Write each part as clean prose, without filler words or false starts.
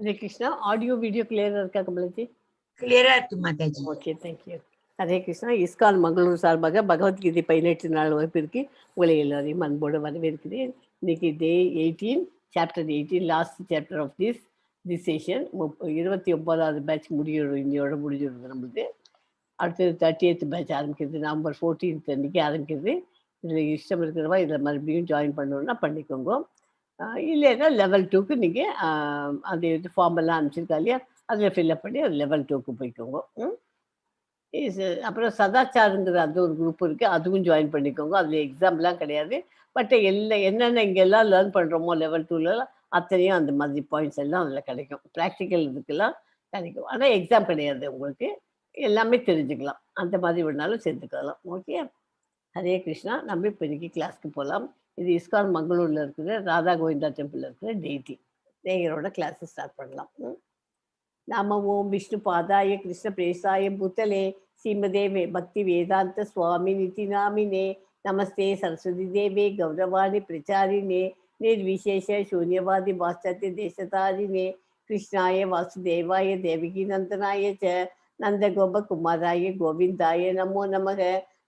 Hare Krishna. Audio, video clear irukka Kamalaji? Clear irukku Mataji. Okay, thank you. Hare Krishna. ISKCON Mangaluru சார்பாக பகவத்கீதை 18 நாள் வகுப்பிற்கு உங்களை எல்லாரையும் அன்போடு வரவேற்கிறேன். இன்னைக்கு day 18, chapter 18, last chapter of this session. 29வது பேட்ச் இன்னையோட முடிஞ்சிருது நம்மளுக்கு. அடுத்தது 30th பேட்ச் ஆரம்பிக்கிறது. நவம்பர் 14th அன்னைக்கு ஆரம்பிக்கிறது. இதில் இஷ்டம் இருக்கிறவா இதில் மறுபடியும் ஜாயின் பண்ணணுன்னா பண்ணிக்கோங்க. இல்லைன்னா லெவல் 2க்கு நீங்கள் அந்த இது ஃபார்மெல்லாம் அனுப்பிச்சிருக்கா இல்லையா, அதில் ஃபில்அப் பண்ணி அது லெவல் 2க்கு போய்க்கோங்க. அப்புறம் சதாச்சாரங்கிற அந்த ஒரு குரூப் இருக்குது, அதுவும் ஜாயின் பண்ணிக்கோங்க. அதில் எக்ஸாம்லாம் கிடையாது. பட் என்னென்ன இங்கெல்லாம் லேர்ன் பண்ணுறோமோ லெவல் 2ல அத்தனையும் அந்த மாதிரி பாயிண்ட்ஸ் எல்லாம் அதில் கிடைக்கும். ப்ராக்டிக்கல் இதுக்கெல்லாம் கிடைக்கும். ஆனால் எக்ஸாம் கிடையாது, உங்களுக்கு எல்லாமே தெரிஞ்சுக்கலாம். அந்த மாதிரி வேணாலும் சேர்த்துக்கலாம். ஓகே, ஹரே கிருஷ்ணா. நம்ம இப்போ இன்னைக்கு கிளாஸ்க்கு போகலாம். இது இஸ்கான் மங்களூரில் இருக்கிற ராதா கோவிந்தா டெம்பிளில் இருக்கிற டெய்டி நேயரோட கிளாஸை ஸ்டார்ட் பண்ணலாம். நம ஓம் விஷ்ணு பாதாய கிருஷ்ண பிரேசாய பூத்தலே ஸ்ரீமதே பக்தி வேதாந்த சுவாமி நிதி நாமினே நமஸ்தே சரஸ்வதி தேவே கௌரவாணி பிரச்சாரினே நிர்விசேஷ சூன்யவாதி பாஸ்டத்ய தேசதாரினே கிருஷ்ணாய வாசுதேவாய தேவகி நந்தனாய ச நந்த கோபகுமாராய கோவிந்தாய நமோ நமக.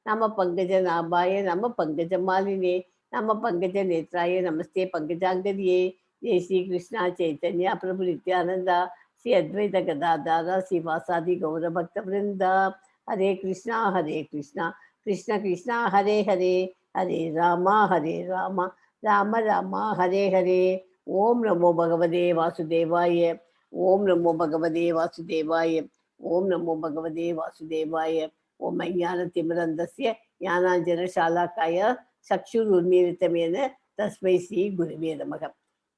நம பங்கஜ நாபாய நம பங்கஜ மாலினே நம பங்கஜ நேத்ராய நமஸ்தே பங்கஜாங்கரியே. ஜெய் ஸ்ரீ கிருஷ்ணா சைத்தன்யா பிரபு நித்யானந்தா ஸ்ரீ அத்வைத கதாதாரா ஸ்ரீவாசாதி கௌர பக்த விருந்தா. ஹரே கிருஷ்ணா கிருஷ்ணா கிருஷ்ணா ஹரே ஹரே, ஹரே ராமா ராம ராமா ஹரே ஹரே. ஓம் நமோ பகவதே வாசுதேவாய, ஓம் நமோ பகவதே வாசுதேவாய, ஓம் நமோ பகவதே வாசுதேவாய. ஓம் அஞ்ஞான திமிரந்தஸ்ய ஞானாஞ்சன ஷாலாக்காய சக்ஷுருன்மீலிதமேன தஸ்மை ஸ்ரீ குருவே நமக.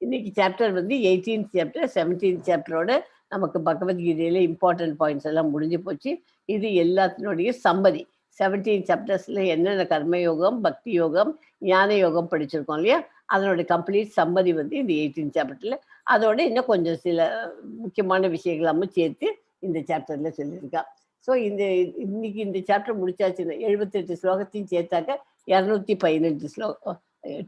இன்னைக்கு சாப்டர் 18th சாப்டர். 17th சாப்டரோட நமக்கு பகவத்கீதையில இம்பார்ட்டன்ட் பாயிண்ட்ஸ் எல்லாம் முடிஞ்சு போச்சு. இது எல்லாத்தினுடைய சம்மரி. 17 சாப்டர்ஸ்ல என்னென்ன கர்மயோகம், பக்தி யோகம், ஞான யோகம் படிச்சிருக்கோம் இல்லையா, அதனுடைய கம்ப்ளீட் சம்மரி இந்த 18th சாப்டர்ல. அதோட இன்னும் கொஞ்சம் சில முக்கியமான விஷயங்களாம சேர்த்து இந்த சாப்டர்ல சொல்லியிருக்கா. ஸோ இன்னைக்கு இந்த சாப்டர் முடிச்சாச்சுன்னா 78 ஸ்லோகத்தையும் சேர்த்தாக்க 215 ஸ்லோகம்,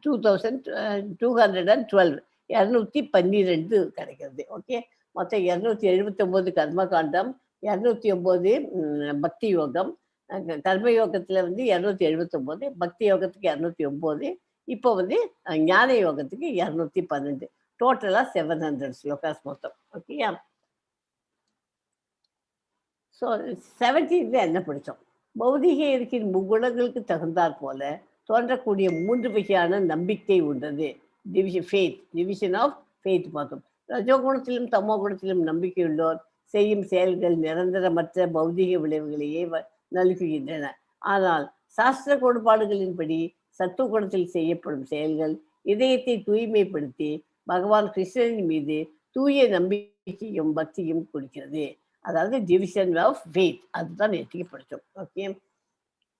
2212 212 கிடைக்கிறது. ஓகே, மொத்தம் 279 கர்மகாண்டம், 209 பக்தி யோகம். கர்மயோகத்தில் 279, பக்தி யோகத்துக்கு 209, இப்போ ஞான யோகத்துக்கு 212. டோட்டலாக 700 ஸ்லோகாஸ் மொத்தம். ஓகேயா? ஸோ 17th என்ன படித்தோம்? பௌதிக இருக்கின் முக்குணங்களுக்கு தகுந்தாற் போல தோன்றக்கூடிய 3 வகையான நம்பிக்கை உண்டது. டிவிஷன் ஆஃப் ஃபெய்த் பார்த்தோம். ரஜோகுணத்திலும் தமோ குணத்திலும் நம்பிக்கையுள்ளோர் செய்யும் செயல்கள் நிரந்தரமற்ற பௌதிக விளைவுகளையே நல்குகின்றன. ஆனால் சாஸ்திர கோட்பாடுகளின்படி சத்துவ குணத்தில் செய்யப்படும் செயல்கள் இதயத்தை தூய்மைப்படுத்தி பகவான் கிருஷ்ணனின் மீது தூய நம்பிக்கையும் பக்தியும் கொடுக்கிறது. அதாவது டிவிஷன் ஆஃப் ஃபெய்த், அதுதான் நேற்றுக்கு படித்தோம். ஓகே,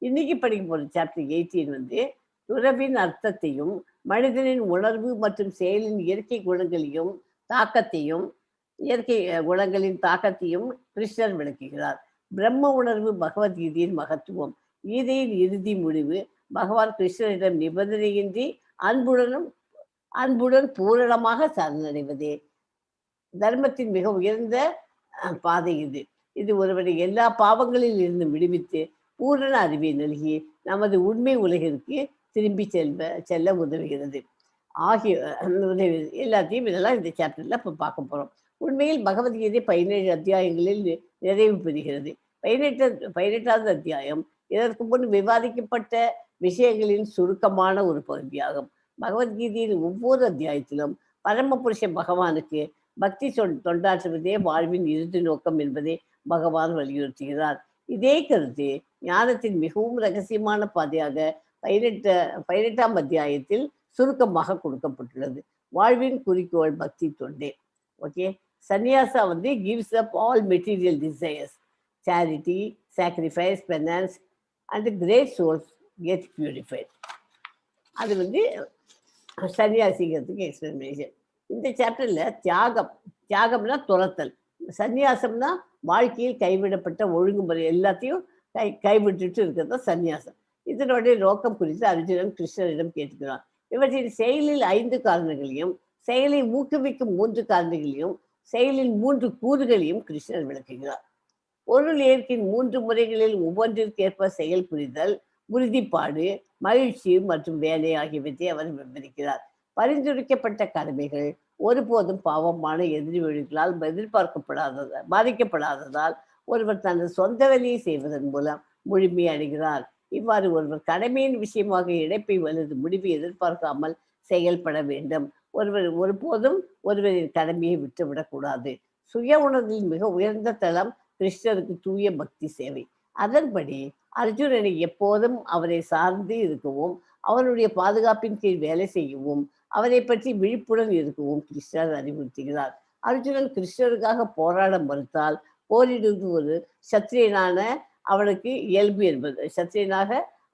இன்னைக்கு படிக்க போகிற சாப்டர் 18 துறவின் அர்த்தத்தையும் மனிதனின் உணர்வு மற்றும் செயலின் இயற்கை குணங்களையும் தாக்கத்தையும் கிருஷ்ணர் விளக்குகிறார். பிரம்ம உணர்வு பகவத்கீதையின் மகத்துவம். கீதையின் இறுதி முடிவு பகவான் கிருஷ்ணரிடம் நிபந்தனையின்றி அன்புடன் பூரணமாக சரணடைவதே. தர்மத்தின் மிக உயர்ந்த பாதை இது ஒருவரை எல்லா பாவங்களில் இருந்து விடுவித்து பூரண அறிவை நல்கி நமது உண்மை உலகிற்கு திரும்பி செல்ல உதவுகிறது. எல்லாத்தையும் இதெல்லாம் இந்த சாப்டர்ல இப்போ பார்க்க போறோம். உண்மையில் பகவத்கீதை 17 அத்தியாயங்களில் நிறைவு பெறுகிறது. 18வது அத்தியாயம் இதற்கு முன் விவாதிக்கப்பட்ட விஷயங்களின் சுருக்கமான ஒரு பகுதியாகும். பகவத்கீதையின் ஒவ்வொரு அத்தியாயத்திலும் பரமபுருஷ பகவானுக்கு பக்தி தொண்டாற்றுவதே வாழ்வின் இறுதி நோக்கம் என்பதை பகவான் வலியுறுத்துகிறார். இதே கருத்து ஞானத்தின் மிகவும் ரகசியமான பாதையாக 18ஆம் அத்தியாயத்தில் சுருக்கமாக கொடுக்கப்பட்டுள்ளது. வாழ்வின் குறிக்கோள் பக்தி தொண்டே. Okay, sannyasa gives up all material desires, charity, sacrifice, penance and great souls get purified. அது சன்னியாசிங்கிறதுக்கு எக்ஸ்பிளனேஷன். இந்த சாப்டர்ல தியாகம்னா துரத்தல், சந்நியாசம்னா வாழ்க்கையில் கைவிடப்பட்ட ஒழுங்குமுறை எல்லாத்தையும் கைவிட்டுட்டு இருக்கிறது சந்நியாசம். இதனுடைய நோக்கம் குறித்து அர்ஜுனன் கிருஷ்ணரிடம் கேட்கிறான். இவற்றின் செயலில் 5 காரணங்களையும் செயலை ஊக்குவிக்கும் 3 காரணங்களையும் செயலின் 3 கூறுகளையும் கிருஷ்ணர் விளக்குகிறார். பொருள் ஏற்கின் 3 முறைகளில் ஒவ்வொன்றிற்கேற்ப செயல் புரிதல், உறுதிப்பாடு, மகிழ்ச்சி மற்றும் வேலை ஆகியவற்றை அவர் விவரிக்கிறார். பரிந்துரைக்கப்பட்ட கடமைகள் ஒருபோதும் பாவமான எதிர்வினைகளால் பாதிக்கப்படாததால் ஒருவர் தனது சொந்த வேலையை செய்வதன் மூலம் முழுமை அடைகிறார். இவ்வாறு ஒருவர் கடமையின் விஷயமாக இழப்பை அல்லது முடிவை எதிர்பார்க்காமல் செயல்பட வேண்டும். ஒருவர் ஒருபோதும் ஒருவரின் கடமையை விட்டுவிடக்கூடாது. சுய உணர்வில் மிக உயர்ந்த தளம் கிருஷ்ணருக்கு தூய பக்தி சேவை. அதன்படி அர்ஜுனனை எப்போதும் அவரை சார்ந்து இருக்கவும், அவருடைய பாதுகாப்பின் கீழ் வேலை செய்யவும், அவரை பற்றி விழிப்புடன் இருக்கவும் கிருஷ்ணர் அறிவுறுத்துகிறார். அர்ஜுனன் கிருஷ்ணருக்காக போராட மறுத்தால் போரிடுவது ஒரு சத்திரியனான அவனுக்கு இயல்பு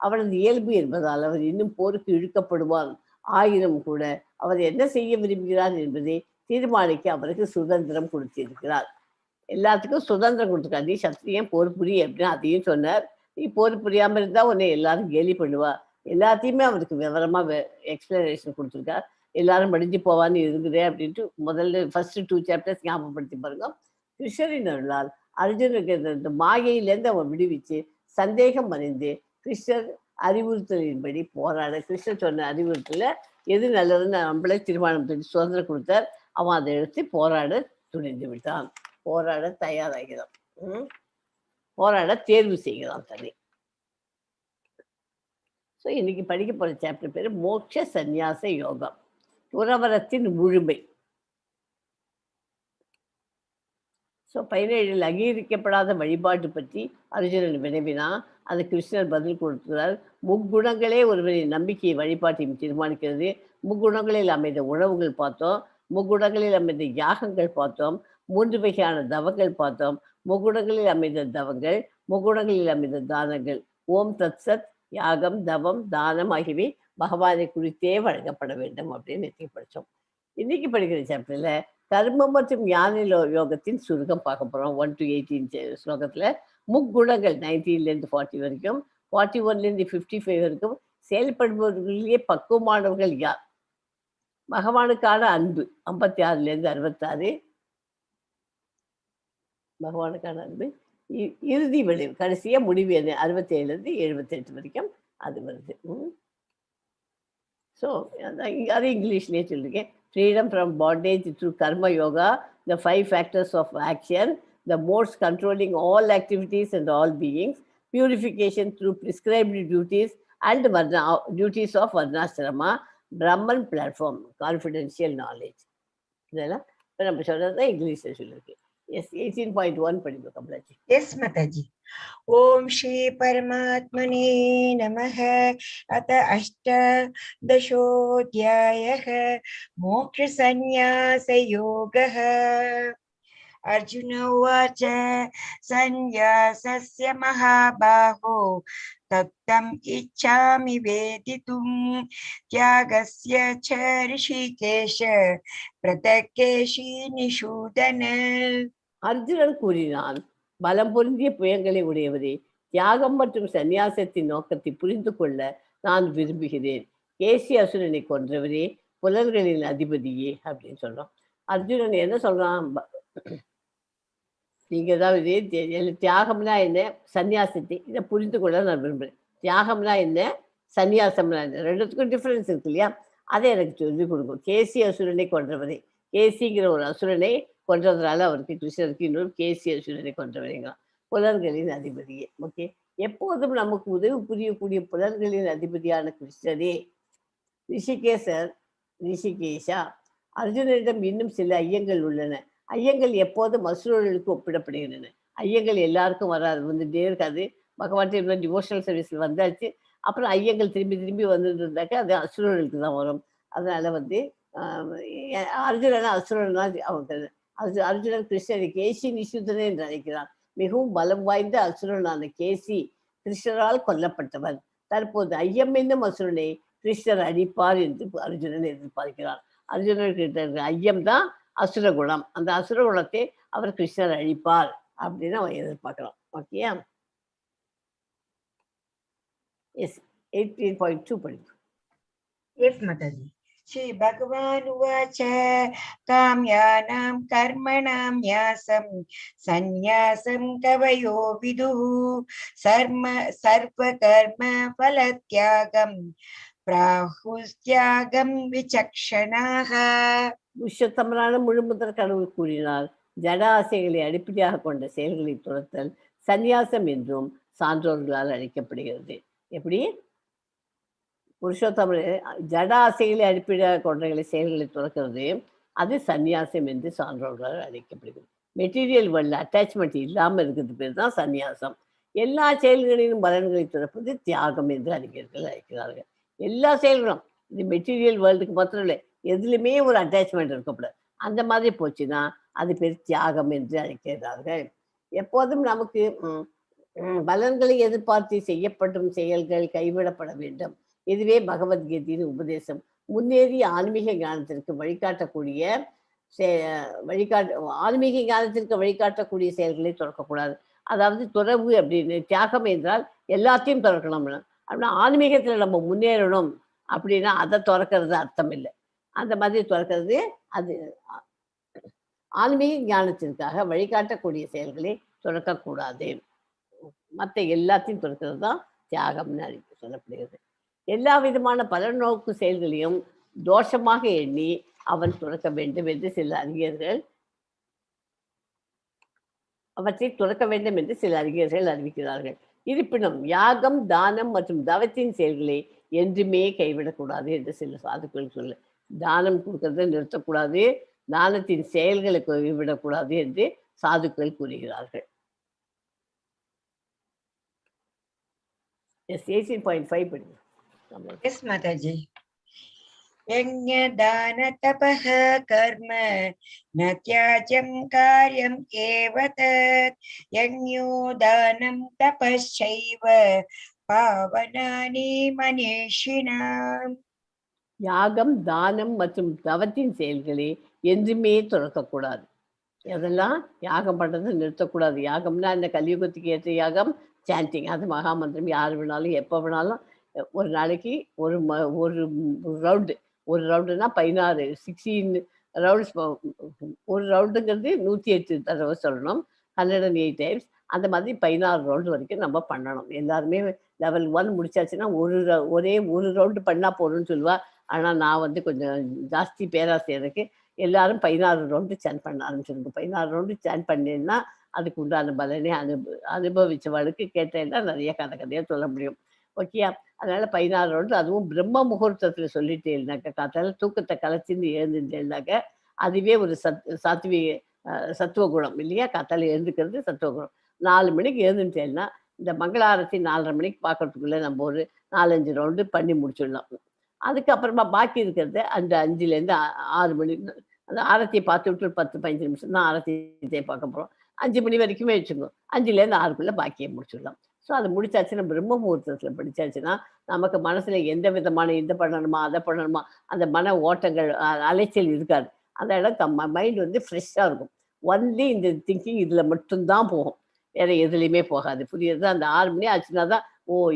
அவனது இயல்பு என்பதால் அவர் இன்னும் போருக்கு இழுக்கப்படுவான். ஆயினும் கூட அவர் என்ன செய்ய விரும்புகிறார் என்பதை தீர்மானிக்க அவருக்கு சுதந்திரம் கொடுத்திருக்கிறார். எல்லாத்துக்கும் சுதந்திரம் கொடுத்துருக்காரு. நீ சத்திரியன் போர் புரி அப்படின்னு அதையும் சொன்னார். நீ போர் புரியாமல் இருந்தால் உன்னை எல்லாரும் கேலி பண்ணுவா. எல்லாத்தையுமே அவருக்கு விவரமாக எக்ஸ்பிளனேஷன் கொடுத்துருக்கார். எல்லாரும் மடிஞ்சு போவான்னு இருக்குதே அப்படின்ட்டு முதல்ல ஃபர்ஸ்ட் 2 சாப்டர்ஸ் ஞாபகப்படுத்தி பாருங்க. கிருஷ்ணரின் அருளால் அர்ஜுனுக்கு இந்த மாயையிலேருந்து அவன் விடுவிச்சு சந்தேகம் அறிந்து கிருஷ்ணர் அறிவுறுத்தலின்படி போராட, கிருஷ்ணர் சொன்ன அறிவுறுத்தல எது நல்லதுன்னு நம்மளே தீர்மானம் பண்ணி சுதந்திரம் கொடுத்தார். அவன் அதை எடுத்து போராட துணிந்து விட்டான். போராட தயாராகிறான். போராட தேர்வு செய்கிறான் தன்னை. ஸோ இன்னைக்கு படிக்க போகிற சாப்டர் பேர் மோட்ச சந்நியாச யோகம், துறவரத்தின் முழுமை. ஸோ 17 அங்கீகரிக்கப்படாத வழிபாட்டு பற்றி அர்ஜுனன் வினவினா அது கிருஷ்ணர் பதில் கொடுக்கிறார். முக்குணங்களே ஒருவரின் நம்பிக்கையை வழிபாட்டையும் தீர்மானிக்கிறது. முக்குணங்களில் அமைந்த உணவுகள் பார்த்தோம், முக்குணங்களில் அமைந்த யாகங்கள் பார்த்தோம், 3 வகையான தவங்கள் பார்த்தோம், முக்குணங்களில் அமைந்த தவங்கள், முக்குணங்களில் அமைந்த தானங்கள். ஓம் தத் சத், யாகம், தவம், தானம் ஆகியவை பகவானை குறித்தே வழங்கப்பட வேண்டும் அப்படின்னு நிறுத்தி படித்தோம். இன்னைக்கு படிக்கிற சாப்டர்ல கர்மம் மற்றும் ஞான யோகத்தின் சுருக்கம் பார்க்க போகிறோம். 1 to 18 ஸ்லோகத்தில் முக்குணங்கள் 19லேருந்து 40 வரைக்கும், 41லேருந்து 55 வரைக்கும் செயல்படுபவர்களிலேயே பக்குவமானவர்கள் யார், பகவானுக்கான அன்பு 56லேருந்து 66, பகவானுக்கான அன்பு இறுதி விளைவு கடைசியாக முடிவு 67லேருந்து 78 வரைக்கும் அது வருது. ஸோ அது இங்கிலீஷ்லேயே சொல்லியிருக்கேன். Freedom from bondage through karma yoga, the 5 factors of action, the modes controlling all activities and all beings, purification through prescribed duties and duties of varnashrama, Brahman platform, confidential knowledge. இதெல்லாம் இப்போ நம்ம சொல்கிறது தான் இங்கிலீஷில் சொல்லியிருக்கு. S 18.1 படிப்போம் கமலாஜி. S Mataji. ஓம் ஸ்ரீ பரமாத்மனே நமः. அத அஷ்டதசோऽध्यायः மோக்ஷ சந்நியாச யோகः. அர்ஜுன உவாச்ச சந்நியாசஸ்ய மகாபாஹோ தத்தம் இச்சாமி வேதிதும் தியாகஸ்ய ச ரிஷிகேஷ பிரதக்கேஷி நிஷூதன. அர்ஜுனன் கூறினான், பலம் பொருந்திய புயங்களை உடையவரே, தியாகம் மற்றும் சந்நியாசத்தின் நோக்கத்தை புரிந்து கொள்ள நான் விரும்புகிறேன். கேசி அசுரனை கொன்றவரே, புலன்களின் அதிபதியே அப்படின்னு சொல்றோம். அர்ஜுனன் என்ன சொல்றான், நீங்க ஏதாவது தியாகம்னா என்ன, சன்னியாசத்தை இதை புரிந்து கொள்ள நான் விரும்புகிறேன். தியாகம்னா என்ன, சன்னியாசம்னா என்ன, ரெண்டுத்துக்கும் டிஃப்ரென்ஸ் இருக்கு இல்லையா, அதை எனக்கு சொல்லி கொடுக்கும். கேசி அசுரனை கொன்றவரே, கேசிங்கிற ஒரு அசுரனை கொன்றதுனால அவருக்கு கிருஷ்ணருக்கு இன்னொரு கேசி அசுரனை கொன்றவரைங்களாம். புலன்களின் அதிபதியே. ஓகே, எப்போதும் நமக்கு உதவி புரியக்கூடிய புலன்களின் அதிபதியான கிருஷ்ணரே. ரிஷிகேஷா, அர்ஜுனனிடம் இன்னும் சில ஐயங்கள் உள்ளன. ஐயங்கள் எப்போதும் அசுரர்களுக்கு ஒப்பிடப்படுகின்றன. ஐயங்கள் எல்லாருக்கும் வராது, வந்துட்டே இருக்காது. பகவான் டிவோஷனல் சர்வீஸில் வந்தாச்சு, அப்புறம் ஐயங்கள் திரும்பி திரும்பி வந்துட்டு இருந்தாக்கா அது அசுரர்களுக்கு தான் வரும். அதனால அர்ஜுனன் அசுரன் தான் அவங்க. அர்ஜுனன் கிருஷ்ணரை கேசி நிஷூதனே என்று அழைக்கிறான். மிகவும் பலம் வாய்ந்த அசுரனான கேசி கிருஷ்ணரால் கொல்லப்பட்டவன். தற்போது ஐயம் என்னும் அசுரனை கிருஷ்ணர் அழிப்பார் என்று அர்ஜுனன் எதிர்பார்க்கிறான். அர்ஜுனனுக்கு ஐயம் தான் அசுர குணம். அந்த அசுர குணத்தை அவர் கிருஷ்ணர் அழிப்பார் அப்படின்னு அவன் எதிர்பார்க்கலாம். ஓகேயா? எஸ் 18.2 படிக்கும். எஸ் மாதாஜி. श्री भगवान् उवाच काम्यानां कर्मणां न्यासं सन्न्यासं कवयो विदुः सर्वकर्म फलत्यागं प्राहुस्त्यागं विचक्षणाः. புருஷோத்தமரான முழுமுதற் கடவுள் கூறினார், ஜட ஆசைகளை அடிப்படையாக கொண்ட செயல்களை துரத்தல் சந்நியாசம் என்றும் சான்றோர்களால் அழைக்கப்படுகிறது. எப்படி? புருஷோத்தமர் ஜட ஆசைகளை அடிப்படையாக கொண்ட செயல்களை துறக்கிறது, அது சந்நியாசம் என்று சான்றோர்களால் அழைக்கப்படுகிறது. மெட்டீரியல் வேர்ல்டில் அட்டாச்மெண்ட் இல்லாமல் இருக்கிறது பேர் தான் சந்நியாசம். எல்லா செயல்களிலும் பலன்களை துறப்பது தியாகம் என்று அறிஞர்கள் அழைக்கிறார்கள். எல்லா செயல்களும், இது மெட்டீரியல் வேர்ல்டுக்கு மாத்திரம் இல்லை, எதுலையுமே ஒரு அட்டாச்மெண்ட் இருக்கக்கூடாது. அந்த மாதிரி போச்சுன்னா அது பேர் தியாகம் என்று அழைக்கிறார்கள். எப்போதும் நமக்கு பலன்களை எதிர்பார்த்து செய்யப்படும் செயல்கள் கைவிடப்பட வேண்டும். இதுவே பகவத்கீதையின் உபதேசம். முன்னேறிய ஆன்மீக ஞானத்திற்கு வழிகாட்டக்கூடிய ஆன்மீக ஞானத்திற்கு வழிகாட்டக்கூடிய செயல்களை துறக்கக்கூடாது. அதாவது துறவு அப்படின்னு, தியாகம் என்றால் எல்லாத்தையும் துறக்கணும். அப்படின்னா ஆன்மீகத்தில் நம்ம முன்னேறணும் அப்படின்னா அதை துறக்கிறது அர்த்தம் இல்லை. அந்த மாதிரி துறக்கிறது அது ஆன்மீக ஞானத்திற்காக வழிகாட்டக்கூடிய செயல்களை துறக்கக்கூடாது. மற்ற எல்லாத்தையும் துறக்கிறது தான் தியாகம்னு சொல்லப்படுகிறது. எல்லா விதமான பலநோக்கு செயல்களையும் தோஷமாக எண்ணி அவன் துறக்க வேண்டும் என்று சில அறிஞர்கள் அறிவிக்கிறார்கள். இருப்பினும் யாகம், தானம் மற்றும் தவத்தின் செயல்களை என்றுமே கைவிடக்கூடாது என்று சில சாதுக்கள் சொல்ல. தானம் கொடுக்கறதை நிறுத்தக்கூடாது, தானத்தின் செயல்களை கைவிடக்கூடாது என்று சாதுக்கள் கூறுகிறார்கள். 18.5 படிங்க. Yes, Mataji. यज्ञ दान तपः कर्म न त्याज्यं कार्यम् एव तत् यज्ञो दानं तपश्चैव पावनानि मनीषिणाम्. யாகம், தானம் மற்றும் தவத்தின் செயல்களை என்றுமே துறக்கக்கூடாது. அதெல்லாம் யாகம் பண்றதை நிறுத்தக்கூடாது. யாகம்னா இந்த கலியுகத்துக்கு ஏற்ற யாகம் சாண்டிங், அது மகாமந்திரம். யார் வேணாலும் எப்போ வேணாலும் ஒரு நாளைக்கு ஒரு ரவுண்டுனா 16 16 ரவுண்ட்ஸ். ஒரு ரவுண்டுங்கிறது 108 தடவை சொல்லணும், 108 டைம்ஸ். அந்த மாதிரி 16 ரவுண்டு வரைக்கும் நம்ம பண்ணணும். எல்லாருமே லெவல் 1 முடிச்சாச்சுன்னா ஒரே ஒரு ரவுண்டு பண்ணால் போகணும்னு சொல்லுவா. ஆனால் நான் கொஞ்சம் ஜாஸ்தி பேராசை எனக்கு. எல்லாரும் 16 ரவுண்டு சேன் பண்ண ஆரம்பிச்சிருங்க. 16 ரவுண்டு சேன் பண்ணேன்னா அதுக்கு உண்டான பலனே அனுபவிச்சவளுக்கு கேட்டேன்னா நிறைய கதையாக சொல்ல முடியும். ஓகேயா? அதனால 16 ரவுண்டு, அதுவும் பிரம்ம முகூர்த்தத்தில் சொல்லிட்டேன்னாக்க, காத்தால தூக்கத்தை கலைச்சின்னு எழுந்துட்டேன்னாக்க அதுவே ஒரு சத்துவ குணம் இல்லையா? காத்தால எழுந்துக்கிறது சத்துவ குணம். 4 மணிக்கு எழுந்துட்டேன்னா இந்த மங்களாரத்தி 4:30 மணிக்கு பார்க்கறதுக்குள்ள நம்ம ஒரு 4-5 ரவுண்டு பண்ணி முடிச்சிடலாம். அதுக்கப்புறமா பாக்கி இருக்கிறது அந்த 5லேருந்து 6 மணி, அந்த ஆரத்தியை பார்த்து விட்டு ஒரு 10-15 நிமிஷம் தான் ஆரத்தியை பார்க்க போகிறோம். 5 மணி வரைக்குமே வச்சுக்கோ. 5லேருந்து 6க்குள்ளே பாக்கியை முடிச்சிடலாம். ஸோ அது முடிச்சாச்சுன்னா பிரம்ம முகூர்த்தத்தில் படித்தாச்சுன்னா நமக்கு மனசில் எந்த விதமான இதை பண்ணணுமா அதை பண்ணணுமா அந்த மன ஓட்டங்கள் அலைச்சல் இருக்காது. அந்த இடம் மைண்ட் ஃப்ரெஷ்ஷாக இருக்கும். ஒன்லி இந்த திங்கிங் இதில் மட்டும்தான் போகும், வேறு எதுலேயுமே போகாது. புரியுது? அந்த 6 மணி ஆச்சுன்னா தான்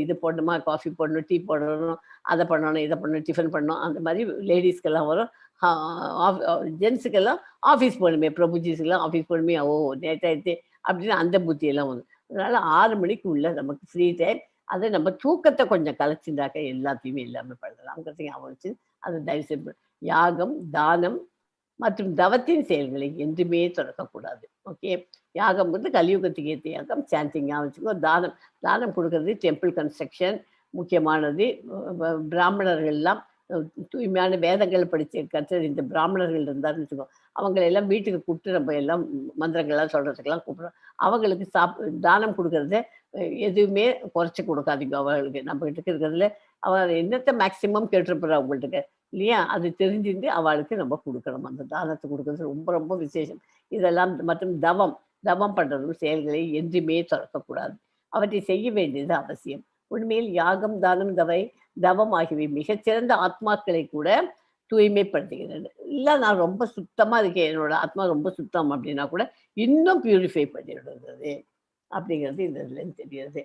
இது போடணுமா, காஃபி போடணும், டீ போடணும், அதை பண்ணணும், இதை பண்ணணும், டிஃபன் பண்ணணும். அந்த மாதிரி லேடிஸ்க்கெல்லாம் வரும். ஜென்ஸுக்கெல்லாம் ஆஃபீஸ் போகணுமே, பிரபுஜிஸ்க்கெல்லாம் ஆஃபீஸ் போகணுமே, லேட் ஆகிடுச்சு அப்படின்னு அந்த புத்தியெல்லாம் வரும். அதனால் 6 மணிக்கு உள்ள நமக்கு ஃப்ரீ டைம். அதை நம்ம தூக்கத்தை கொஞ்சம் கலைச்சிருந்தாக்க எல்லாத்தையுமே இல்லாமல் பண்ணலாம்ங்கிறதையும் அவசியம். அது தயவுசெய்து யாகம், தானம் மற்றும் தவத்தின் செயல்களை என்றுமே தொடக்கக்கூடாது. ஓகே? யாகம் கலியுகத்துக்கு ஏற்ற யாகம், சாண்டிங்காக வச்சுக்கோ. தானம் கொடுக்கறது டெம்பிள் கன்ஸ்ட்ரக்ஷன் முக்கியமானது. பிராமணர்கள்லாம் தூய்மையான வேதங்கள் படித்து கற்றறிந்த பிராமணர்கள் இருந்தாருன்னு வச்சுக்கோ, அவங்களெல்லாம் வீட்டுக்கு கூப்பிட்டு நம்ம எல்லாம் மந்திரங்கள்லாம் சொல்கிறதுக்கெல்லாம் கூப்பிட்றோம். அவங்களுக்கு தானம் கொடுக்கறத எதுவுமே குறைச்சி கொடுக்காதீங்க அவர்களுக்கு. நம்மகிட்ட இருக்கிறதுல அவள் என்னத்தை மேக்சிமம் கேட்டுருப்பா அவங்கள்ட்ட இல்லையா? அது தெரிஞ்சுட்டு அவளுக்கு நம்ம கொடுக்கணும். அந்த தானத்தை கொடுக்கறது ரொம்ப ரொம்ப விசேஷம். இதெல்லாம் மற்றும் தவம் பண்ணுறதும் செயல்களை என்றுமே தொடக்கக்கூடாது. அவற்றை செய்ய வேண்டியது அவசியம். உண்மையில் யாகம், தானம், தவம் ஆகியவை மிகச்சிறந்த ஆத்மாக்களை கூட தூய்மைப்படுத்துகிறது. இல்லை நான் ரொம்ப சுத்தமாக இருக்கேன், என்னோட ஆத்மா ரொம்ப சுத்தம் அப்படின்னா கூட இன்னும் பியூரிஃபை பண்ணிவிடுறது அப்படிங்கிறது இந்த இதுலேருந்து தெரிகிறது.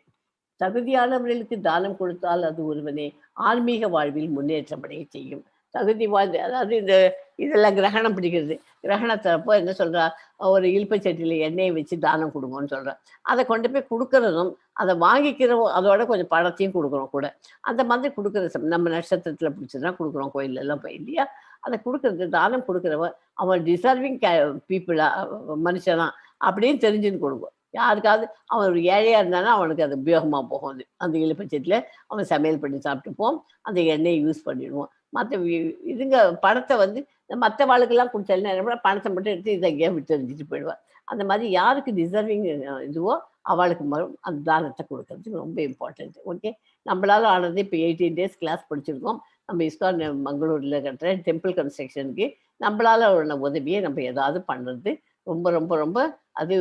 தகுதியானவர்களுக்கு தானம் கொடுத்தால் அது ஒருவனை ஆன்மீக வாழ்வில் முன்னேற்றமடைய செய்யும். தகுதி வாய்ந்த, அதாவது இதெல்லாம் கிரகணம் பிடிக்கிறது. கிரகணத்தப்போ என்ன சொல்றா, ஒரு இலுப்பைச்சட்டியில் எண்ணெயை வச்சு தானம் கொடுங்கன்னு சொல்றா. அதை கொண்டு போய் கொடுக்கறதும், அதை வாங்கிக்கிறோம், அதோட கொஞ்சம் பணத்தையும் கொடுக்குறோம் கூட. அந்த மாதிரி கொடுக்குறது நம்ம நட்சத்திரத்தில் பிடிச்சதுனா கொடுக்குறோம், கோயிலெல்லாம் போய் இல்லையா. அதை கொடுக்குறது, தானம் கொடுக்குறவன் அவன் டிசர்விங் பீப்புளா, மனுஷனா அப்படின்னு தெரிஞ்சுன்னு கொடுக்கும். யாருக்காவது அவன் ஒரு ஏழையாக இருந்தானா அவனுக்கு அது உபயோகமாக போகும். அது அந்த இலுப்பைச்சட்டியில் அவன் சமையல் பண்ணி சாப்பிட்டுப்போம், அந்த எண்ணெயை யூஸ் பண்ணிடுவோம். மற்ற இதுங்க பணத்தை வந்து மற்ற வாழ்க்கெல்லாம் கொடுத்தா என்ன, பணத்தை மட்டும் எடுத்து இதை எங்கேயா விட்டு எறிஞ்சிட்டு போயிடுவான். அந்த மாதிரி யாருக்கு டிசர்விங் இதுவோ அவளுக்கு அந்த தானத்தை கொடுக்கறதுக்கு ரொம்ப இம்பார்ட்டன்ட். ஓகே, நம்மளால ஆனது இப்போ 18 days கிளாஸ் படிச்சிருக்கோம். நம்ம இஸ்கான் மங்களூரில் கட்டுற டெம்பிள் கன்ஸ்ட்ரக்ஷனுக்கு நம்மளால உள்ள உதவியை நம்ம ஏதாவது பண்ணுறது ரொம்ப ரொம்ப ரொம்ப அது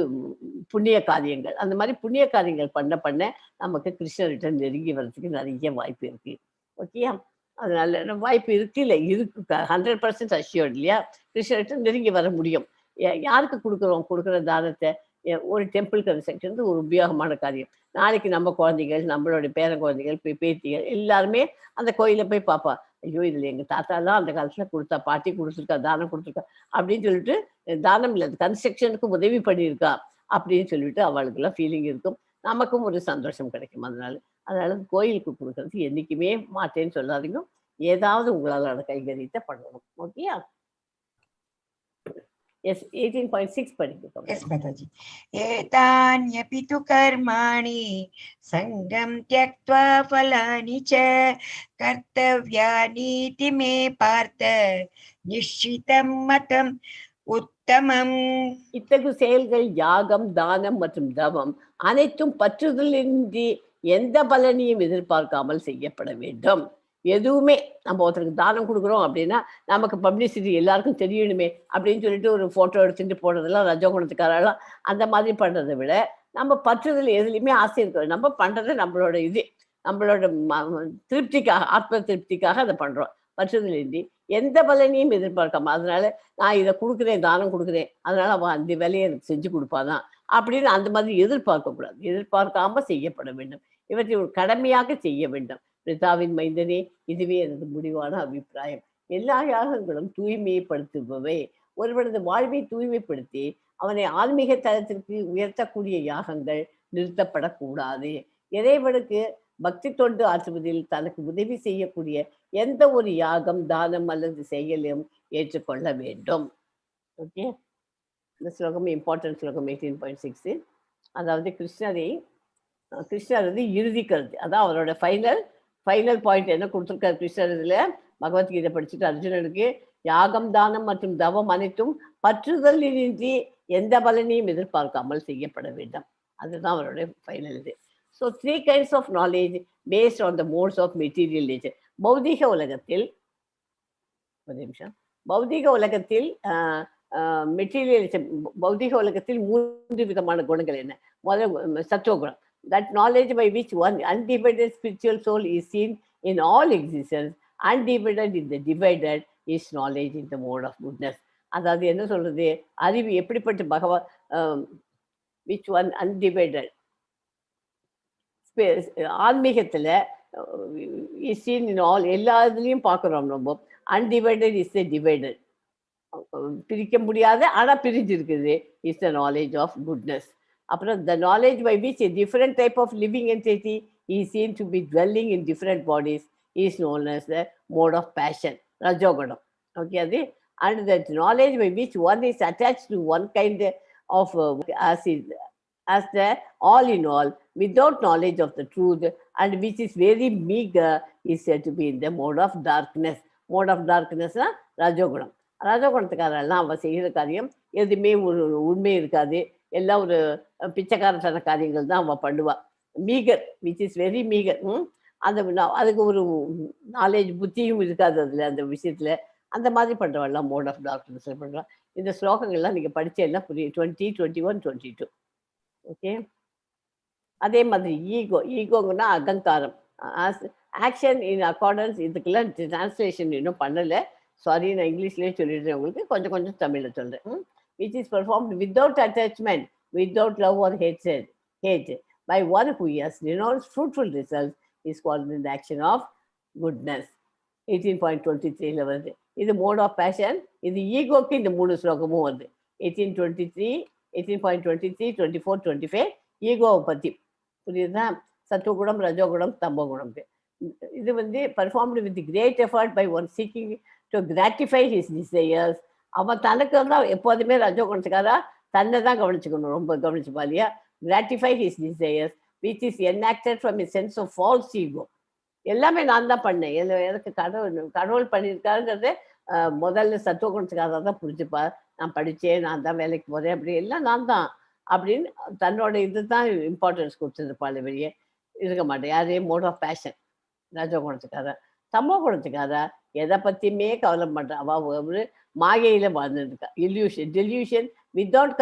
புண்ணிய காரியங்கள். அந்த மாதிரி புண்ணிய காரியங்கள் பண்ண பண்ண நமக்கு கிருஷ்ணர்கிட்ட நெருங்கி வர்றதுக்கு நிறைய வாய்ப்பு இருக்கு. ஓகேயா, அதனால வாய்ப்பு இருக்கு, இல்லை இருக்கு, 100% அஷ்யூர்ட் இல்லையா. கிருஷ்ணர்கிட்ட நெருங்கி வர முடியும். யாருக்கு கொடுக்குறோம், கொடுக்குற தானத்தை ஒரு டெம்பிள் கன்ஸ்ட்ரக்ஷன் ஒரு உபயோகமான காரியம். நாளைக்கு நம்ம குழந்தைகள், நம்மளுடைய பேர குழந்தைகள், பேத்திகள் எல்லாருமே அந்த கோயிலை போய் பார்ப்பா. ஐயோ, இதில் எங்கள் தாத்தாலாம் அந்த காலத்தில் கொடுத்தா, பாட்டி கொடுத்துருக்கா, தானம் கொடுத்துருக்கா அப்படின்னு சொல்லிட்டு, தானம் இல்லை கன்ஸ்ட்ரக்ஷனுக்கு உதவி பண்ணியிருக்கா அப்படின்னு சொல்லிட்டு அவளுக்கெல்லாம் ஃபீலிங் இருக்கும். நமக்கும் ஒரு சந்தோஷம் கிடைக்கும். அதனால கோயிலுக்கு கொடுக்கறது என்றைக்குமே மாட்டேன்னு சொல்லாதீங்க. ஏதாவது உங்களால் கைகரியத்தை பண்ணணும். ஓகேயா. எஸ், 18.6 படிக்கிறோம். Yes, Mataji. एतान्यपि तु कर्माणि सङ्गं त्यक्त्वा फलानि च कर्तव्यानीति मे पार्थ निश्चितं मतम् उत्तमम्. இத்தகு செயல்கள் யாகம், தானம் மற்றும் தவம் அனைத்தும் பற்றுதலின்றி எந்த பலனையும் எதிர்பார்க்காமல் செய்யப்பட வேண்டும். எதுவுமே நம்ம ஒருத்தருக்கு தானம் கொடுக்குறோம் அப்படின்னா நமக்கு பப்ளிசிட்டி எல்லாருக்கும் தெரியணுமே அப்படின்னு சொல்லிட்டு ஒரு ஃபோட்டோ எடுத்துட்டு போடுறதெல்லாம் ரஜோகுணத்துக்காரெல்லாம் அந்த மாதிரி பண்ணுறதை விட நம்ம பற்றுதல் எதுலையுமே ஆசை இருக்கிறோம். நம்ம பண்ணுறது நம்மளோட நம்மளோட திருப்திக்காக, ஆத்ம திருப்திக்காக அதை பண்ணுறோம். பற்றுதல் இன்றி எந்த பலனையும் எதிர்பார்க்காம, அதனால நான் இதை கொடுக்குறேன், தானம் கொடுக்குறேன், அதனால அவன் அந்த வேலையை எனக்கு செஞ்சு கொடுப்பாதான் அப்படின்னு அந்த மாதிரி எதிர்பார்க்கக்கூடாது. எதிர்பார்க்காம செய்யப்பட வேண்டும். இவற்றை ஒரு கடமையாக செய்ய வேண்டும். பிதாவின் மைந்தனே, இதுவே எனது முடிவான அபிப்பிராயம். எல்லா யாகங்களும் தூய்மைப்படுத்துபவை. ஒருவனது வாழ்வை தூய்மைப்படுத்தி அவனை ஆன்மீக தளத்திற்கு உயர்த்தக்கூடிய யாகங்கள் நிறுத்தப்படக்கூடாது. இறைவனுக்கு பக்தி தொண்டு ஆற்றுவதில் தனக்கு உதவி செய்யக்கூடிய எந்த ஒரு யாகம், தானம் அல்லது செயலையும் ஏற்றுக்கொள்ள வேண்டும். ஓகே, இந்த ஸ்லோகம் இம்பார்ட்டன்ட் ஸ்லோகம் 18.6. அதாவது கிருஷ்ணர் வந்து இறுதி கருத்து, அதான் அவரோட ஃபைனல் பாயிண்ட் என்ன கொடுத்துருக்காரு கிருஷ்ணர் இதில். பகவத்கீதை படிச்சுட்டு அர்ஜுனனுக்கு யாகம், தானம் மற்றும் தவம் அனைத்தும் பற்றுதலின்றி எந்த பலனையும் எதிர்பார்க்காமல் செய்யப்பட வேண்டும். அதுதான் அவருடைய ஃபைனல் இது. So 3 kinds of knowledge based on the modes of material nature. பௌதிக உலகத்தில் மெட்டீரியல் பௌதிக உலகத்தில் 3 விதமான குணங்கள் என்ன? முதல் சத்துவகுணம். That knowledge by which one undivided spiritual soul is seen in all existence, undivided in the divided, is knowledge in the mode of goodness. அதாவது என்ன சொல்றது, அறிவு எப்படிப்பட்ட which one undivided ஆன்மீகத்துல is seen in all, எல்லா இதுலையும் பார்க்குறோம். நம்ம undivided is the divided, பிரிக்க முடியாத ஆனா பிரிஞ்சு இருக்குது, is the knowledge of goodness. அப்புறம் the knowledge by which a different type of living entity is seen to be dwelling in different bodies is known as the mode of passion, rajogunam. Okay, அது. And that knowledge by which one is attached to one kind of as the all in all without knowledge of the truth and which is very meager is said to be in the mode of darkness. Mode of darkness rajogunam. ரஜோகுணத்துக்காரெல்லாம் அவன் செய்கிற காரியம் எதுவுமே ஒரு உண்மை இருக்காது, எல்லாம் ஒரு பிச்சைக்காரத்தன காரியங்கள் தான் அவன் பண்ணுவாள். Meagre, which is very meagre. அதுக்கு ஒரு நாலேஜ் புத்தியும் இருக்காது அதில், அந்த விஷயத்தில். அந்த மாதிரி பண்ணுறவெல்லாம் மோட் ஆஃப் டார்க்னஸ் பண்ணுறான். இந்த ஸ்லோகங்கள்லாம் நீங்கள் படித்தெல்லாம் புரியும். 20, 21, 22. ஓகே, அதே மாதிரி ஈகோங்கன்னா அகங்காரம். ஆக்ஷன் இன் அக்கார்டன்ஸ், இதுக்கெல்லாம் டிரான்ஸ்லேஷன் இன்னும் பண்ணலை. சாரி, நான் இங்கிலீஷ்லேயே சொல்லிடுறேன் உங்களுக்கு, கொஞ்சம் தமிழில் சொல்கிறேன். which is performed without attachment, without love or hate by one who has renounced fruitful results is called the action of goodness. 18.23 வருது. இது மோட் ஆஃப் பேஷன். இது ஈகோக்கு இந்த 3 ஸ்லோகமும் வருது. 1823, 18.23, 24, 25 ஈகோவை பற்றி புரியுதுதான். சத்துவகுணம், ரஜோகுணம், தமோகுணம். இது வந்து performed with great effort by one seeking to gratify his desires. அவன் தனக்கு தான் எப்போதுமே ரஜோகுணத்துக்காரா தன்னை தான் கவனிச்சுக்கணும், ரொம்ப கவனிச்சுப்பா இல்லையா. Gratify his desires which is enacted from a sense of false ego. எல்லாமே நான் தான் பண்ணேன், எனக்கு கடவுள் பண்ணியிருக்காருங்கிறது முதல்ல சத்துவகுணத்துக்காக தான் புரிஞ்சுப்பா. நான் படித்தேன், நான் தான் வேலைக்கு போகிறேன், அப்படி எல்லாம் நான் தான் அப்படின்னு தன்னோட இது தான் இம்பார்ட்டன்ஸ் கொடுத்துருப்பாள். வெளியே இருக்க மாட்டேன். யாரே மோட் ஆஃப் பேஷன் ரஜோகுணத்துக்காக. தமோ குணத்துக்காக எதை பற்றியுமே கவலை மாட்டேன். அவள் ஒரு மாயையில் வாழ்ந்துருக்கா. Delusion without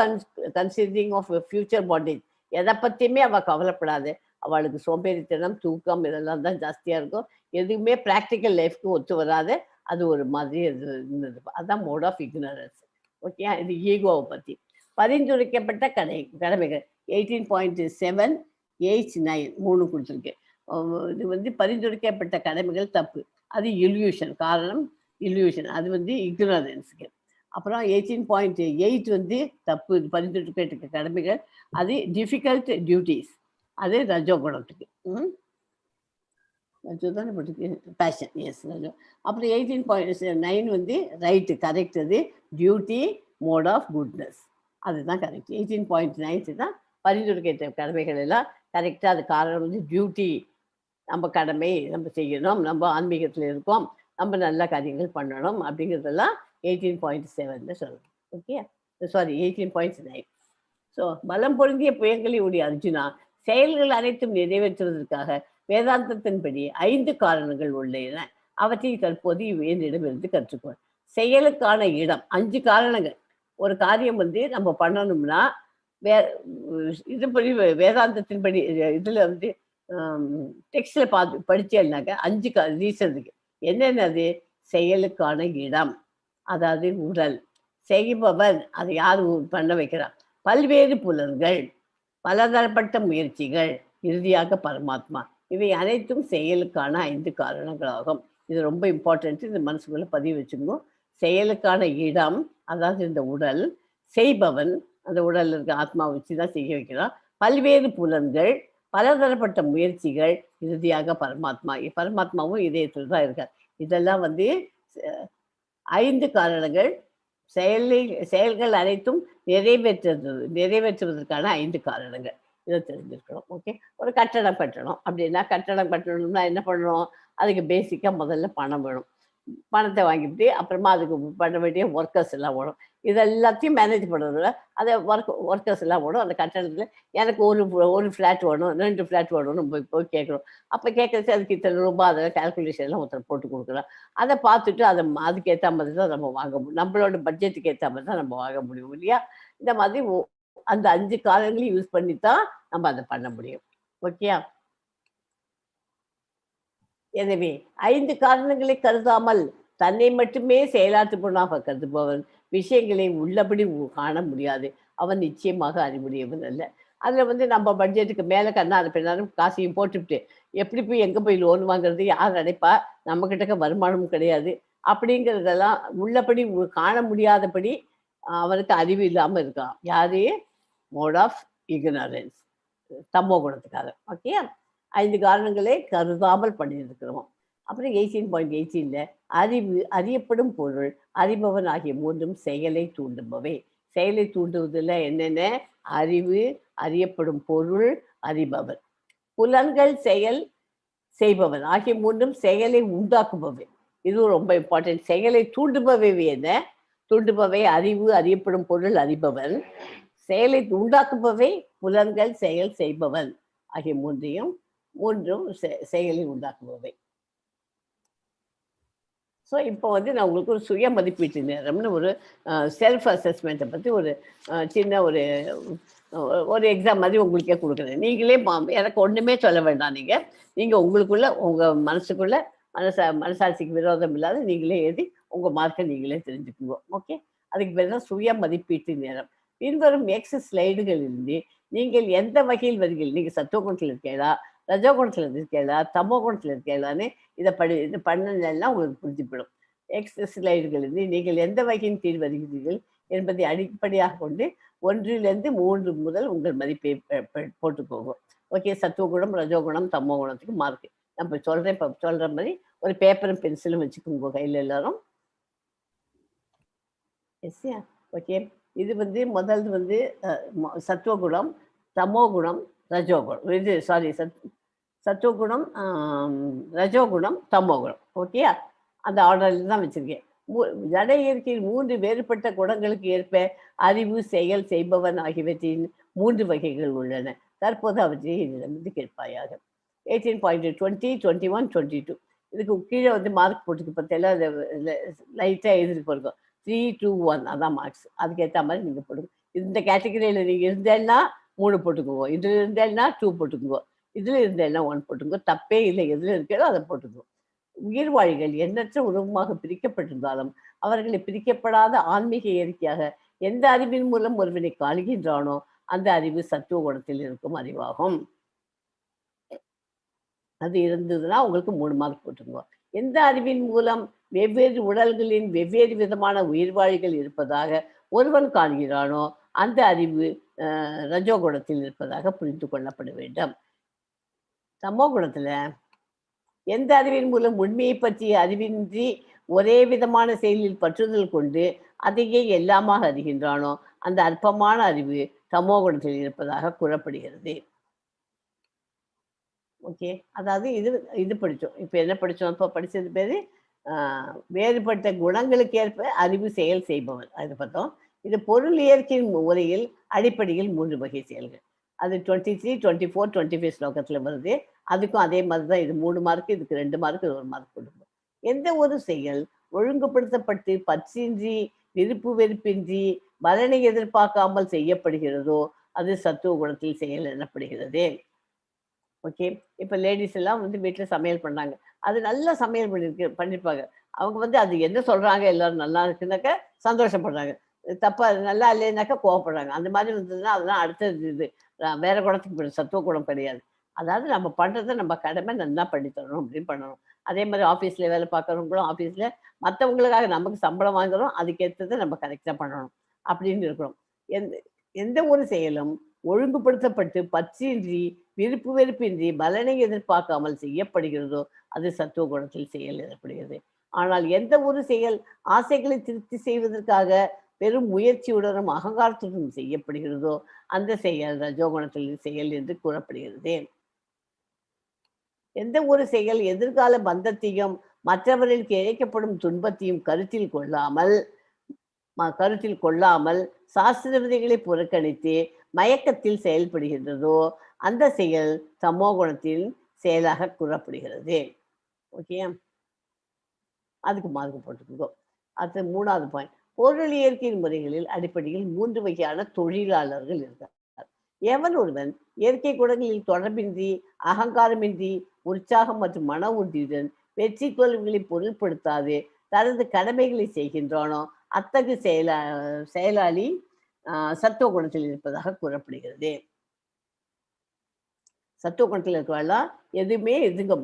considering of future bondage. எதை பற்றியுமே அவள் கவலைப்படாது. அவளுக்கு சோம்பேறித்தனம், தூக்கம் இதெல்லாம் தான் ஜாஸ்தியாக இருக்கும். எதுவுமே ப்ராக்டிக்கல் லைஃப்க்கு ஒத்து வராது. அது ஒரு மாதிரி இருந்தது. அதுதான் மோட் ஆஃப் இக்னரன்ஸ். ஓகே, இது ஈகோவை பற்றி. பரிந்துரைக்கப்பட்ட கடமைகள் 18.7, 8, 9 3 கொடுத்துருக்கு. இது வந்து பரிந்துரைக்கப்பட்ட கடமைகள் தப்பு. அது இல்யூஷன். காரணம் இல்யூஷன். அது வந்து இக்னரன்ஸுக்கு. அப்புறம் 18.8 வந்து தப்பு. பரிந்துரைக்கப்பட்ட கடமைகள் அது டிஃபிகல்ட் டியூட்டிஸ். அது ரஜோகுணத்துக்கு. ரஜோ தானே போட்டுருக்கு. பேஷன், எஸ் ரஜோ. அப்புறம் 18.9 வந்து ரைட்டு, கரெக்ட். அது டியூட்டி, மோட் ஆஃப் குட்னஸ், அதுதான் கரெக்ட். 18.9 தான் பரிந்துரைக்கிற கடமைகள் எல்லாம் கரெக்டாக. அது காரணம் வந்து டியூட்டி, நம்ம கடமை நம்ம செய்யணும், நம்ம ஆன்மீகத்தில் இருக்கோம், நம்ம நல்ல காரியங்கள் பண்ணணும் அப்படிங்கிறதெல்லாம் 18.7 சொல்லணும். Okay, sorry 18.9. ஸோ பலம் பொருந்திய புயங்களினுடைய அர்ஜுனா, செயல்கள் அனைத்தும் நிறைவேற்றுவதற்காக வேதாந்தத்தின்படி 5 காரணங்கள் உள்ளன. அவற்றை தற்போது என்னிடமிருந்து கற்றுக்கொள். செயலுக்கான இடம் 5 காரணங்கள். ஒரு காரியம் வந்து நம்ம பண்ணணும்னா இதுபடி வேதாந்தத்தின்படி இதில் வந்து டெக்ஸ்டில் படித்தேன்னாக்க 5 ரீசன் இருக்கு. என்னென்னது? செயலுக்கான இடம், அதாவது உடல். செய்பவன், அதை யார் பண்ண வைக்கிறான்? பல்வேறு புலன்கள், பலதரப்பட்ட முயற்சிகள், இறுதியாக பரமாத்மா. இவை அனைத்தும் செயலுக்கான 5 காரணங்களாகும். இது ரொம்ப இம்பார்ட்டன்ட். இந்த மனசுக்குள்ள பதிவு வச்சுக்கோ. செயலுக்கான இடம், அதாவது இந்த உடல். செய்பவன், அந்த உடல் இருக்க ஆத்மா வச்சு தான் செய்ய வைக்கிறான். பல்வேறு புலன்கள், பலதரப்பட்ட முயற்சிகள், இறுதியாக பரமாத்மா. பரமாத்மாவும் இதயத்தில் தான் இருக்கார். இதெல்லாம் வந்து 5 காரணங்கள். செயல்கள் அனைத்தும் நிறைவேற்றுவதற்கான 5 காரணங்கள். இதை தெரிஞ்சிருக்கணும். ஓகே, ஒரு கட்டடம் கட்டணும் அப்படின்னா, கட்டடம் கட்டணும்னா என்ன பண்ணணும்? அதுக்கு பேசிக்காக முதல்ல பணம் வேணும். பணத்தை வாங்கிட்டு அப்புறமா அதுக்கு பண்ண வேண்டிய ஒர்க்கர்ஸ் எல்லாம் ஓடும். இதெல்லாத்தையும் மேனேஜ் பண்ணுறதுல அதை ஒர்க்கர்ஸ் எல்லாம் ஓடும். அந்த கட்டடத்தில் எனக்கு ஒரு ஃப்ளாட் வேணும், 2 ஃப்ளாட் வேணும்னு போய் கேட்குறோம். அப்போ கேட்குறது அதுக்கு இத்தனை ரூபாய், அதில் கால்குலேஷன் எல்லாம் ஒருத்தர் போட்டு கொடுக்குறோம். அதை பார்த்துட்டு அதுக்கு ஏற்ற மாதிரி தான் நம்ம வாங்க முடியும். நம்மளோட பட்ஜெட்டுக்கு ஏற்ற மாதிரி தான் நம்ம வாங்க முடியும் இல்லையா? இந்த மாதிரி அந்த 5 காரணங்களையும் யூஸ் பண்ணி தான் நம்ம அதை பண்ண முடியும். ஓகே, எனவே 5 காரணங்களை கருதாமல் தன்னை மட்டுமே செயலாற்றுபவனாக கருதுபவன் விஷயங்களை உள்ளபடி காண முடியாது. அவன் நிச்சயமாக அறிவுடையவன் அல்ல. அதில் வந்து நம்ம பட்ஜெட்டுக்கு மேலே கண்ணாறு பின்னாலும் காசையும் போட்டுவிட்டு எப்படி போய் எங்கே போய் லோன் வாங்குறது? யார் நினைப்பா? நம்மக்கிட்ட வருமானமும் கிடையாது. அப்படிங்கிறதெல்லாம் உள்ளபடி காண முடியாதபடி அவனுக்கு அறிவு இல்லாமல் இருக்கான். யாரு? மோட் ஆஃப் இக்னரன்ஸ், தமோ குணத்துக்காக. ஓகே, 5 காரணங்களை கருதாமல் பண்ணியிருக்கிறோம். அப்புறம் 18.18 அறிவு, அறியப்படும் பொருள், அறிபவன் ஆகிய 3ம் செயலை தூண்டுபவை. செயலை தூண்டுவதில் என்னென்ன? அறிவு, அறியப்படும் பொருள், அறிபவன். புலன்கள், செயல், செய்பவன் ஆகிய 3ம் செயலை உண்டாக்குபவை. இதுவும் ரொம்ப இம்பார்ட்டன்ட். செயலை தூண்டுபவை என்ன? தூண்டுபவை அறிவு, அறியப்படும் பொருள், அறிபவன். செயலை உண்டாக்குபவை புலன்கள், செயல், செய்பவன் ஆகிய 3ம் செயலை உண்டாக்குபவை. ஸோ இப்போ வந்து நான் உங்களுக்கு ஒரு சுய மதிப்பீட்டு நேரம்னு ஒரு செல்ஃப் அசஸ்மெண்ட்டை பற்றி ஒரு சின்ன ஒரு எக்ஸாம் மாதிரி உங்களுக்கே கொடுக்குறேன். நீங்களே எனக்கு ஒன்றுமே சொல்ல வேண்டாம். நீங்கள் உங்களுக்குள்ள உங்கள் மனசுக்குள்ள மனசாட்சிக்கு விரோதம் இல்லாத நீங்களே எழுதி உங்கள் மார்க்கை நீங்களே தெரிஞ்சுக்குங்க. ஓகே, அதுக்கு பேர் தான் சுய மதிப்பீட்டு நேரம். பின்வரும் ஸ்லைடுகளிலிருந்து நீங்கள் எந்த வகையில் வருகிறீர்கள்? நீங்கள் சத்துவகுணத்தில் இருக்கீங்களா, ரஜோகுணத்தில் இருக்கேளா தமோ குணத்தில் இருக்கேளான்னு இது பண்ணலன்னா உங்களுக்கு புரிஞ்சுப்படும். ஸ்லைடுகளிலிருந்து நீங்கள் எந்த வகையின் கீழ் வருகிறீர்கள் என்பதை அடிப்படையாக கொண்டு 1லிருந்து 3 முதல் உங்கள் மதிப்பை போட்டுக்கோங்க. ஓகே, சத்துவகுணம், ரஜோகுணம், தமோ குணத்துக்கு மார்க் நம்ம சொல்றேன். இப்போ சொல்ற மாதிரி ஒரு பேப்பரும் பென்சிலும் வச்சுக்கோங்க கையில் எல்லாரும். எஸ்யா, ஓகே. இது முதல்து சத்துவகுணம், தமோ குணம், ரஜோகுணம். இது சத்துவகுணம், ரஜோகுணம், தமோ குணம். ஓகே, அந்த ஆர்டரில் தான் வச்சிருக்கேன். ஜட இயற்கையில் 3 வேறுபட்ட குணங்களுக்கு ஏற்ப அறிவு, செயல், செய்பவன் ஆகியவற்றின் 3 வகைகள் உள்ளன. தற்போது அவற்றை என்னிடமிருந்து கேட்பாயாக. 18.20, 21, 22 இதுக்கு கீழே மார்க் போட்டுக்கு பார்த்தெல்லாம் லைட்டாக எழுதிட்டு போயிருக்கோம். 3, 2, 1 அதான் மார்க்ஸ். அதுக்கேற்ற மாதிரி நீங்கள் போடுங்க. இந்த கேட்டகரியில் நீங்கள் இருந்தேன்னா 3 போட்டுக்குவோம், இதில் இருந்தேன்னா 2 போட்டுக்குவோம், இதில் இருந்தேன்னா 1 போட்டுக்குவோம். தப்பே இல்லை, எதில் இருக்கிறதோ அதை போட்டுக்குவோம். உயிர்வாழிகள் எண்ணற்ற உருவமாக பிரிக்கப்பட்டிருந்தாலும் அவர்களை பிரிக்கப்படாத ஆன்மீக இயற்கையாக எந்த அறிவின் மூலம் ஒருவனை காணுகின்றானோ அந்த அறிவு சத்துவ குணத்தில் இருக்கும் அறிவாகும். அது இருந்ததுன்னா உங்களுக்கு 3 மார்க் போட்டுக்குவோம். எந்த அறிவின் மூலம் வெவ்வேறு உடல்களின் வெவ்வேறு விதமான உயிர்வாழிகள் இருப்பதாக ஒருவன் காண்கிறானோ அந்த அறிவு ரஜோகுணத்தில் இருப்பதாக புரிந்து கொள்ளப்பட வேண்டும். தமோ குணத்துல எந்த அறிவின் மூலம் உண்மையை பற்றிய அறிவின்றி ஒரே விதமான செயலில் பற்றுதல் கொண்டு அதையே எல்லாமாக அறிகின்றானோ அந்த அற்பமான அறிவு தமோ குணத்தில் இருப்பதாக கூறப்படுகிறது. ஓகே, அதாவது இது படித்தோம். இப்போ என்ன படித்தோம்? இப்போ படித்தது பேர் வேறுபட்ட குணங்களுக்கு ஏற்ப அறிவு செயல் செய்பவன். அது பார்த்தோம். இது பொருள் இயற்கையின் முறையில் அடிப்படையில் 3 வகை செயல்கள். அது 23, 24, 25 ஸ்லோகத்தில் வருது. அதுக்கும் அதே மாதிரி தான். இது 3 மார்க்கு, இதுக்கு 2 மார்க்கு, 1 மார்க் கொடுக்கும். எந்த ஒரு செயல் ஒழுங்குபடுத்தப்பட்டு பற்றின்றி விருப்பு வெறுப்பின்றி பலனை எதிர்பார்க்காமல் செய்யப்படுகிறதோ அது சத்துவ குணத்தில் செயல் எனப்படுகிறது. ஓகே, இப்போ லேடிஸ் எல்லாம் வீட்டில் சமையல் பண்ணாங்க. அது நல்லா சமையல் பண்ணியிருப்பாங்க. அவங்க அது என்ன சொல்கிறாங்க, எல்லாரும் நல்லா இருக்குனாக்கா சந்தோஷப்படுறாங்க. தப்பா நல்லா இல்லைனாக்கா கோவப்படுறாங்க. அந்த மாதிரி இருந்ததுன்னா அதெல்லாம் அடுத்தது இது வேற குணத்துக்கு போயிடும், சத்துவ குணம் கிடையாது. அதாவது நம்ம பண்ணுறதை நம்ம கடமை நல்லா பண்ணி தரணும் அப்படின்னு பண்ணணும். அதே மாதிரி ஆஃபீஸில் வேலை பார்க்குறவங்களும் ஆஃபீஸில் மற்றவங்களுக்காக நமக்கு சம்பளம் வாங்குறோம், அதுக்கேற்றதை நம்ம கரெக்டாக பண்ணணும் அப்படின்னு இருக்கணும். எந்த ஒரு செயலும் ஒழுங்குபடுத்தப்பட்டு பற்றின்றி விருப்பு வெறுப்பின்றி பலனை எதிர்பார்க்காமல் செய்யப்படுகிறதோ அது சத்துவ குணத்தில் செயல் ஏற்படுகிறது. ஆனால் எந்த ஒரு செயல் ஆசைகளை திருப்தி செய்வதற்காக பெரும் முயற்சியுடனும் அகங்காரத்துடனும் செய்யப்படுகிறதோ அந்த செயல் ரஜோகுணத்தில் செயல் என்று கூறப்படுகிறது. எந்த ஒரு செயல் எதிர்கால பந்தத்தையும் மற்றவர்களுக்கு இழைக்கப்படும் துன்பத்தையும் கருத்தில் கொள்ளாமல் சாஸ்திர விதிகளை புறக்கணித்து மயக்கத்தில் செயல்படுகின்றதோ அந்த செயல் தமோ குணத்தின் செயலாக கூறப்படுகிறது. ஓகே, அதுக்கு மார்க் போட்டுக்கோ. அடுத்து 3வது பாயிண்ட். பொருள் இயற்கையின் முறைகளில் அடிப்படையில் 3 வகையான தொழிலாளர்கள் இருக்கிறார். எவன் ஒருவன் இயற்கை குணங்களில் தொடர்பின்றி அகங்காரமின்றி உற்சாகம் மற்றும் மன உறுதியுடன் வெற்றி தோல்விகளை பொருட்படுத்தாது தனது கடமைகளை செய்கின்றானோ அத்தகு செயலாளி சத்துவ குணத்தில் இருப்பதாக கூறப்படுகிறது. சத்துவ குணத்தில் இருக்கிறவெல்லாம் எதுவுமே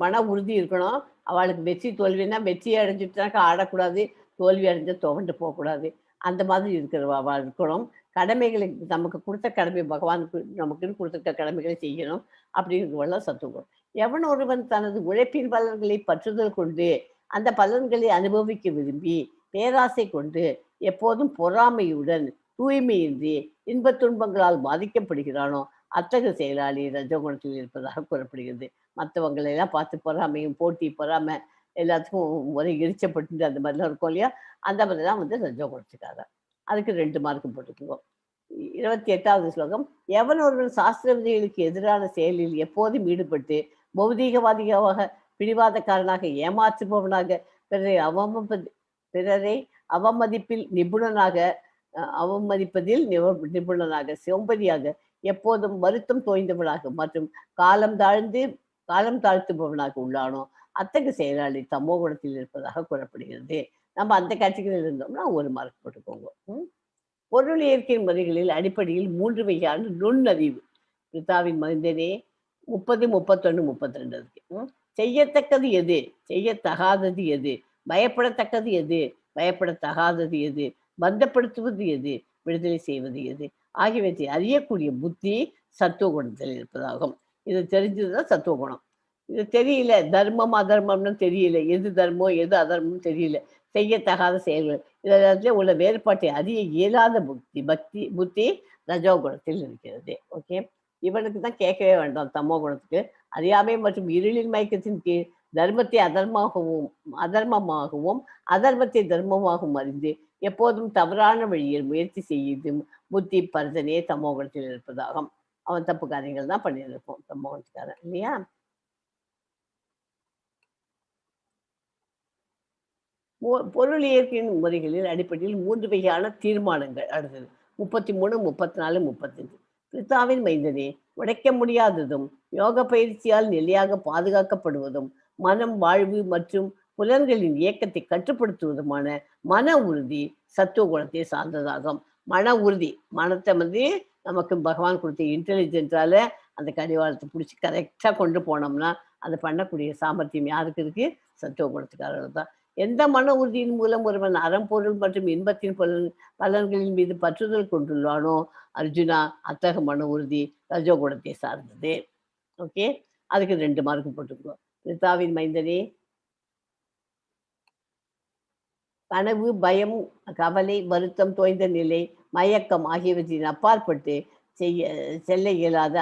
மன உறுதி இருக்கணும். அவளுக்கு வெற்றி தோல்வின்னா வெற்றி அடைஞ்சிட்டாக்கா ஆடக்கூடாது, தோல்வி அடைஞ்ச துவண்டு போகக்கூடாது. அந்த மாதிரி அவள் இருக்கணும். கடமைகளை நமக்கு கொடுத்த கடமை பகவானுக்கு நமக்குன்னு கொடுத்துருக்க கடமைகளை செய்யணும் அப்படிங்கிறவெல்லாம் சத்துவ குணம். எவன் ஒருவன் தனது உழைப்பின் பலன்களை பற்றுதல் கொண்டு அந்த பலன்களை அனுபவிக்க விரும்பி பேராசை கொண்டு எப்போதும் பொறாமையுடன் தூய்மையின்றி இன்பத் துன்பங்களால் பாதிக்கப்படுகிறானோ அத்தகைய செயலாளி ரஜோகுணத்தில் இருப்பதாக கூறப்படுகிறது. மற்றவங்களை எல்லாம் பார்த்து பொறாமையும் போட்டி பொறாமை எல்லாத்துக்கும் ஒரே எரிச்சப்பட்டு அந்த மாதிரிலாம் இருக்கும் இல்லையா, அந்த மாதிரிலாம் ரஜோகுணத்துக்காக. அதுக்கு 2 மார்க் போட்டுக்குவோம். 28வது ஸ்லோகம். எவன் ஒருவன் சாஸ்திர விதிகளுக்கு எதிரான செயலில் எப்போதும் ஈடுபட்டு பௌதீகவாதியாக பிடிவாதக்காரனாக ஏமாற்றுபவனாக பிறரை அவமதிப்பதில் நிபுணனாக சோம்பதியாக எப்போதும் வருத்தம் தோய்ந்தவனாக மற்றும் காலம் தாழ்த்துபவனாக உள்ளானோ அத்தகைய செயலாளி தமோ குணத்தில் இருப்பதாக கூறப்படுகிறது. நம்ம அந்த கேட்டகரியில் இருந்தோம்னா 1 மார்க் போட்டுக்கோங்க. பொருள் இயற்கை முறைகளில் அடிப்படையில் 3 வகையான நுண்ணறிவு. பிதாவின் மனிதனே, 30, 31, 32 இருக்கு. செய்யத்தக்கது எது, செய்யத்தகாதது எது, பயப்படத்தக்கது எது, பயப்படத்தகாதது எது, பந்தப்படுத்துவது எது, விடுதலை செய்வது எது ஆகியவற்றை அறியக்கூடிய புத்தி சத்துவ குணத்தில் இருப்பதாகும். இது தெரிஞ்சதுதான் சத்துவ குணம். இது தெரியல, தர்மம் அதர்மம்னு தெரியல, எது தர்மம் எது அதர்மம் தெரியல, செய்யத்தகாத செயல்கள் இதெல்லாத்துல உள்ள வேறுபாட்டை அறிய இயலாத புத்தி ரஜோ குணத்தில் இருக்கிறது. ஓகே, இவனுக்கு தான் கேட்கவே வேண்டாம். தமோ குணத்துக்கு அறியாமை மற்றும் இருளின் மயக்கத்தின் கீழ் தர்மத்தை அதர்மமாகவும் அதர்மத்தை தர்மமாகவும் அறிந்து எப்போதும் தவறான வழியில் முயற்சி செய்யும் புத்தி பரதனே தமோ குணத்தில் இருப்பதாகும். அவன் தப்பு காரியங்கள் தான் பண்ணியிருப்போம் தமோ குணத்துக்காரன் இல்லையா. பொருள் இயற்கையின் முறைகளில் அடிப்படையில் 3 வகையான தீர்மானங்கள். அடுத்தது 33, 34, 35. பிரித்தாவின் மைந்தனே, உடைக்க முடியாததும் யோக பயிற்சியால் நிலையாக பாதுகாக்கப்படுவதும் மனம், வாழ்வு மற்றும் புலன்களின் இயக்கத்தை கட்டுப்படுத்துவதுமான மன உறுதி சத்துவ குணத்தை சார்ந்ததாகும். மன உறுதி, மனத்தை நமக்கு பகவான் கொடுத்த இன்டெலிஜென்ட்டால அந்த கடிவாளத்தை பிடிச்சி கரெக்டாக கொண்டு போனோம்னா அதை பண்ணக்கூடிய சாமர்த்தியம் யாருக்கு இருக்கு? சத்துவ குணத்துக்காரர்கள் தான். எந்த மன உறுதியின் மூலம் ஒருவன் அறம்பொருள் மற்றும் இன்பத்தின் பலன்களின் மீது பற்றுதல் கொண்டுள்ளானோ அர்ஜுனா, அத்தக மன உறுதி ரஜோகுணத்தை சார்ந்தது. ஓகே, அதுக்கு 2 மார்க் போட்டுக்கோ. பிரித்தாவின் மைந்தனே, கனவு, பயம், கவலை, வருத்தம், தோய்ந்த நிலை, மயக்கம் ஆகியவற்றின் அப்பாற்பட்டு செல்ல இயலாத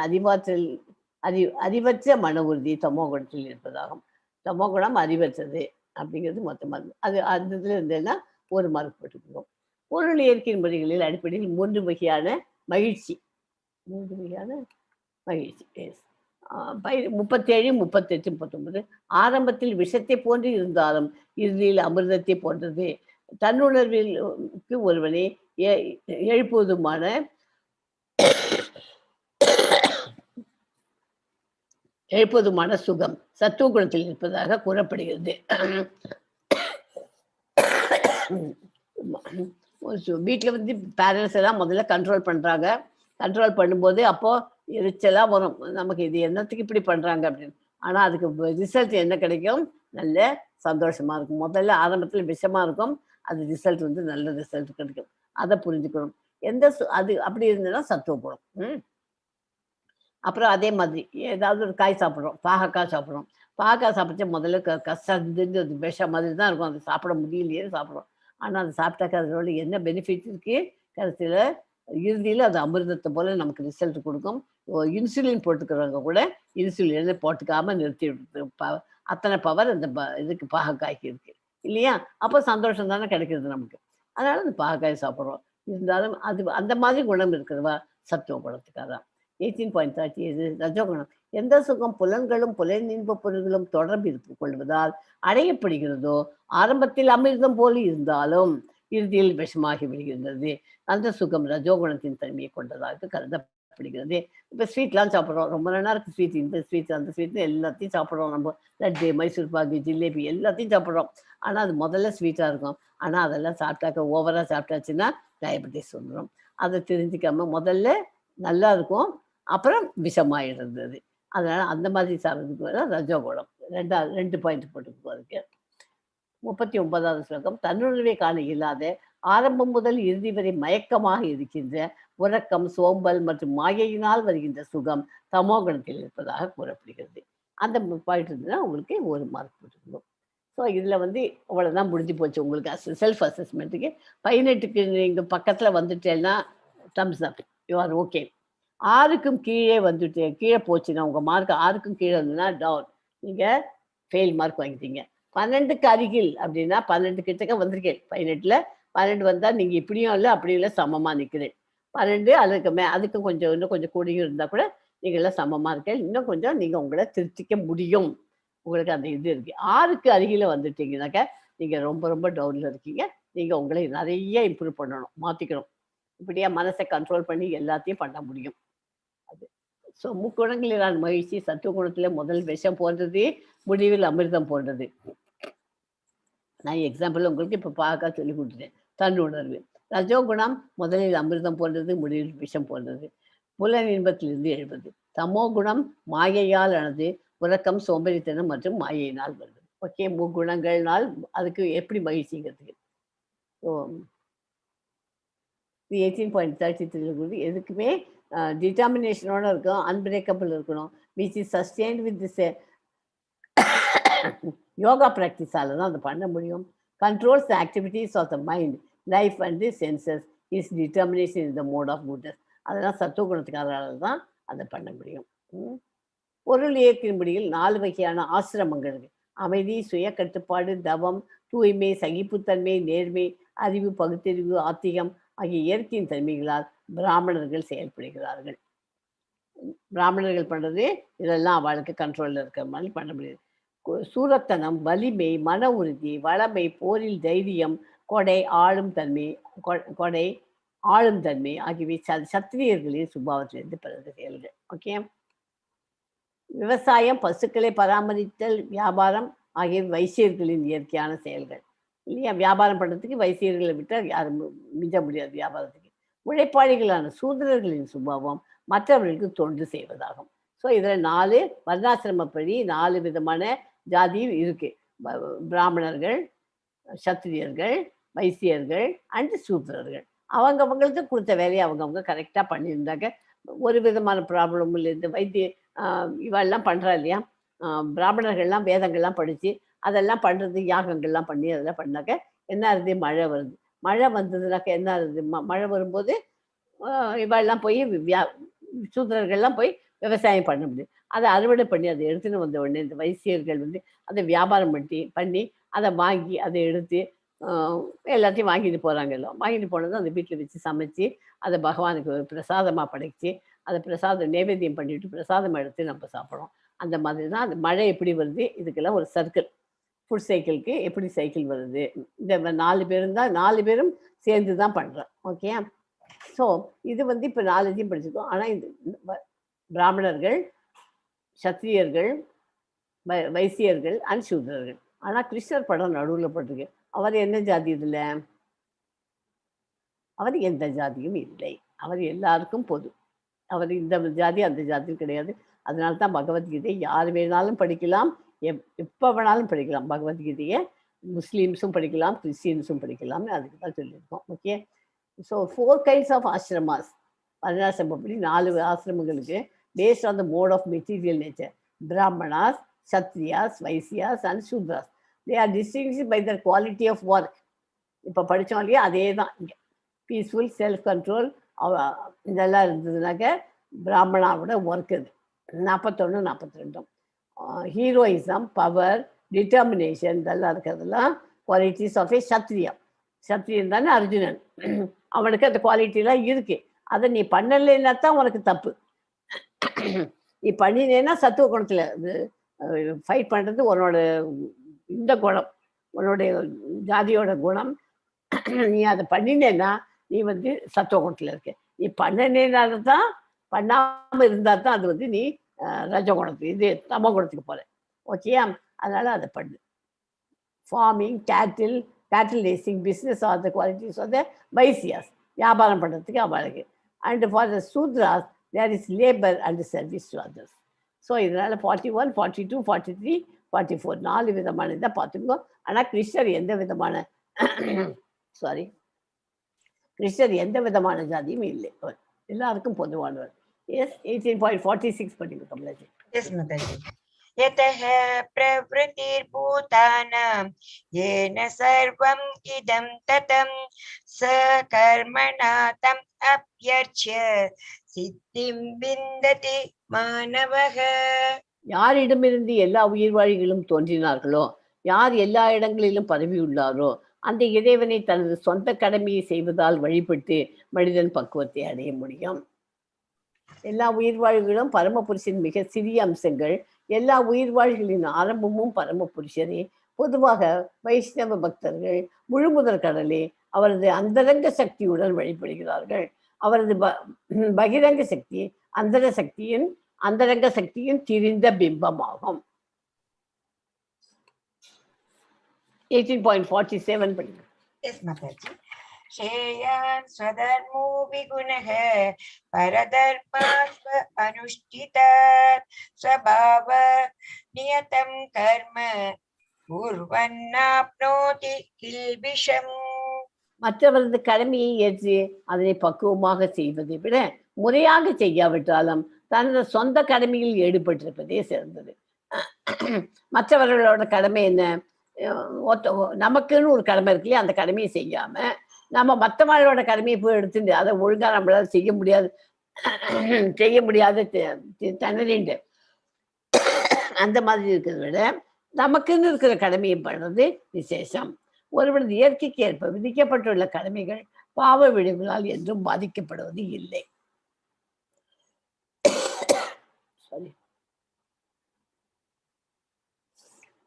அறிவற்ற மன உறுதி தமோகுணத்தில் இருப்பதாகும். தமோகுணம் அறிவற்றது அப்படிங்கிறது மொத்தமாக அது அந்த இதில் இருந்ததுன்னா 1 மார்க் போட்டுக்குவோம். பொருள் இயற்கையின் முறைகளில் அடிப்படையில் 3 வகையான மகிழ்ச்சி. 3 வகையான மகிழ்ச்சி. எஸ். 37, 38, 39. ஆரம்பத்தில் விஷத்தை போன்று இருந்தாலும் இறுதியில் அமிர்தத்தை போன்றது. தன்னுணர்விற்கு ஒருவனை எழுப்புவதுமான சுகம் சத்துவ குணத்தில் இருப்பதாக கூறப்படுகிறது. வீட்டில் பேரண்ட்ஸ் எல்லாம் முதல்ல கண்ட்ரோல் பண்ணுறாங்க. கண்ட்ரோல் பண்ணும்போது அப்போ எரிச்சலாக வரும், நமக்கு இது என்னத்துக்கு இப்படி பண்ணுறாங்க அப்படின்னு. ஆனால் அதுக்கு ரிசல்ட் என்ன கிடைக்கும்? நல்ல சந்தோஷமாக இருக்கும். முதல்ல ஆரம்பத்தில் விஷமாக இருக்கும், அது ரிசல்ட் நல்ல ரிசல்ட் கிடைக்கும். அதை புரிஞ்சுக்கணும். அது அப்படி இருந்ததுன்னா சத்துவ குணம். அப்புறம் அதே மாதிரி ஏதாவது ஒரு காய் சாப்பிட்றோம், பாகக்காய் சாப்பிட்றோம். பாகக்காய் சாப்பிட்டா முதல்ல கசந்துன்னு அது விஷம் மாதிரி தான் இருக்கும், அது சாப்பிட முடியலையே சாப்பிட்றோம். ஆனால் அது சாப்பிட்டாக்கா அதோட என்ன பெனிஃபிட் இருக்குது? கடைசியில் இறுதியில் அது அமிர்தத்தை போல் நமக்கு ரிசல்ட் கொடுக்கும். இன்சுலின் போட்டுக்கிறவங்க கூட இன்சுலின் போட்டுக்காமல் நிறுத்தி அத்தனை பவர் அந்த இதுக்கு பாகக்காய்க்கு இருக்குது இல்லையா. அப்போ சந்தோஷம் தானே கிடைக்கிறது நமக்கு. அதனால் அந்த பாகக்காய் சாப்பிட்றோம். இருந்தாலும் அது அந்த மாதிரி குணம் இருக்கிறவா சத்துவ குணத்துக்காக. 18.30 ரஜோகுணம். எந்த சுகம் புலன்களும் புலனின்ப பொருள்களும் தொடர்பு கொள்வதால் அடையப்படுகிறதோ ஆரம்பத்தில் அமிர்தம் போல இருந்தாலும் இறுதியில் விஷமாகி விடுகின்றது. அந்த சுகம் ரஜோகுணத்தின் தன்மையை கொண்டதாக கருதப்படுகிறது. இப்போ ஸ்வீட்லாம் சாப்பிட்றோம், ரொம்ப நல்லா இருக்குது ஸ்வீட், இந்த ஸ்வீட் அந்த ஸ்வீட்னு எல்லாத்தையும் சாப்பிட்றோம். நம்ம லட்டு, மைசூர் பாக்கு, ஜிலேபி எல்லாத்தையும் சாப்பிட்றோம். ஆனால் அது முதல்ல ஸ்வீட்டாக இருக்கும். ஆனால் அதெல்லாம் சாப்பிட்டாக்க ஓவராக சாப்பிட்டாச்சுன்னா டயபெட்டிஸ் வந்துடும். அதை தெரிஞ்சுக்காம முதல்ல நல்லா இருக்கும், அப்புறம் விஷமாயிடுறது. அதனால் அந்த மாதிரி சாப்பிட்றதுக்கு ரஜோகுணம். 2 பாயிண்ட் போட்டுக்கோ. அதுக்கு 39வது ஸ்லோகம். தன்னுணர்வை காண இல்லாத ஆரம்பம் முதல் இறுதி வரை மயக்கமாக இருக்கின்ற உறக்கம், சோம்பல் மற்றும் மாயையினால் வருகின்ற சுகம் தமோகுணத்தில் இருப்பதாக கூறப்படுகிறது. அந்த பாயிண்ட் இருந்ததுன்னா உங்களுக்கு 1 மார்க் போட்டுக்கணும். ஸோ இதில் அவ்வளோதான் முடிஞ்சு போச்சு உங்களுக்கு செல்ஃப் அசஸ்மெண்ட்டுக்கு. 18க்கு நீங்கள் பக்கத்தில் வந்துட்டேன்னா thumbs up, you are okay. 6க்கும் கீழே கீழே போச்சுன்னா உங்கள் மார்க் 6க்கும் கீழே இருந்ததுன்னா டவுன், நீங்கள் ஃபெயில் மார்க் வாங்கிட்டீங்க. 12க்கு அருகில் அப்படின்னா 12 கிட்டக்க வந்திருக்கேன். 18ல் 12 வந்தால் நீங்கள் இப்படியும் இல்லை அப்படியும் இல்லை, சமமாக நிற்கிறேன். 12 அதுக்கும் இன்னும் கொஞ்சம் கூடியும் இருந்தால் கூட நீங்கள் எல்லாம் சமமாக இருக்கேன். இன்னும் கொஞ்சம் நீங்கள் உங்களை திருத்திக்க முடியும். உங்களுக்கு அந்த இது இருக்குது. 6க்கு அருகில் வந்துட்டீங்கன்னாக்கா நீங்கள் ரொம்ப ரொம்ப டவுனில் இருக்கீங்க. நீங்கள் உங்களை நிறைய இம்ப்ரூவ் பண்ணணும், மாற்றிக்கணும். இப்படியா மனசை கண்ட்ரோல் பண்ணி எல்லாத்தையும் பண்ண முடியும். அது ஸோ முக்குணங்களிலான மகிழ்ச்சி சத்துவ குணத்தில் முதல் விஷம் போன்றது, முடிவில் அமிர்தம் போன்றது. நான் எக்ஸாம்பிள் உங்களுக்கு இப்போ பார்க்க சொல்லி கொடுத்துட்டேன். தன்னுணர்வு. ரஜோகுணம் முதலில் அமிர்தம் போன்றது, முடிவில் விஷம் போன்றது. புலன் இன்பத்திலிருந்து எழுவது. தமோ குணம் மாயையால் ஆனது, உறக்கம், சோம்பேறித்தனம் மற்றும் மாயையினால் வருது. ஓகே, முக்குணங்கள்னால் அதுக்கு எப்படி மகிழ்ச்சிங்கிறதுக்கு. ஸோ 18.33 எதுக்குமே டிட்டர்மினேஷனோட இருக்கும், அன்பிரேக்கபிள் இருக்கணும், which is sustained with this yoga ப்ராக்டிஸால தான் அதை பண்ண முடியும். Controls the activities of the mind, life and the senses, is determination in the mode of goodness. அதெல்லாம் சத்துவகுணத்துக்காரால தான் அதை பண்ண முடியும். பொருள் இயக்கின்படியில் 4 வகையான ஆசிரமங்கள் இருக்கு. அமைதி, சுய கட்டுப்பாடு, தவம், தூய்மை, சகிப்புத்தன்மை, நேர்மை, அறிவு, பகுத்தறிவு, ஆத்திகம் ஆகிய இயற்கையின் தன்மைகளால் பிராமணர்கள் செயல்படுகிறார்கள். பிராமணர்கள் பண்றது இதெல்லாம் அவளுக்கு கண்ட்ரோல்ல இருக்கிற மாதிரி பண்ண முடியாது. சூரத்தனம், வலிமை, மன உறுதி, வளமை, போரில் தைரியம், கொடை, ஆளும் தன்மை, கொடை, ஆளும் தன்மை ஆகியவை சத்திரியர்களின் சுபாவத்திலிருந்து பிறந்த செயல்கள். ஓகே, விவசாயம், பசுக்களை பராமரித்தல், வியாபாரம் ஆகியவை வைசியர்களின் இயற்கையான செயல்கள் இல்லையா. வியாபாரம் பண்ணுறதுக்கு வைசியர்களை விட்டால் யாரும் மிஞ்ச முடியாது வியாபாரத்துக்கு. உழைப்பாளிகளான சூத்திரர்களின் சுபாவம் மற்றவர்களுக்கு தொண்டு செய்வதாகும். ஸோ இதில் 4 வர்ணாசிரமப்படி 4 விதமான ஜாதியும் இருக்கு. பிராமணர்கள், சத்திரியர்கள், வைசியர்கள் அண்ட் சூத்திரர்கள். அவங்களுக்கு கொடுத்த வேலையை அவங்கவுங்க கரெக்டாக பண்ணியிருந்தாங்க, ஒரு விதமான ப்ராப்ளமும் இல்லை. இந்த இவெல்லாம் பண்ணுறா இல்லையா, பிராமணர்கள்லாம் வேதங்கள்லாம் படித்து அதெல்லாம் பண்ணுறது, யாகங்கள்லாம் பண்ணி அதெல்லாம் பண்ணாக்க என்ன ஆகுது, மழை வருது. மழை வந்ததுனாக்க என்ன ஆகுது, மழை வரும்போது இவெல்லாம் போய் சூத்திரர்கள்லாம் போய் விவசாயம் பண்ண முடியும். அதை அறுவடை பண்ணி அதை எடுத்துன்னு வந்த உடனே இந்த வைசியர்கள் அதை வியாபாரம் பண்ணி அதை வாங்கி அதை எடுத்து எல்லாத்தையும் வாங்கிட்டு போகிறாங்க. எல்லாம் வாங்கிட்டு போனதும் அந்த வீட்டில் வச்சு சமைச்சு அதை பகவானுக்கு பிரசாதமாக படைச்சு அதை பிரசாதம் நைவேத்தியம் பண்ணிட்டு பிரசாதம் எடுத்து நம்ம சாப்பிட்றோம். அந்த மாதிரி தான் அந்த மழை எப்படி வருது, இதுக்கெல்லாம் ஒரு சர்க்கிள். ஃபுட் சைக்கிளுக்கு எப்படி சைக்கிள் வருது, இந்த 4 பேரும் தான் 4 பேரும் சேர்ந்து தான் பண்ணுறோம். ஓகே, ஸோ இது இப்போ 4 படிச்சிருக்கோம். ஆனால் இந்த பிராமணர்கள், சத்திரியர்கள், வைசியர்கள் அண்ட் சூத்திரர்கள். ஆனால் கிருஷ்ணர் படம் நடுவில் போட்டிருக்கு. அவர் என்ன ஜாதி இதில்? அவர் எந்த ஜாதியும் இல்லை, அவர் எல்லாருக்கும் பொது. அவர் இந்த ஜாதி அந்த ஜாதியும் கிடையாது. அதனால தான் பகவத்கீதை யார் வேணாலும் படிக்கலாம், எப்போ வேணாலும் படிக்கலாம். பகவத்கீதையை முஸ்லீம்ஸும் படிக்கலாம், கிறிஸ்டியன்ஸும் படிக்கலாம்னு அதுக்கு தான் சொல்லியிருக்கோம். Okay, so 4 kinds of ashramas. வர்ணாசிரமப்படி 4 ஆசிரமங்களுக்கு based on the mode of material nature. Brahmanas, Kshatriyas, Vaishyas and Shudras. They are distinguished by their quality of work. இப்போ படித்தோம் இல்லையா, அதே தான் இங்கே. பீஸ்ஃபுல், செல்ஃப் கண்ட்ரோல் இதெல்லாம் இருந்ததுனாக்க பிராமணாவோட ஒர்க் இது 41, 42. ஹீரோயிசம், பவர், டிட்டர்மினேஷன் இதெல்லாம் இருக்கிறதெல்லாம் குவாலிட்டிஸ் ஆஃப் ஏ சத்ரியா. சத்ரியன் தானே அர்ஜுனன், அவனுக்கு அந்த குவாலிட்டிலாம் இருக்கு. அதை நீ பண்ணலைன்னா தான் உனக்கு தப்பு. நீ பண்ணினேன்னா சத்துவ குணத்தில் ஃபைட் பண்ணுறது உன்னோட இந்த குணம், உன்னுடைய ஜாதியோட குணம். நீ அதை பண்ணினேன்னா நீ சத்துவ குணத்தில் இருக்க. நீ பண்ணினேனால தான், பண்ணாமல் இருந்தால் தான் அது நீ ரஜகுணத்துக்கு தமோ குணத்துக்கு போகிற. ஓகேயா, அதனால் அதை பண்ணு. Farming, cattle racing, business are the qualities of the Vaishyas. வியாபாரம் பண்ணுறதுக்கு அவளுக்கு. And for the Shudras there is labour and service to others. So இதனால் 41, 42, 43, 44 4 விதமான இதை பார்த்துக்கோ. ஆனால் கிருஷ்ணர் எந்த விதமான கிருஷ்ணர் எந்த விதமான ஜாதியும் இல்லை, அவர் எல்லாருக்கும் பொதுவானவர். எஸ், 18.46 படிங்க கமலாஜி. எஸ் மாதாஜி. यतः प्रवृत्तिर्भूतानां येन सर्वम् इदं ततं स कर्मणा तम् अप्यर्च्य सिद्धिं विन्दति मानवः. யாரிடமிருந்து எல்லா உயிர்வாழிகளும் தோன்றினார்களோ, யார் எல்லா இடங்களிலும் பரவியுள்ளாரோ, அந்த இறைவனை தனது சொந்த கடமையை செய்வதால் வழிபட்டு மனிதன் பக்குவத்தை அடைய முடியும். எல்லா உயிர்வாழ்களும் பரமபுருஷன் மிக சிறிய அம்சங்கள். எல்லா உயிர்வாழ்களின் ஆரம்பமும் பரமபுருஷரே. பொதுவாக வைஷ்ணவ பக்தர்கள் முழுமுதற் கடலே அவரது அந்தரங்க சக்தியுடன் வழிபடுகிறார்கள். அவரது பகிரங்க சக்தி அந்தரங்க சக்தியின் திரிந்த பிம்பமாகும். 18.47 படிங்க. எஸ் மாதாஜி. श्रेयान् स्वधर्मो विगुणः परधर्मास्व अनुष्ठितात् स्वभाव नियतं कर्म कुर्वन्नाप्नोति किल्बिषम्. மற்றவரது கடமையை ஏற்று அதனை பக்குவமாக செய்வதை விட முறையாக செய்யாவிட்டாலும் தனது சொந்த கடமையில் ஈடுபட்டிருப்பதே சிறந்தது. மற்றவர்களோட கடமை என்ன? நமக்குன்னு ஒரு கடமை இருக்கு இல்லையா, அந்த கடமையை செய்யாம நம்ம மற்றவர்களோட கடமையை போய் எடுத்துட்டு அதை ஒழுங்கா நம்மளால செய்ய முடியாது திணறிண்டு அந்த மாதிரி இருக்கிறத விட நமக்குன்னு இருக்கிற கடமையை பண்றது விசேஷம். ஒருவரது இயற்கைக்கு ஏற்ப விதிக்கப்பட்டுள்ள கடமைகள் பாவ விளைவுகளால் என்றும் பாதிக்கப்படுவது இல்லை.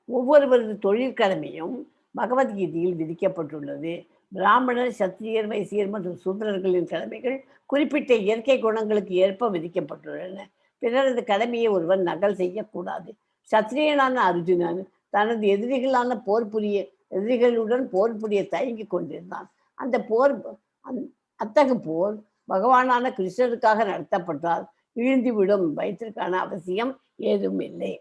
ஒவ்வொருவரது தொழிற்கடமையும் பகவத்கீதையில் விதிக்கப்பட்டுள்ளது. பிராமணர், சத்திரியர், வைசியர் மற்றும் சூத்திரர்களின் கடமைகள் குறிப்பிட்ட இயற்கை குணங்களுக்கு ஏற்ப விதிக்கப்பட்டுள்ளன. பிறரது கடமையை ஒருவர் நகல் செய்யக்கூடாது. சத்திரியனான அர்ஜுனன் தனது எதிரிகளுடன் போர் புரிய தயங்கி கொண்டிருந்தான். அத்தகு போர் பகவானான கிருஷ்ணருக்காக நடத்தப்பட்டால் வீழ்ந்துவிடும் பயத்திற்கான அவசியம் ஏதும் இல்லை.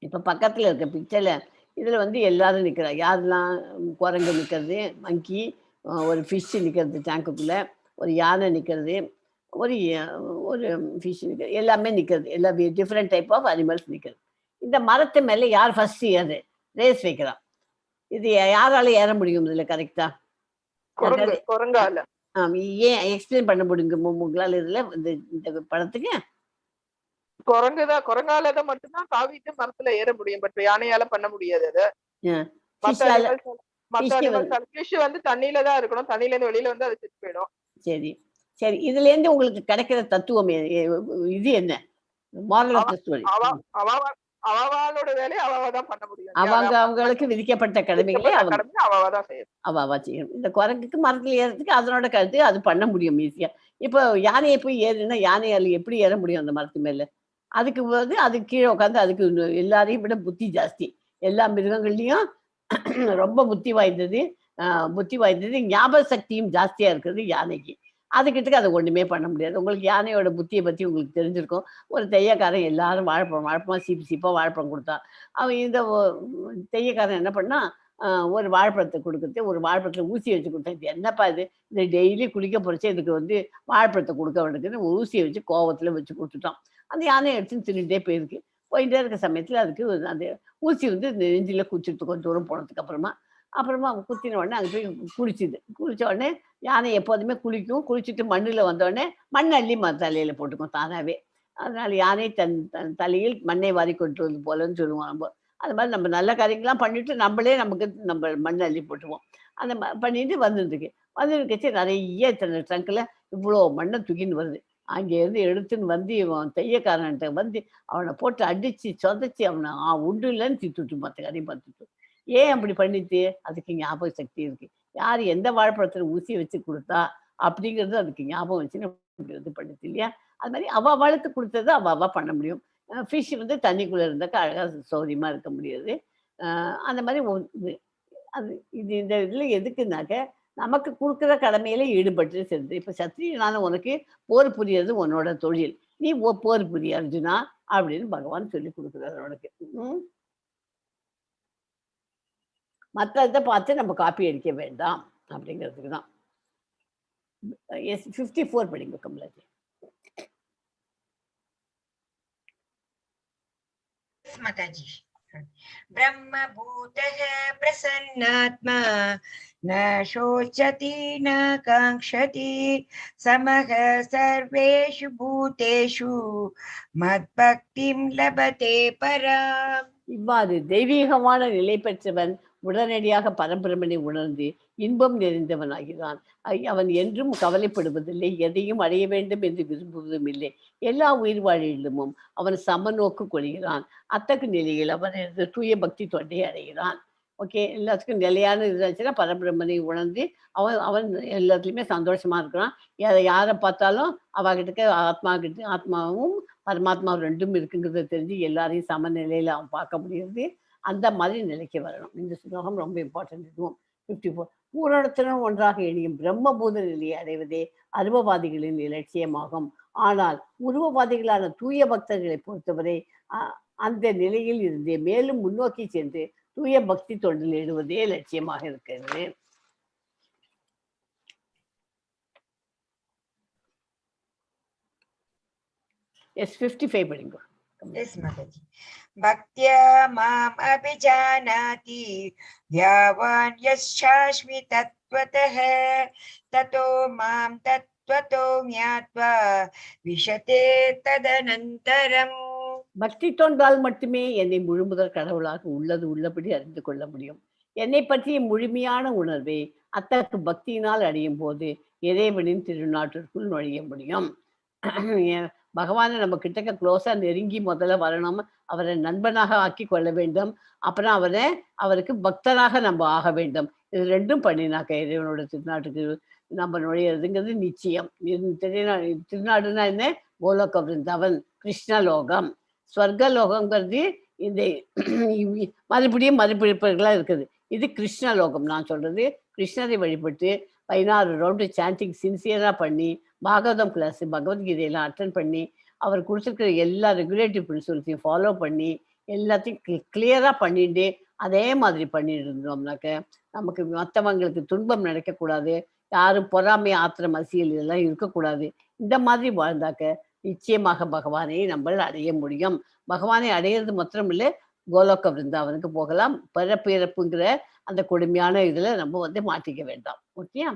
இப்ப பக்கத்துல இருக்க பிக்சர்ல இதுல எல்லாரும் நிக்கிறா. யாரெல்லாம்? குரங்கு நிக்கிறது, மங்கி, ஒரு ஃபிஷ் நிக்கிறது டேங்குக்குள்ள, ஒரு யானை நிக்கிறது, ஒரு ஒரு ஃபிஷ் நிக்கிறது, எல்லாமே நிக்கிறது. எல்லா டிஃப்ரெண்ட் டைப் ஆஃப் அனிமல்ஸ் நிக்கிறது. இந்த மரத்து மேல யார் ஃபர்ஸ்ட் ஏறு ரேஸ் வைக்கிறான். இது யாரால ஏற முடியும்? இதுல கரெக்டா ஏன் எக்ஸ்பிளைன் பண்ண முடியுங்க உங்களால? இதுல இந்த படத்துக்கு குரங்கால மட்டும்தான் தாவிட்டு மரத்துல ஏற முடியும். பட் யானையால பண்ண முடியாது. அது தண்ணியில தான் இருக்கணும். தண்ணியில இருந்து வெளியில வந்து அது செத்து போயிடும். சரி சரி. இதுல இருந்து உங்களுக்கு கிடைக்கிற தத்துவம் இது என்ன? அவளோட வேலையை அவதான் பண்ண முடியும். அவங்களுக்கு விதிக்கப்பட்ட கடமைகளை அவவா செய்யணும். இந்த குரங்குக்கு மரத்துல ஏறதுக்கு அதனோட கருத்து அது பண்ண முடியும் ஈஸியா. இப்போ யானையை போய் ஏறுனா யானையால எப்படி ஏற முடியும் அந்த மரத்து மேல? அதுக்கு அதுக்கு கீழே உட்காந்து அதுக்கு எல்லாரையும் விட புத்தி ஜாஸ்தி. எல்லா மிருகங்கள்லயும் ரொம்ப புத்தி வாய்ந்தது. ஞாபக சக்தியும் ஜாஸ்தியா இருக்கிறது யானைக்கு. அதுக்கிட்ட அதை ஒண்ணுமே பண்ண முடியாது. உங்களுக்கு யானையோட புத்தியை பத்தி உங்களுக்கு தெரிஞ்சிருக்கும். ஒரு தெய்யக்காரன் எல்லாரும் வாழைப்பழமா சீப்பா வாழைப்பழம் கொடுத்தான். அவன் இந்த தெய்யக்காரன் என்ன பண்ணா, ஒரு வாழைப்பழத்தை கொடுக்குறது, ஒரு வாழைப்பழத்துல ஊசி வச்சு கொடுத்தான். இது என்னப்பா இது? இந்த டெய்லி குளிக்க போறச்சு இதுக்கு வாழைப்பழத்தை கொடுக்க வேண்டியதுன்னு ஊசியை வச்சு கோவத்துல வச்சு கொடுத்துட்டான். அந்த யானையை எடுத்துன்னு தின்னுட்டே போயிட்டே இருக்க சமயத்துல அதுக்கு அந்த ஊசி நெஞ்சில குச்சிட்டு கொஞ்சம் தூரம் போனதுக்கு அப்புறமா குத்தின உடனே அங்கே போய் குளிச்ச உடனே யானை எப்போதுமே குளிச்சுட்டு மண்ணில் வந்தோடனே மண் அள்ளி தலையில போட்டுக்கும் தானாவே. அதனால யானை தன் தலையில் மண்ணை வாரி கொட்டுவது போலன்னு சொல்லுவோம் நம்ம. அது மாதிரி நம்ம நல்ல காரியங்கள்லாம் பண்ணிட்டு நம்ம மண் அள்ளி போட்டுவோம். அந்த பண்ணிட்டு வந்துருந்துச்சு நிறைய ட்ரங்க்ல இவ்வளோ மண்ணை தூக்கின்னு வருது. அங்கேருந்து எடுத்துன்னு இவன் தெய்யக்காரன்ட்ட அவனை போட்டு அடிச்சு சொதைச்சி அவனை உண்டு இல்லைன்னு திட்டுட்டு மற்ற காரியம் பார்த்துட்டு. ஏன் அப்படி பண்ணிட்டு? அதுக்கு ஞாபக சக்தி இருக்கு. யார் எந்த வாழைப்பழத்துல ஊசியை வச்சு கொடுத்தா அப்படிங்கிறது அதுக்கு ஞாபகம் வச்சு பண்ணிச்சு இல்லையா? அது மாதிரி அவளுக்கு கொடுத்தது அவ பண்ண முடியும். ஃபிஷ் தண்ணிக்குள்ள இருந்தாக்க அழகா சௌரியமா இருக்க முடியாது. அந்த மாதிரி அது இந்த இதுல எதுக்குனாக்க நமக்கு கொடுக்குற கடமையில ஈடுபட்டு செஞ்சு. இப்ப சத்திரியனால உனக்கு போர் புரியறது உன்னோட தொழில். நீ போர் புரிய அர்ஜுனா அப்படின்னு பகவான் சொல்லி கொடுக்குறாரு உனக்கு. மற்றதை பார்த்து நம்ம காப்பி அடிக்க வேண்டாம் அப்படிங்கிறதுக்கு தான். 54 படிங்க கமலாஜி. माताजी. ब्रह्मभूतः प्रसन्नात्मा न शोचति न काङ्क्षति समः सर्वेषु भूतेषु मद्भक्तिं लभते पराम्. இவ்வாறு தெய்வீகமான நிலை பெற்றவன் உடனடியாக பரம்பிரமனை உணர்ந்து இன்பம் நிறைந்தவனாகிறான். அவன் என்றும் கவலைப்படுவதில்லை, எதையும் அடைய வேண்டும் என்று விரும்புவதும் இல்லை. எல்லா உயிர் வாழிடமும் அவன் சமநோக்கு கொள்கிறான். அத்தகு நிலையில் அவன் தூய பக்தி தொண்டை அடைகிறான். ஓகே, எல்லாத்துக்கும் நிலையான இருந்துச்சுன்னா பரபிரம்மனை உணர்ந்து அவன் எல்லாத்துலேயுமே சந்தோஷமா இருக்கிறான். யாரை பார்த்தாலும் அவகிட்ட ஆத்மாவும் பரமாத்மாவும் ரெண்டும் இருக்குங்கிறத தெரிஞ்சு எல்லாரையும் சமநிலையில் அவன் பார்க்க முடியுது. அந்த மாதிரி நிலைக்கு வரணும். இந்த ஸ்லோகம் ரொம்ப இம்பார்ட்டன்ட். இதுவும் 54 பூரணத்துடன் ஒன்றாக இணையும் பிரம்மபூத நிலையை அடைவதே அருவவாதிகளின் இலட்சியமாகும். ஆனால் உருவவாதிகளான தூய பக்தர்களை பொறுத்தவரை அந்த நிலையில் இருந்து மேலும் முன்னோக்கி சென்று தூய பக்தி தொண்டில் ஈடுவதே லட்சியமாக இருக்கிறது. Yes, 55 படிங்க. Yes, Mataji. Bhaktya mam abhijanati yavan yasyashmi tatvatah tato mam tatvato myatva vishate tadanantaram. பக்தி தொண்டால் மட்டுமே என்னை முழுமுதற் கடவுளாக உள்ளது உள்ளபடி அறிந்து கொள்ள முடியும். என்னை பற்றிய முழுமையான உணர்வை அத்தகைய பக்தியினால் அடையும் போது இறைவனின் திருநாட்டிற்குள் நுழைய முடியும். பகவானை நம்ம கிட்டக்க க்ளோஸா நெருங்கி முதல்ல வரணும், அவரை நண்பனாக ஆக்கி கொள்ள வேண்டும். அப்புறம் அவருக்கு பக்தராக நம்ம ஆக வேண்டும். இது ரெண்டும் பண்ணினாக்க இறைவனோட திருநாட்டுக்கு நம்ம நுழையிறதுங்கிறது நிச்சயம். திருநாடுனா என்ன? கோலோக விருந்தாவன், கிருஷ்ணலோகம். ஸ்வர்கலோகங்கிறது இந்த மறுபடியும் மறுபிடிப்புகளா இருக்குது. இது கிருஷ்ணலோகம். நான் சொல்றது கிருஷ்ணரை வழிபட்டு 16 ரவுண்டு சாண்டிங் சின்சியரா பண்ணி, பாகவதம் கிளாஸ் பகவத்கீதையெல்லாம் அட்டன் பண்ணி, அவர் கொடுத்துருக்கிற எல்லா ரெகுலேட்டிவ் பிரின்சிபல்ஸையும் ஃபாலோ பண்ணி எல்லாத்தையும் கிளியரா பண்ணிட்டு அதே மாதிரி பண்ணிட்டு இருந்தோம்னாக்க நமக்கு மற்றவங்களுக்கு துன்பம் நடக்கக்கூடாது, யாரும் பொறாமை ஆத்திரம் அரசியல் இதெல்லாம் இருக்கக்கூடாது. இந்த மாதிரி வாழ்ந்தாக்க நிச்சயமாக பகவானை நம்ம அடைய முடியும். பகவானை அடையிறது மாத்திரம் இல்லை, கோலோக விருந்தாவனுக்கு போகலாம். பிறப்பு இறப்புங்கிற அந்த கொடுமையான இதுல நம்ம மாட்டிக்க வேண்டாம். ஓகேயா?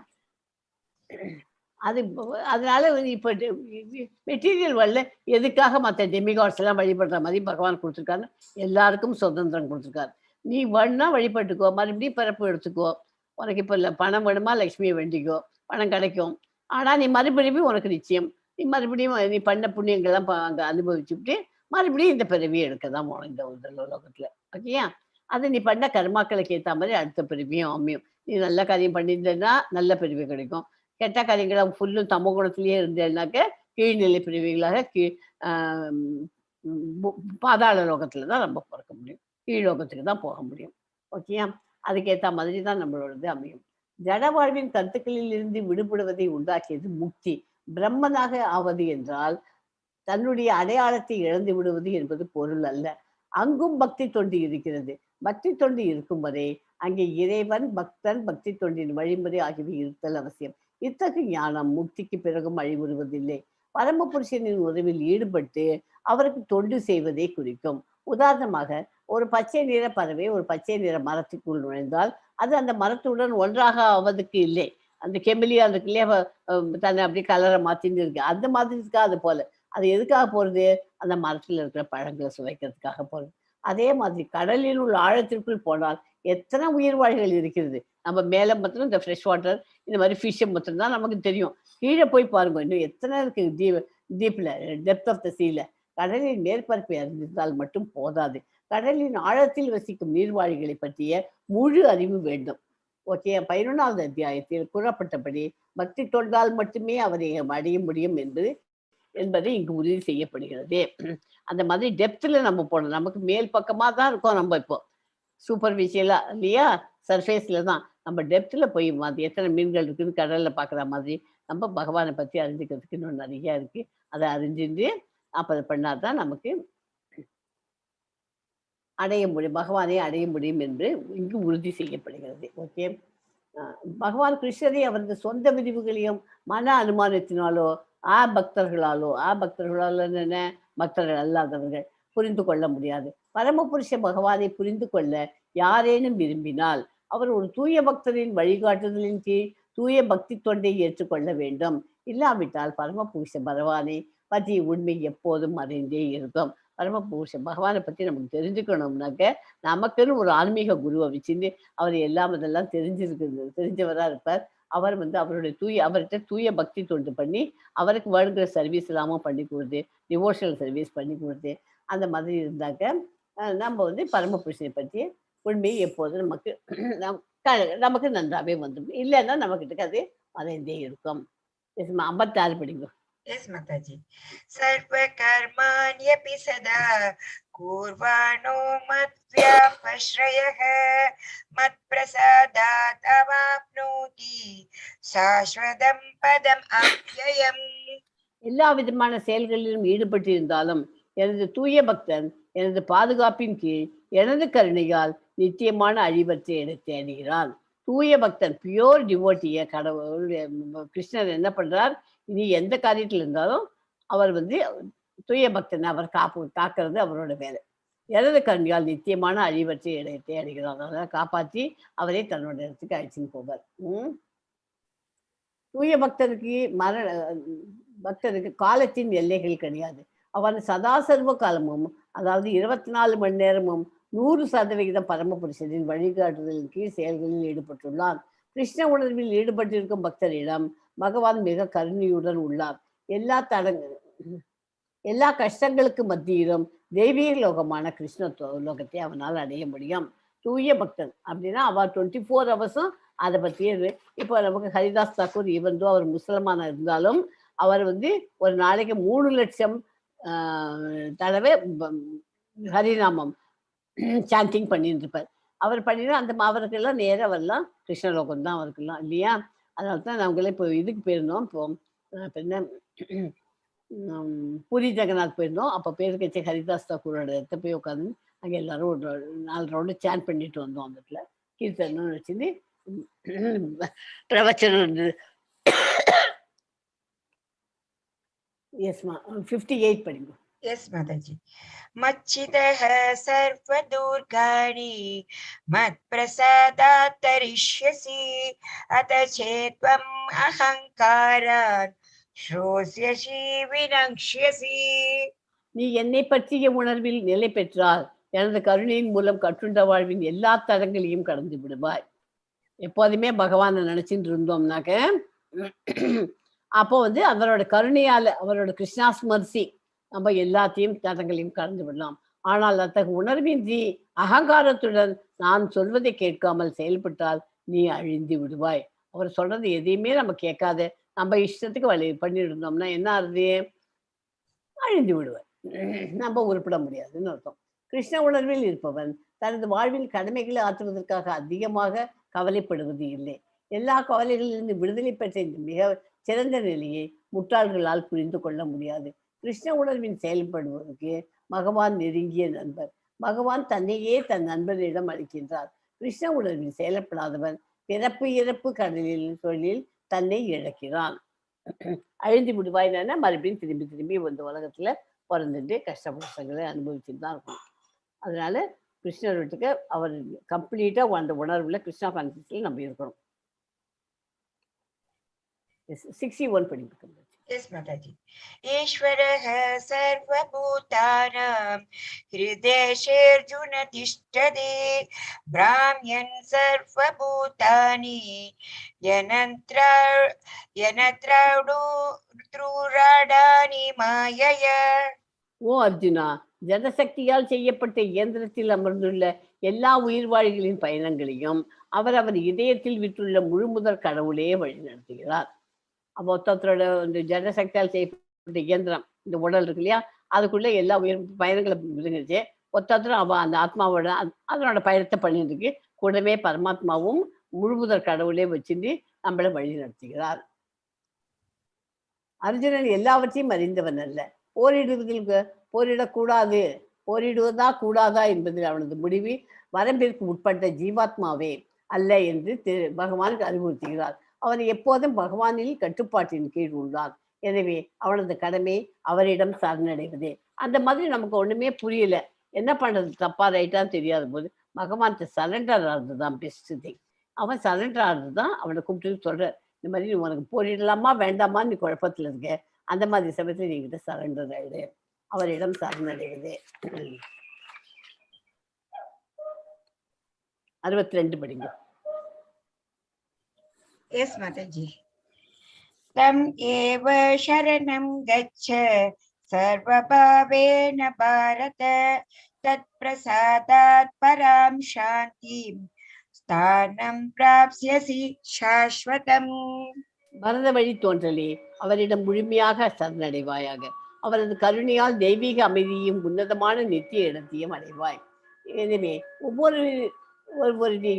அதனால இப்ப மெட்டீரியல் வரல எதுக்காக மற்ற டெமிகாட்ஸ் எல்லாம் வழிபடுற மாதிரி பகவான் கொடுத்துருக்காரு. எல்லாருக்கும் சுதந்திரம் கொடுத்துருக்காரு. நீ வேணும்னா வழிபட்டுக்கோ, மறுபடியும் பிறப்பு எடுத்துக்கோ. உனக்கு இப்ப இல்லை பணம் வேணுமா, லட்சுமியை வேண்டிக்கோ, பணம் கிடைக்கும். ஆனா நீ மறுபிறவி உனக்கு நிச்சயம். நீ மறுபடியும் நீ பண்ண புண்ணியங்கள்லாம் அங்க அனுபவிச்சுட்டு மறுபடியும் இந்த பிறவியை எடுக்க தான் போகணும் இந்த உலகத்துல. ஓகேயா? அது நீ பண்ண கர்மாக்களுக்கு ஏற்ற மாதிரி அடுத்த பிறவியும் அமையும். நீ நல்ல காரியம் பண்ணியிருந்தேன்னா நல்ல பிறவி கிடைக்கும். கெட்ட காரியங்களை ஃபுல்லும் தமோ குணத்திலேயே இருந்தேன்னாக்க கீழ்நிலை பிரிவுகளாக பாதாள லோகத்துல தான் நம்ம பிறக்க முடியும், கீழ்லோகத்துக்கு தான் போக முடியும். ஓகேயா? அதுக்கேற்ற மாதிரி தான் நம்மளோடது அமையும். ஜட வாழ்வின் கருத்துக்களில் இருந்து விடுபடுவதை உண்டாக்கியது முக்தி. பிரம்மனாக ஆவது என்றால் தன்னுடைய அடையாளத்தை இழந்து விடுவது என்பது பொருள் அல்ல. அங்கும் பக்தி தொண்டு இருக்கிறது. பக்தி தொண்டு இருக்கும் வரை அங்கே இறைவன், பக்தன், பக்தி தொண்டின் வழிமுறை ஆகியவை இருத்தல் அவசியம். இத்தகைய ஞானம் முக்திக்கு பிறகும் அழிவுறுவதில்லை. பரமபுருஷனின் உறவில் ஈடுபட்டு அவருக்கு தொண்டு செய்வதை குறிக்கும். உதாரணமாக ஒரு பச்சை நிற பறவை ஒரு பச்சை நிற மரத்துக்குள் நுழைந்தால் அது அந்த மரத்துடன் ஒன்றாக ஆவதுக்கு இல்லை. அந்த கெமிலியா இருக்கு இல்லையா, தன்னை அப்படியே கலரை மாத்தின்னு இருக்கு. அந்த மாதிரி இருக்கா? அது போல அது எதுக்காக போறது? அந்த மரத்துல இருக்கிற பழங்களை சுவைக்கிறதுக்காக போறது. அதே மாதிரி கடலில் உள்ள ஆழத்திற்குள் போனால் எத்தனை உயிர்வாழிகள் இருக்கிறது. நம்ம மேல மாத்திரம் இந்த ஃப்ரெஷ் வாட்டர் இந்த மாதிரி ஃபிஷ்ஷை மாத்திரம் தான் நமக்கு தெரியும். கீழே போய் பாருங்க, இன்னும் எத்தனை இருக்கு டீப்ல, டெப்த் ஆஃப் த சீல. கடலின் மேற்பரப்பை அறிந்திருந்தால் மட்டும் போதாது, கடலின் ஆழத்தில் வசிக்கும் நீர்வாழிகளை பற்றிய முழு அறிவு வேண்டும். ஓகே, 11வது அத்தியாயத்தில் கூறப்பட்டபடி பக்தி தொண்டால் மட்டுமே அவரை அடைய முடியும் என்பது இங்கு உறுதி செய்யப்படுகிறது. அந்த மாதிரி டெப்த்ல நம்ம போனோம். நமக்கு மேல் பக்கமா தான் இருக்கோம் நம்ம இப்போ, சூப்பர்ஃபிஷியலா இல்லையா, சர்ஃபேஸ்ல தான். நம்ம டெப்த்ல போய் எத்தனை மீன்கள் இருக்குன்னு கடல்ல பாக்குற மாதிரி நம்ம பகவானை பத்தி அறிஞ்சுக்கிறதுக்கு இன்னும் நிறைய இருக்கு. அதை அறிஞ்சிட்டு அப்ப அதை பண்ணாதான் நமக்கு அடைய முடியும், பகவானை அடைய முடியும் என்று இங்கு உறுதி செய்யப்படுகிறது. ஓகே, பகவான் கிருஷ்ணரை அவரது சொந்த விதிவுகளையும் மன அனுமானத்தினாலோ பக்தர்களாலோ என்ன, பக்தர்கள் அல்லாதவர்கள் புரிந்து கொள்ள முடியாது. பரமபுருஷ பகவானை புரிந்து கொள்ள யாரேனும் விரும்பினால் அவர் ஒரு தூய பக்தரின் வழிகாட்டுதலின் கீழ் தூய பக்தி தொண்டை ஏற்றுக்கொள்ள வேண்டும். இல்லாவிட்டால் பரமபுருஷ பகவானை பற்றி உண்மை எப்போதும் அறிந்தே இருக்கும். பரமபுருஷ பகவானை பத்தி நமக்கு தெரிஞ்சுக்கணும்னாக்க நமக்குன்னு ஒரு ஆன்மீக குருவை வச்சுட்டு அவர் எல்லாம் இதெல்லாம் தெரிஞ்சவரா இருப்பார். அவர் அவர்கிட்ட தூய பக்தி தொண்டு பண்ணி அவருக்கு வேணுங்கிற சர்வீஸ் எல்லாமும் பண்ணி கொடுத்து, டிவோஷனல் சர்வீஸ் பண்ணி கொடுத்து, அந்த மாதிரி இருந்தாக்க நம்ம பரமபுருஷனை பற்றி உண்மையை எப்போதும் நமக்கு நன்றாவே வந்துடும். இல்லைன்னா நமக்கிட்ட அது மறைந்தே இருக்கும். 56 படிங்க. Yes, Mataji. Sarva karmanyaphi sada கூர்வாணோ மத்வ்யாபஸ்ரயः மத்ப்ரசாதாத் அவாப்னோதி சாஸ்வதம் பதம் அவ்யயம். எல்லா விதமான செயல்களிலும் ஈடுபட்டிருந்தாலும் எனது தூய பக்தன் எனது பாதுகாப்பின் கீழ் எனது கருணையால் நித்தியமான அழிவற்றை எடுத்து அடைகிறான். தூய பக்தன் பியோர் டிவோட்டிய கடவுள் கிருஷ்ணர் என்ன பண்றார், இனி எந்த காரியத்தில் இருந்தாலும் அவர் தூய பக்தன் அவர் காக்கிறது அவரோட வேலை. எனது கருணையால் நித்தியமான அழிவற்றை எடுத்து அடைகிறார். அதனால காப்பாற்றி அவரை தன்னோட இடத்துக்கு அழைச்சின்னு போவார். தூய பக்தருக்கு காலத்தின் எல்லைகள் கிடையாது. அவன் சதா சர்வ காலமும், அதாவது 24 மணி நேரமும் 100% பரமபுருஷனின் வழிகாட்டுதலின் கீழ் செயல்களில் ஈடுபட்டுள்ளான். கிருஷ்ண உணர்வில் ஈடுபட்டிருக்கும் பக்தரிடம் பகவான் மிக கருணையுடன் உள்ளார். எல்லா கஷ்டங்களுக்கு மத்தியிலும் தெய்வீக லோகமான கிருஷ்ண லோகத்தை அவனால் அடைய முடியும். தூய பக்தன் அப்படின்னா அவர் 24 ஹவர்ஸும் அதை பற்றியே. இப்போ நமக்கு ஹரிதாஸ் தாக்கூர் இவந்தோ அவர் முஸ்லிமான இருந்தாலும் அவர் ஒரு நாளைக்கு 3 லட்சம் தடவை ஹரிநாமம் சாண்டிங் பண்ணிட்டு இருப்பார். அவர் பண்ணினா அவருக்கெல்லாம் நேராக வரலாம் கிருஷ்ணலோகம் தான் அவருக்கெல்லாம், இல்லையா? அதனால தான் நாங்களே இப்போ இதுக்கு போயிருந்தோம். இப்போ என்ன பூரி ஜெகநாத் போயிருந்தோம். அப்போ பேர் கட்சி ஹரிதாஸ் தாக்கூரோட இடத்த போய் உட்காந்து அங்கே எல்லாரும் ஒரு 4 ரவுண்டு சேன் பண்ணிட்டு வந்தோம். அந்த இடத்துல கீர்த்தனம் வச்சுட்டு பிரவச்சனம் இருந்தது. எஸ்மா 58 படிங்க. எஸ் மாதாஜி. மச்சிதஹ சர்வதுர்காணி மத்ப்ரசாதாத் தரிஷ்யசி அத சேத்வம் அஹங்காராத் ஸ்ரோஸ்யசி வினக்ஷ்யசி. நீ என்னை பற்றிய உணர்வில் நிலை பெற்றால் எனது கருணையின் மூலம் கற்றுண்ட வாழ்வின் எல்லா தடங்களையும் கடந்து விடுவாய். எப்போதுமே பகவானை நினைச்சிட்டு இருந்தோம்னாக்க அப்போ அவரோட கருணையால, அவரோட கிருஷ்ணாஸ் மர்சி, நம்ம எல்லாத்தையும் தடங்களையும் கடந்து விடலாம். ஆனால் அத்தகைய உணர்வின்றி அகங்காரத்துடன் நான் சொல்வதை கேட்காமல் செயல்பட்டால் நீ அழிந்து விடுவாய். அவர் சொல்றது எதையுமே நம்ம கேட்காத நம்ம இஷ்டத்துக்கு வழி பண்ணிட்டு இருந்தோம்னா என்ன ஆகுது? அழிந்து விடுவார். நம்ம உருப்பிட முடியாதுன்னு அர்த்தம். கிருஷ்ண உணர்வில் இருப்பவன் தனது வாழ்வில் கடமைகளை ஆற்றுவதற்காக அதிகமாக கவலைப்படுவது இல்லை. எல்லா கவலைகளிலிருந்து விடுதலை பெற்ற இந்த மிக சிறந்த நிலையை முட்டாள்களால் புரிந்து கொள்ள முடியாது. கிருஷ்ண உணர்வில் செயல்படுவதற்கு பகவான் நெருங்கிய நண்பர். பகவான் தன்னையே தன் நண்பரிடம் அளிக்கின்றார். கிருஷ்ண உணர்வில் செயல்படாதவன் பிறப்பு இறப்பு கடலில் தொழிலில் தன்னை இழக்கிறான். அழிந்து விடுவாய்னா மறுபடியும் திரும்பி திரும்பி உலகத்துல பிறந்துட்டு கஷ்டப்பட்டங்களை அனுபவிச்சுட்டு தான் இருக்கணும். அதனால கிருஷ்ணர் வீட்டுக்கு அவர் கம்ப்ளீட்டா அந்த உணர்வுல கிருஷ்ணா கான்சியஸ்ல நம்ம இருக்கணும். 61 படிக்க. Yes, Mataji. Ishvaraha sarvabhutanam hrideshirjuna tishtade brahmyan sarvabhutani yanatraudu trurādani mayaya. ஓ அர்ஜுனா, ஜனசக்தியால் செய்யப்பட்ட இயந்திரத்தில் அமர்ந்துள்ள எல்லா உயிர்வாழிகளின் பயணங்களையும் அவர் இதயத்தில் விட்டுள்ள முழுமுதற் கடவுளே வழி நடத்துகிறார். அப்போ ஒருத்தரோட இந்த ஜனசக்தியால் செய்யப்பட்ட இயந்திரம், இந்த உடல் இருக்கு இல்லையா, அதுக்குள்ள எல்லா உயிர் பயணங்களை விழுந்துச்சு. ஒருத்தரும் அந்த ஆத்மாவோட அதனோட பயணத்தை பண்ணிட்டு இருக்கு. கூடவே பரமாத்மாவும் முழுமுதற் கடவுளே வச்சுட்டு நம்மளை வழி நடத்துகிறார். அர்ஜுனன் எல்லாவற்றையும் அறிந்தவன் அல்ல. போரிடக்கூடாது, போரிடுவதா கூடாதா என்பதில் அவனது முடிவு வரம்பிற்கு உட்பட்ட ஜீவாத்மாவே அல்ல என்று பகவானுக்கு அறிவுறுத்துகிறார். அவன் எப்போதும் பகவானில் கட்டுப்பாட்டின் கீழ் உள்ளான். எனவே அவனது கடமை அவரிடம் சரணடைவதே. அந்த மாதிரி நமக்கு ஒண்ணுமே புரியல, என்ன பண்றது, தப்பா ரைட்டான்னு தெரியாத போது பகவான் சரண்டர் ஆகுறது தான் பெஸ்ட் திங். அவன் சரண்டர் ஆகுறது தான் அவனை கூப்பிட்டு சொல்ற, இந்த மாதிரி நீ உனக்கு போரிடலாமா வேண்டாமா நீ குழப்பத்துல இருக்க, அந்த மாதிரி சமயத்தில் நீங்கிட்ட சரண்டர் ஆயிடு, அவரிடம் சரணடைவதே. 62 படிங்க. Yes, Mataji. Tam eva sharanam gaccha sarvabhavena bharata tat prasadat param shantim sthanam prapsyasi shashvatam. பரத வழி தோன்றலே, அவரிடம் முழுமையாக சரணடைவாயாக. அவரது கருணையால் தெய்வீக அமைதியும் உன்னதமான நித்திய இடத்தையும் அடைவாய். எனவே ஒவ்வொரு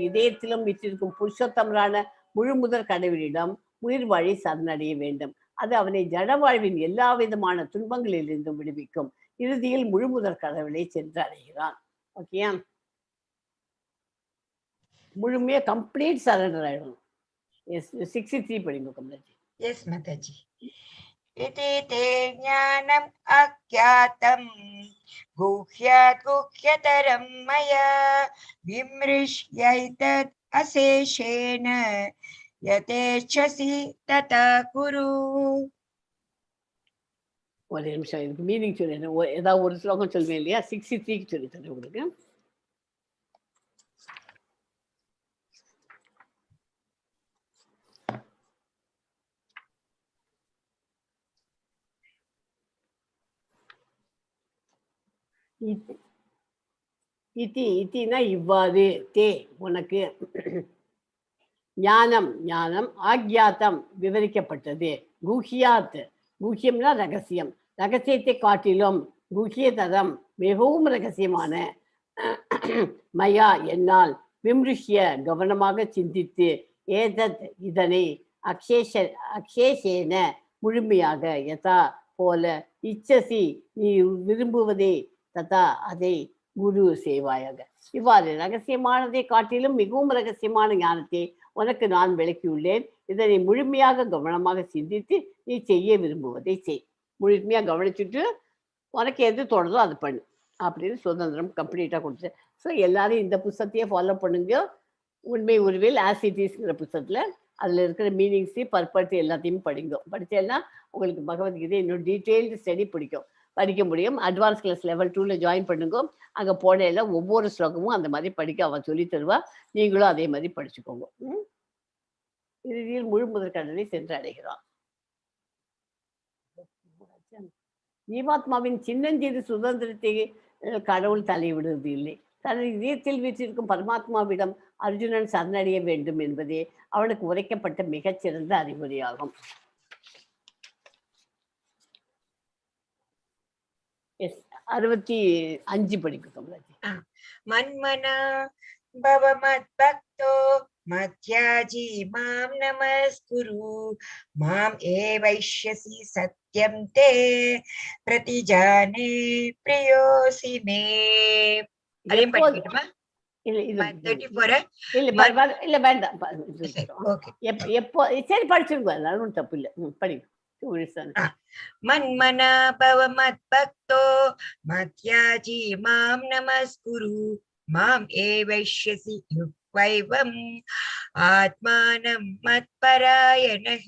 இதயத்திலும் விற்றிருக்கும் புருஷோத்தமரான முழு முதற் கடவுளிடம் உயிர் வாழி சரணடைய வேண்டும். அது அவனை ஜட வாழ்வின் எல்லா விதமான துன்பங்களிலிருந்தும் விடுவிக்கும். இறுதியில் முழு முதற் கடவுளை சென்று அடைகிறான். ஓகேயா? முழுமையா கம்ப்ளீட் சரண்டர் ஆயிடும். 63 படிங்க கமலாஜி. Yes, Mataji. Iti te jnanam akyatam guhyat guhyataram maya vimrishyaitat aseshena yatechasi tata kuru. ஒரு நிமிஷம் இதுக்கு மீனிங் சொல்லிடுறேன். ஏதாவது ஒரு ஸ்லோகம் சொல்லுவேன் இல்லையா? 63க்கு சொல்லி தரேன் உங்களுக்கு. இத்தினா இவ்வாறு, தே உனக்கு, ஞானம் ஞானம், ஆக்யாத்தம் விவரிக்கப்பட்டது, குஹ்யாத் குஹ்யம்னா ரகசியம், ரகசியத்தை காட்டிலும், குஹ்யதரம் மிகவும் ரகசியமான, மயா என்னால், விம்ருஷ்ய கவனமாக சிந்தித்து, ஏதத் இதனை, அக்ஷேஷேன முழுமையாக, யதா போல, இச்சசி நீ விரும்புவதே, ததா அதை குரு செய்வாயாக. இவ்வாறு ரகசியமானதை காட்டிலும் மிகவும் ரகசியமான ஞானத்தை உனக்கு நான் விளக்கியுள்ளேன். இதனை முழுமையாக கவனமாக சிந்தித்து நீ செய்ய விரும்புவதை செய். முழுமையாக கவனிச்சுட்டு உனக்கு எது தோணுதோ அது பண்ணு அப்படின்னு சுதந்திரம் கம்ப்ளீட்டாக கொடுத்து. ஸோ எல்லாரும் இந்த புத்தகத்தையே ஃபாலோ பண்ணுங்க. உண்மை உருவில் ஆசிட்டிஸ்ங்கிற புத்தகத்தில் அதில் இருக்கிற மீனிங்ஸு பர்பட்டு எல்லாத்தையும் படிங்க. படித்தேன்னா உங்களுக்கு பகவத்கீதை இன்னும் டீட்டெயில்டு ஸ்டடி படிக்க முடியும். அட்வான்ஸ் கிளாஸ் லெவல் 2ல ஜாயின் பண்ணுங்க. அங்கே போனையில் ஒவ்வொரு ஸ்லோகமும் அந்த மாதிரி படிக்க அவன் சொல்லி தருவா. நீங்களும் அதே மாதிரி படிச்சுக்கோங்க. இறுதியில் முழு முதற் கடலை சென்று அடைகிறான். ஜீவாத்மாவின் சின்னஞ்சிறு சுதந்திரத்தை கடவுள் தலைவிடுவது இல்லை. தனது இதயத்தில் வீற்றிருக்கும் பரமாத்மாவிடம் அர்ஜுனன் சரணடைய வேண்டும் என்பதே அவனுக்கு உரைக்கப்பட்ட மிகச்சிறந்த அறிவுரையாகும். எஸ் 65 படிக்கும் கமலாஜி. மன்மனா பவமத் பக்தோ மத்யாஜி மாம் நமஸ்குரு மாம் ஏவைஷ்யசி சத்யம் தே பிரதிஜானே பிரியோசி மே. அதையும் படிக்கட்டுமா? இல்ல வேண்டாம். எப்போ சரி படிச்சிருக்கோம், எல்லாரும் தப்பு இல்லை, படிங்க. மன்மனா பவமத் பக்தோ மத்யாஜி மாம் நமஸ்குரு மாம் ஏவைஷ்யசி யுக்வைவம் ஆத்மானம் மத்பராயணஹ.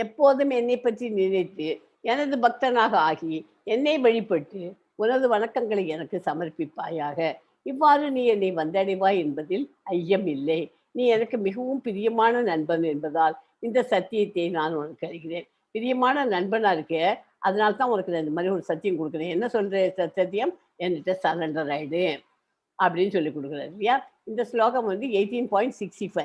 எப்போதும் என்னை பற்றி நினைத்து எனது பக்தனாக ஆகி என்னை வழிபட்டு உனது வணக்கங்களை எனக்கு சமர்ப்பிப்பாயாக. இவ்வாறு நீ என்னை வந்தடைவாய் என்பதில் ஐயம் இல்லை. நீ எனக்கு மிகவும் பிரியமான நண்பன் என்பதால் இந்த சத்தியத்தை நான் உனக்கு அறிகிறேன். பிரியமான நண்பனா இருக்க, அதனால தான் உனக்கு இந்த மாதிரி ஒரு சத்தியம் கொடுக்குறேன். என்ன சொல்ற சத்தியம்? என்கிட்ட சரண்டர் ஆயிடு அப்படின்னு சொல்லி கொடுக்குறாரு இல்லையா? இந்த ஸ்லோகம் வந்து 18.65.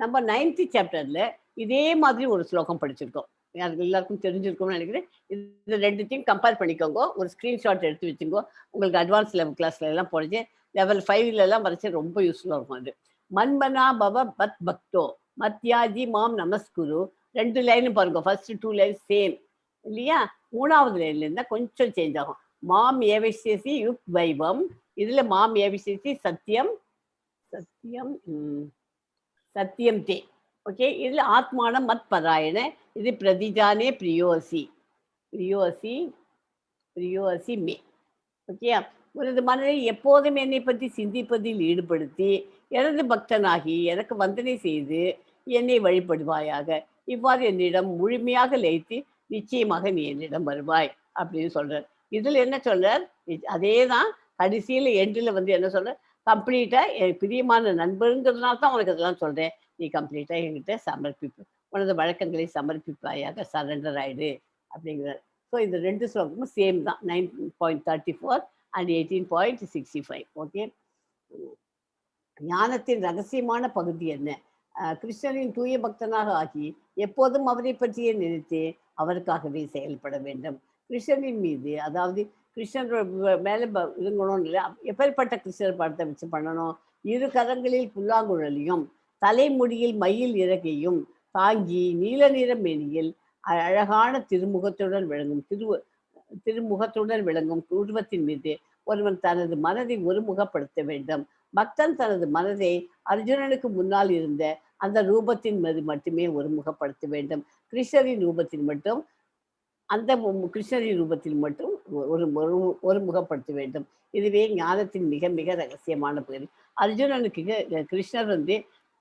நம்ம 9th சாப்டர்ல இதே மாதிரி ஒரு ஸ்லோகம் படிச்சிருக்கோம். எல்லாருக்கும் தெரிஞ்சிருக்கும்னு நினைக்கிறேன். இது ரெண்டுத்தையும் கம்பேர் பண்ணிக்கோங்க. ஒரு ஸ்க்ரீன்ஷாட் எடுத்து வச்சுக்கோ. உங்களுக்கு அட்வான்ஸ் லெவல் கிளாஸ்ல எல்லாம் படிச்சு லெவல் 5ல எல்லாம் வரைச்சு ரொம்ப யூஸ்ஃபுல்லாக இருக்கும். அது மன்மனா பவ பத் பக்தோ மத்யாஜி மாம் நமஸ்குரு. 2 லைனும் பாருங்க. ஃபர்ஸ்ட் 2 லைன் சேம் இல்லையா? 3வது லைன்ல இருந்தா கொஞ்சம் சேஞ்ச் ஆகும். மாம் ஏவிசேசி யுக் வைவம். இதுல மாம் ஏவிசேசி சத்தியம் சத்தியம் தே. ஓகே. இதுல ஆத்மானம் மத் பராயண. இது பிரதிஜானே பிரியோசி மே. ஓகே. உனது மனதை எப்போதும் என்னை பற்றி சிந்திப்பதில் ஈடுபடுத்தி எனது பக்தனாகி எனக்கு வந்தனை செய்து என்னை வழிபடுவாயாக. இவ்வாறு என்னிடம் முழுமையாக லயித்து நிச்சயமாக நீ என்னிடம் வருவாய் அப்படின்னு சொல்றார். இதுல என்ன சொல்றார்? அதே தான் கடைசியில எண்டில் வந்து என்ன சொல்ற? கம்ப்ளீட்டா என் பிரியமான நண்பருங்கிறதுனால தான் உனக்கு இதெல்லாம் சொல்றேன். நீ கம்ப்ளீட்டா என்கிட்ட சமர்ப்பிப்பு, உனது வழக்கங்களை சமர்ப்பிப்பாயாக, சரண்டர் ஆயிடு அப்படிங்கிறார். ஸோ இந்த 2 ஸ்லோகமும் சேம் தான். 9.34 and 18.65. ஓகே. ஞானத்தின் ரகசியமான பகுதி என்ன? கிருஷ்ணனின் தூய பக்தனாக ஆகி எப்போதும் அவரை பற்றியே நினைத்து அவருக்காகவே செயல்பட வேண்டும். கிருஷ்ணரின் மீது, அதாவது கிருஷ்ணர் மேல இருங்கணும்னு இல்லை, எப்பேற்பட்ட கிருஷ்ணர் படத்தை வச்சு பண்ணணும். இரு கரங்களில் புல்லாங்குழலியும் தலைமுடியில் மயில் இறகையும் தாங்கி நீல நிற மேனியில் அழகான திருமுகத்துடன் விளங்கும் உருவத்தின் மீது ஒருவன் தனது மனதை ஒருமுகப்படுத்த வேண்டும். பக்தன் தனது மனதை அர்ஜுனனுக்கு முன்னால் இருந்த அந்த ரூபத்தின் மீது மட்டுமே ஒருமுகப்படுத்த வேண்டும். கிருஷ்ணரின் ரூபத்தில் மட்டும் ஒருமுகப்படுத்த வேண்டும். இதுவே ஞானத்தின் மிக மிக ரகசியமான பகுதி. அர்ஜுனனுக்கு கிருஷ்ணர்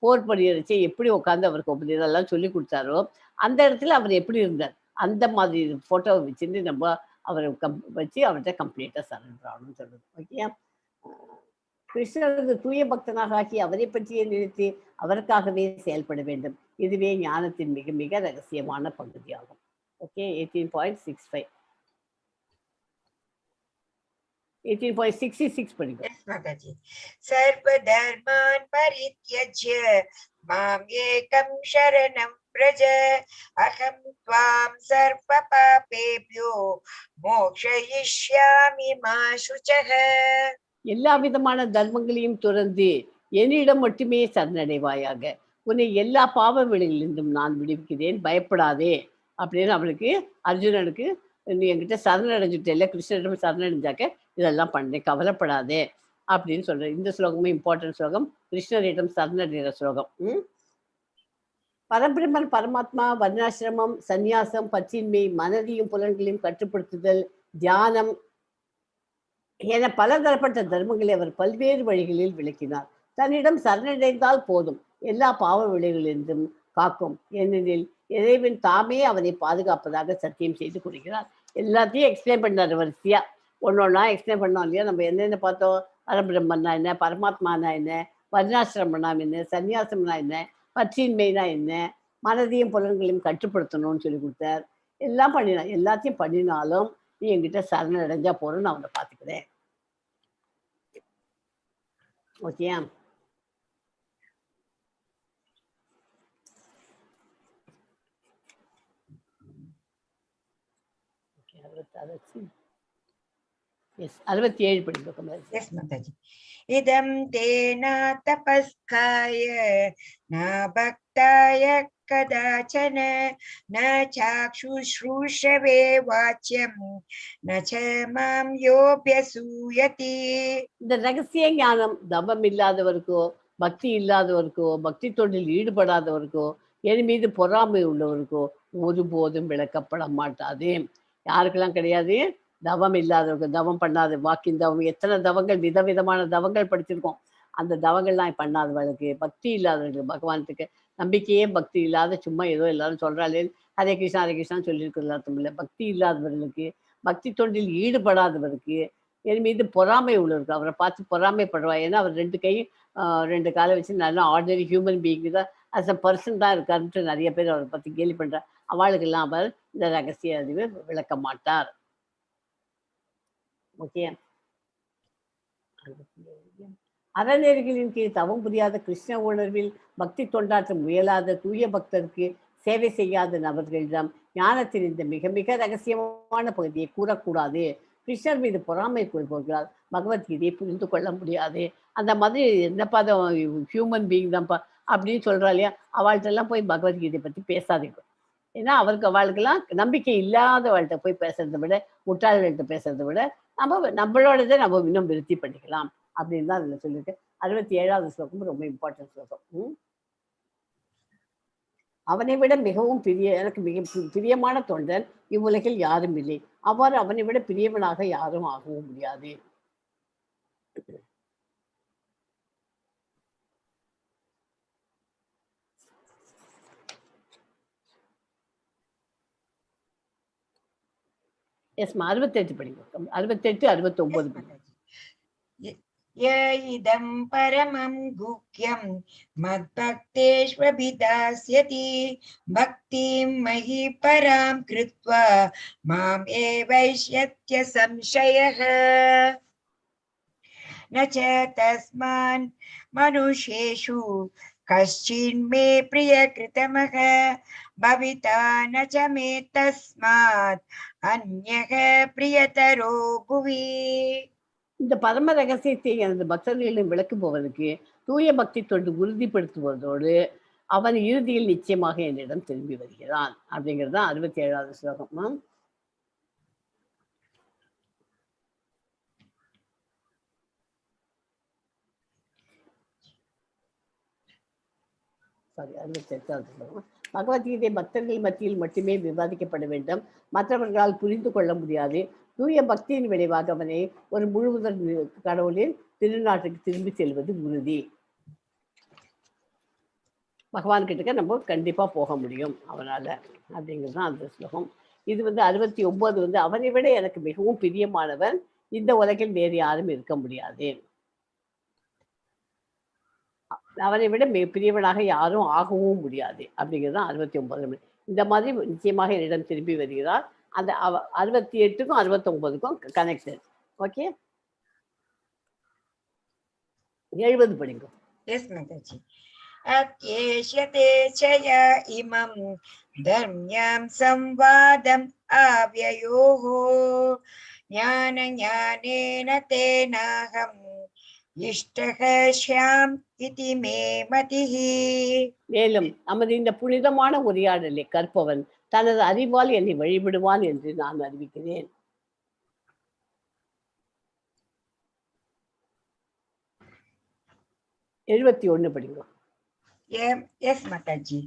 போர் படியடிச்சு எப்படி உட்காந்து அவருக்கு இதெல்லாம் சொல்லி கொடுத்தாரோ அந்த இடத்துல அவர் எப்படி இருந்தார், அந்த மாதிரி போட்டோவை வச்சுட்டு நம்ம அவரை வச்சு அவர்கிட்ட கம்ப்ளீட்டா சரண்டர் ஆகணும்னு சொல்றது. ஓகே, கிருஷ்ணருக்கு தூய பக்தனாக ஆக்கி அவரை பற்றியே நினைத்து அவருக்காகவே செயல்பட வேண்டும். இதுவே ஞானத்தின் மிக மிக ரகசியமான பகுதியாகும். ஓகே, 18.65 18.66 படிக்கும். Yes, Mataji. Sarva dharman parityajya mam ekam sharanam praja aham tvam sarva papebhyo mokshayishyami ma shuchaha. எல்லா விதமான தர்மங்களையும் துறந்து என்னிடம் மட்டுமே சரணடைவாயாக. உன்னை எல்லா பாவ விளைகளிலிருந்தும் நான் விடுவிக்கிறேன், பயப்படாதே அப்படின்னு அவளுக்கு அர்ஜுனனுக்கு நீ என்கிட்ட சரணடைஞ்சுட்டே, கிருஷ்ணரிடம் சரணடைஞ்சாக்க இதெல்லாம் பண்ணேன், கவலைப்படாதே அப்படின்னு சொல்ற. இந்த ஸ்லோகமும் இம்பார்ட்டன்ட் ஸ்லோகம், கிருஷ்ணரிடம் சரணடைகிற ஸ்லோகம். பரபிரம்மன் பரமாத்மா, வர்ணாசிரமம், சந்நியாசம், பற்றின்மை, மனதையும் புலன்களையும் கட்டுப்படுத்துதல், தியானம் என பல தரப்பட்ட தர்மங்களை அவர் பல்வேறு வழிகளில் விளக்கினார். தன்னிடம் சரணடைந்தால் போதும், எல்லா பாவ விளைகளிலிருந்தும் காக்கும். ஏனெனில் இறைவன் தாமே அவனை பாதுகாப்பதாக சத்தியம் செய்து கொடுக்கிறார். எல்லாத்தையும் எக்ஸ்பிளைன் பண்ணார் வரிசையா, ஒன்னொன்னா எக்ஸ்பிளைன் பண்ணோம் இல்லையா. நம்ம என்னென்ன பார்த்தோம், பரபிரம்மன்னா என்ன, பரமாத்மானா என்ன, வர்ணாசிரமனா என்ன, சன்னியாசம்னா என்ன, பற்றின்மைனா என்ன, மனதையும் புலன்களையும் கட்டுப்படுத்தணும்னு சொல்லி கொடுத்தார். எல்லாம் பண்ணினான். எல்லாத்தையும் பண்ணினாலும் நீ என்கிட்ட சரணடைஞ்சா போறோம், நான் அவனை பார்த்துக்கிறேன். ஓகேயா, Yes, 67 படிக்கும். Yes, Mataji. Idam tena tapaskaya na bhaktaya kadachana na chakshushrushrave vachyam na chamam yobhyasuyati. இந்த ரகசிய ஞானம் தவம் இல்லாதவருக்கோ, பக்தி இல்லாதவருக்கோ, பக்தி தொண்டில் ஈடுபடாதவருக்கோ, என் மீது பொறாமை உள்ளவருக்கோ ஒருபோதும் விளக்கப்பட மாட்டாது. யாருக்கெல்லாம் கிடையாது? தவம் இல்லாதவருக்கு, தவம் பண்ணாத, வாக்கின் தவம், எத்தனை தவங்கள், விதவிதமான தவங்கள் படிச்சிருக்கோம். அந்த தவங்கள்லாம் பண்ணாதவர்களுக்கு, பக்தி இல்லாதவர்களுக்கு, பகவானுக்கு நம்பிக்கையே பக்தி இல்லாத சும்மா ஏதோ எல்லாரும் சொல்றாளே ஹரே கிருஷ்ணா ஹரே கிருஷ்ணான்னு சொல்லியிருக்கிறது அர்த்தம் இல்லை. பக்தி இல்லாதவர்களுக்கு, பக்தி தொண்டில் ஈடுபடாதவருக்கு, என் மீது பொறாமை உள்ளவருக்கு, அவரை பார்த்து பொறாமைப்படுவா. ஏன்னா அவர் ரெண்டு காலை வச்சு நல்லா ஆர்டினரி ஹியூமன் பீயிங் தான், அஸ் அ பர்சன் தான் இருக்காருன்ட்டு நிறைய பேர் அவரை பற்றி கேள்வி பண்றார். அவளுக்கெல்லாம் அவர் இந்த ரகசிய அறிவை விளக்க மாட்டார். ஓகே, அறநெறிகளின் கீழ் தவம் புரியாத, கிருஷ்ண உணர்வில் பக்தி தொண்டாற்ற முயலாத, தூய பக்தருக்கு சேவை செய்யாத நபர்களிடம் ஞானத்தின் இந்த மிக மிக ரகசியமான பகுதியை கூறக்கூடாது. கிருஷ்ணர் மீது பொறாமை கொள்பவர்களால் பகவத்கீதையை புரிந்து கொள்ள முடியாது. அந்த மாதிரி என்னப்பா ஹியூமன் பீயிங் தான்ப்பா அப்படின்னு சொல்றா இல்லையா, அவள்கிட்டெல்லாம் போய் பகவத்கீதை பற்றி பேசாதீங்க. ஏன்னா அவளுக்கெல்லாம் நம்பிக்கை இல்லாதவள்கிட்ட போய் பேசுறதை விட, முட்டாள்கள்கிட்ட பேசுறதை விட நம்மளோடதை நம்ம இன்னும் விருத்தி பண்ணிக்கலாம் அப்படின்னு தான் அதில் சொல்லிட்டு 67வது ஸ்லோகம் ரொம்ப இம்பார்ட்டன்ட் ஸ்லோகம். அவனை விட மிகவும் எனக்கு மிக பிரியமான தொண்டன் இவ்வுலகில் யாரும் இல்லை. அவ்வாறு அவனை விட பிரியவனாக யாரும் ஆகவும் முடியாது. எஸ்மா 68 படிக்கும். 68, 69 படிக்கும். இதம் பரமம் குக்யம் மத்பக்தேஷ்வபிதாஸ்யதி பக்திம் மயி பராம் கிருத்வா மாம் ஏவைஷ்யத்ய சம்சயः ந ச தஸ்மான் மனுஷேஷு कश्चिन्मे प्रियकृतमः भविता न च मे तस्मात् अन्यः प्रियतरो भुवि. இந்த பரம ரகசியத்தை எனது பக்தர்களிடம் விளக்குபவனுக்கு தூய பக்தி தொண்டு உறுதிப்படுத்துவதோடு அவன் இறுதியில் நிச்சயமாக என்னிடம் திரும்பி வருகிறான் அப்படிங்கிறது தான் 67வது ஸ்லோகம். சாரி, 68வது ஸ்லோகம். பகவத்கீதை பக்தர்கள் மத்தியில் மட்டுமே விவாதிக்கப்பட வேண்டும், மற்றவர்களால் புரிந்து கொள்ள முடியாது. தூய பக்தியின் விளைவாக அவனை ஒரு முழுவதன் கடவுளின் திருநாட்டுக்கு திரும்பி செல்வது உறுதி. பகவான் கிட்டக்க நம்ம கண்டிப்பா போக முடியும் அவனால அப்படிங்கிறது தான் அந்த ஸ்லோகம். இது 69 அவனை விட எனக்கு மிகவும் பிரியமானவன் இந்த உலகில் வேறு யாரும் இருக்க முடியாது. அவனை விட பிரியவனாக யாரும் ஆகவும் முடியாது அப்படிங்கிறது தான் 69. இந்த மாதிரி நிச்சயமாக என்னிடம் திரும்பி வருகிறார். அந்த 68க்கும் 69க்கும் கனெக்டட். ஓகே, 70 படிங்க. எஸ் மாதாஜி. அத்யேஷ்யதே சய இமம் தர்ம்யம் சம்வாதம் ஆவ்யயோஹோ ஞான ஞானேன தேனாகம் இஷ்டக ஷ்யாம் இதி மே மதிஹி. மேலும் நமது இந்த புனிதமான உரையாடலை கற்பவன் தனது அறிவால் என்னை வழிபடுவான் என்று நான் அறிவிக்கிறேன். எழுபத்தி ஒண்ணு படிங்க. எஸ் மாதாஜி.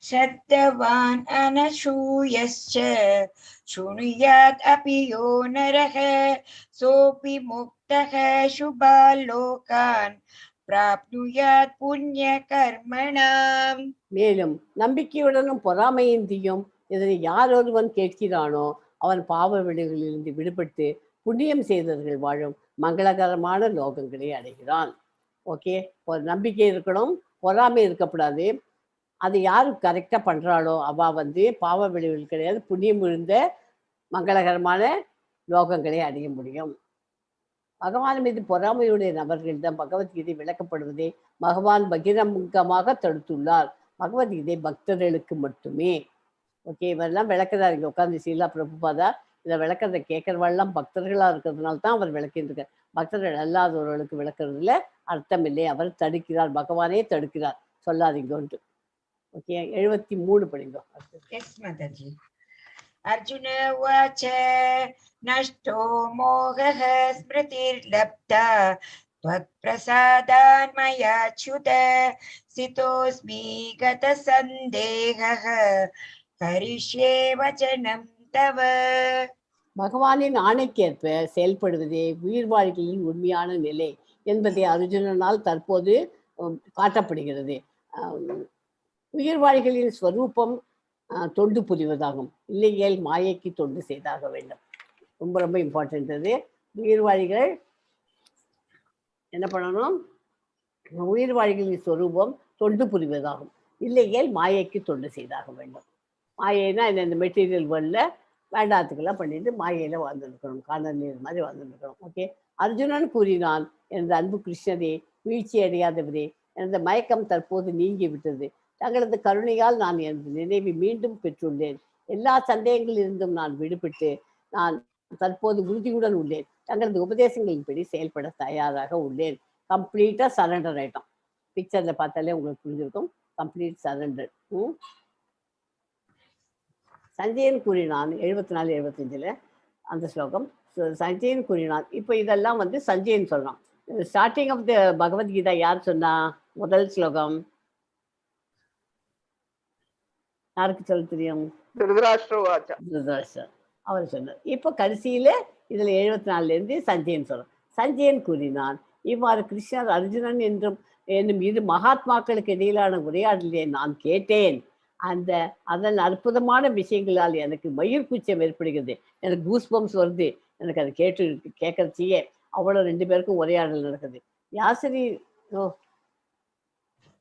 श्रद्धवान् अनशूयश्च शृणुयात् अपि यो नरः सोऽपि मुक्तः शुभालोकान् प्राप्नुयात् पुण्यकर्मणाम्. மேலும் நம்பிக்கையுடனும் பொறாமையின்றியும் இதனை யார் ஒருவன் கேட்கிறானோ அவன் பாவ விளைவுகளிலிருந்து விடுபட்டு புண்ணியம் செய்தவர்கள் வாழும் மங்களகரமான லோகங்களை அடைகிறான். ஓகே, ஒரு நம்பிக்கை இருக்கணும், பொறாமை இருக்கக்கூடாது. அது யாரு கரெக்டா பண்றாளோ அவ பாவ விளைவுகள் கிடையாது, புண்ணியம் விழுந்த மங்களகரமான லோகங்களை அடைய முடியும். பகவான் மீது பொறாமையுடைய நபர்களிடம் பகவத்கீதை விளக்கப்படுவதை பகவான் பகிரங்கமாக தடுத்துள்ளார். பகவத்கீதை பக்தர்களுக்கு மட்டுமே. ஓகே, இவரெல்லாம் விளக்குறாரு இங்க உட்காந்து சீலா பிரபுபாதா. இதை விளக்கறதை கேட்கறவாள்லாம் பக்தர்களா இருக்கிறதுனால தான் அவர் விளக்கின்றிருக்கார். பக்தர்கள் அல்லாதவர்களுக்கு விளக்குறதுல அர்த்தம் இல்லை, அவர் தடுக்கிறார், பகவானே தடுக்கிறார், சொல்லாதீங்கன்ட்டு. ஓகே, 73 படிங்க. எஸ் மாதாஜி. अर्जुन उवाच नष्टो मोहः स्मृतिर्लब्धा त्वत्प्रसादान् मयाच्युत स्थितोऽस्मि गतसन्देहः करिष्ये वचनं तव. பகவானின் ஆணைக்கேற்ப செயல்படுவதே உயிர்வாழிகளின் உண்மையான நிலை என்பதை அர்ஜுனனால் தற்போது காட்டப்படுகிறது. உயிர்வாழிகளின் ஸ்வரூபம் தொண்டு புரிவதாகும், இல்லையேல் மாயைக்கு தொண்டு செய்தாக வேண்டும். ரொம்ப ரொம்ப இம்பார்ட்டன்ட் அது. உயிர்வாழிகள் என்ன பண்ணணும்? உயிர்வாழிகளின் ஸ்வரூபம் தொண்டு புரிவதாகும், இல்லையேல் மாயைக்கு தொண்டு செய்தாக வேண்டும். மாயைனா இந்த மெட்டீரியல் வேர்ல்டில் வேண்டாத்துக்கெல்லாம் பண்ணிட்டு மாயையில வாழ்ந்துருக்கணும், காணல் நீர் மாதிரி வாழ்ந்துருக்கணும். ஓகே, அர்ஜுனன் கூறினான், எனது அன்பு கிருஷ்ணரே, வீழ்ச்சி அடையாதவரே, எனது மயக்கம் தற்போது நீங்கி விட்டது. தங்களது கருணையால் நான் எனது நினைவை மீண்டும் பெற்றுள்ளேன். எல்லா சந்தேகங்களிலிருந்தும் நான் விடுபட்டு நான் தற்போது உறுதியுடன் உள்ளேன். தங்களது உபதேசங்களின்படி செயல்பட தயாராக உள்ளேன். கம்ப்ளீட்டா சரண்டர் ஆயிட்டோம். பிக்சர்ல பார்த்தாலே உங்களுக்கு புரிஞ்சிருக்கும், கம்ப்ளீட் சரண்டர். சஞ்சயன் கூறினான், 74 75 அந்த ஸ்லோகம். சஞ்சயன் கூறினான். இப்போ இதெல்லாம் சஞ்சயன் சொல்றான். ஸ்டார்டிங் ஆஃப் த பகவத்கீதா யார் சொன்னா? முதல் ஸ்லோகம் யாருக்கு சொல்ல தெரியும்? திருதராஷ்டிரர் அவர் சொன்னார். இப்போ கடைசியில இதுல 74 சஞ்சயன் சொல்றான். சஞ்சயன் கூறினான், இவ்வாறு கிருஷ்ணர் அர்ஜுனன் என்னும் இரு மகாத்மாக்களுக்கு இடையிலான உரையாடலை நான் கேட்டேன். அதன் அற்புதமான விஷயங்களால் எனக்கு மயிர் கூச்சம் ஏற்படுகிறது, எனக்கு கூஸ்பம்ஸ் வருது. எனக்கு அதை கேட்கறச்சியே அவ்வளவு 2 பேருக்கும் உரையாடல் நடக்குது.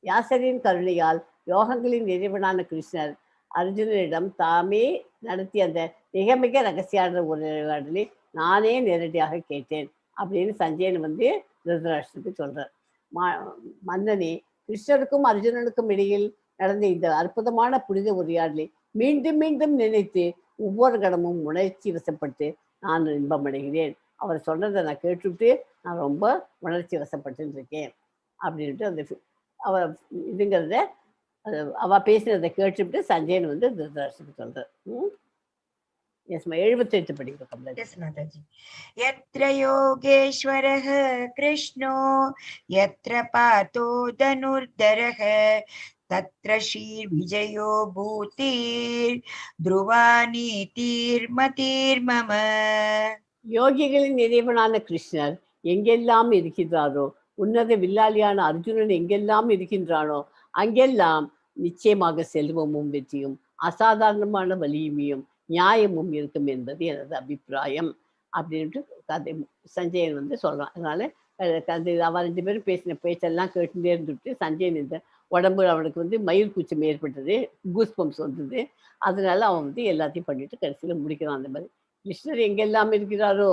யாசரின் கருணையால் யோகங்களின் இறைவனான கிருஷ்ணர் அர்ஜுனனிடம் தாமே நடத்தி அந்த மிக மிக ரகசியான உரையாடலை நானே நேரடியாக கேட்டேன் அப்படின்னு சஞ்சயன் திருதராஷ்டிரனுக்கு சொல்றார். மன்னனே, கிருஷ்ணருக்கும் அர்ஜுனனுக்கும் இடையில் நடந்த இந்த அற்புதமான புனித உரையாடலை மீண்டும் மீண்டும் நினைத்து ஒவ்வொரு கணமும் உணர்ச்சி வசப்பட்டு நான் இன்பமடைகிறேன். அவர் சொன்னதை நான் கேட்டுவிட்டு நான் ரொம்ப உணர்ச்சி வசப்பட்டு இருக்கேன் அப்படின்ட்டு அந்த அவர் இதுங்கிறத அவ பேசுறதை கேட்டுவிட்டு சஞ்சயன் வந்து திருதராஷ்டிரனுக்கு சொல்றார். எஸ்மா 78 படிக்கிறோம். Yes, Mataji. Yatra Yogeshwaraha Krishno Yatra Pato Dhanurdaraha Tatra Shir Vijayo Bhutir Dhruvanītir Matir Mama. யோகிகளின் இறைவனான கிருஷ்ணர் எங்கெல்லாம் இருக்கிறாரோ, உன்னத வில்லாளியான அர்ஜுனன் எங்கெல்லாம் இருக்கின்றானோ அங்கெல்லாம் நிச்சயமாக செல்வமும் வெற்றியும் அசாதாரணமான வலிமையும் நியாயமும் இருக்கும் என்பது எனது அபிப்பிராயம் அப்படின்ட்டு கதை சஞ்சயன் வந்து சொல்றான். அதனால அவ 2 பேரும் பேசின பேச்செல்லாம் கேட்டுட்டே இருந்துட்டு சஞ்சயன் இந்த உடம்பு அவனுக்கு வந்து மயில் கூச்சம் ஏற்பட்டது, கூஸ்பம்ஸ் வந்தது. அதனால அவன் வந்து எல்லாத்தையும் பண்ணிட்டு கடைசியில் முடிக்கிறான். அந்த மாதிரி கிருஷ்ணர் எங்கெல்லாம் இருக்கிறாரோ,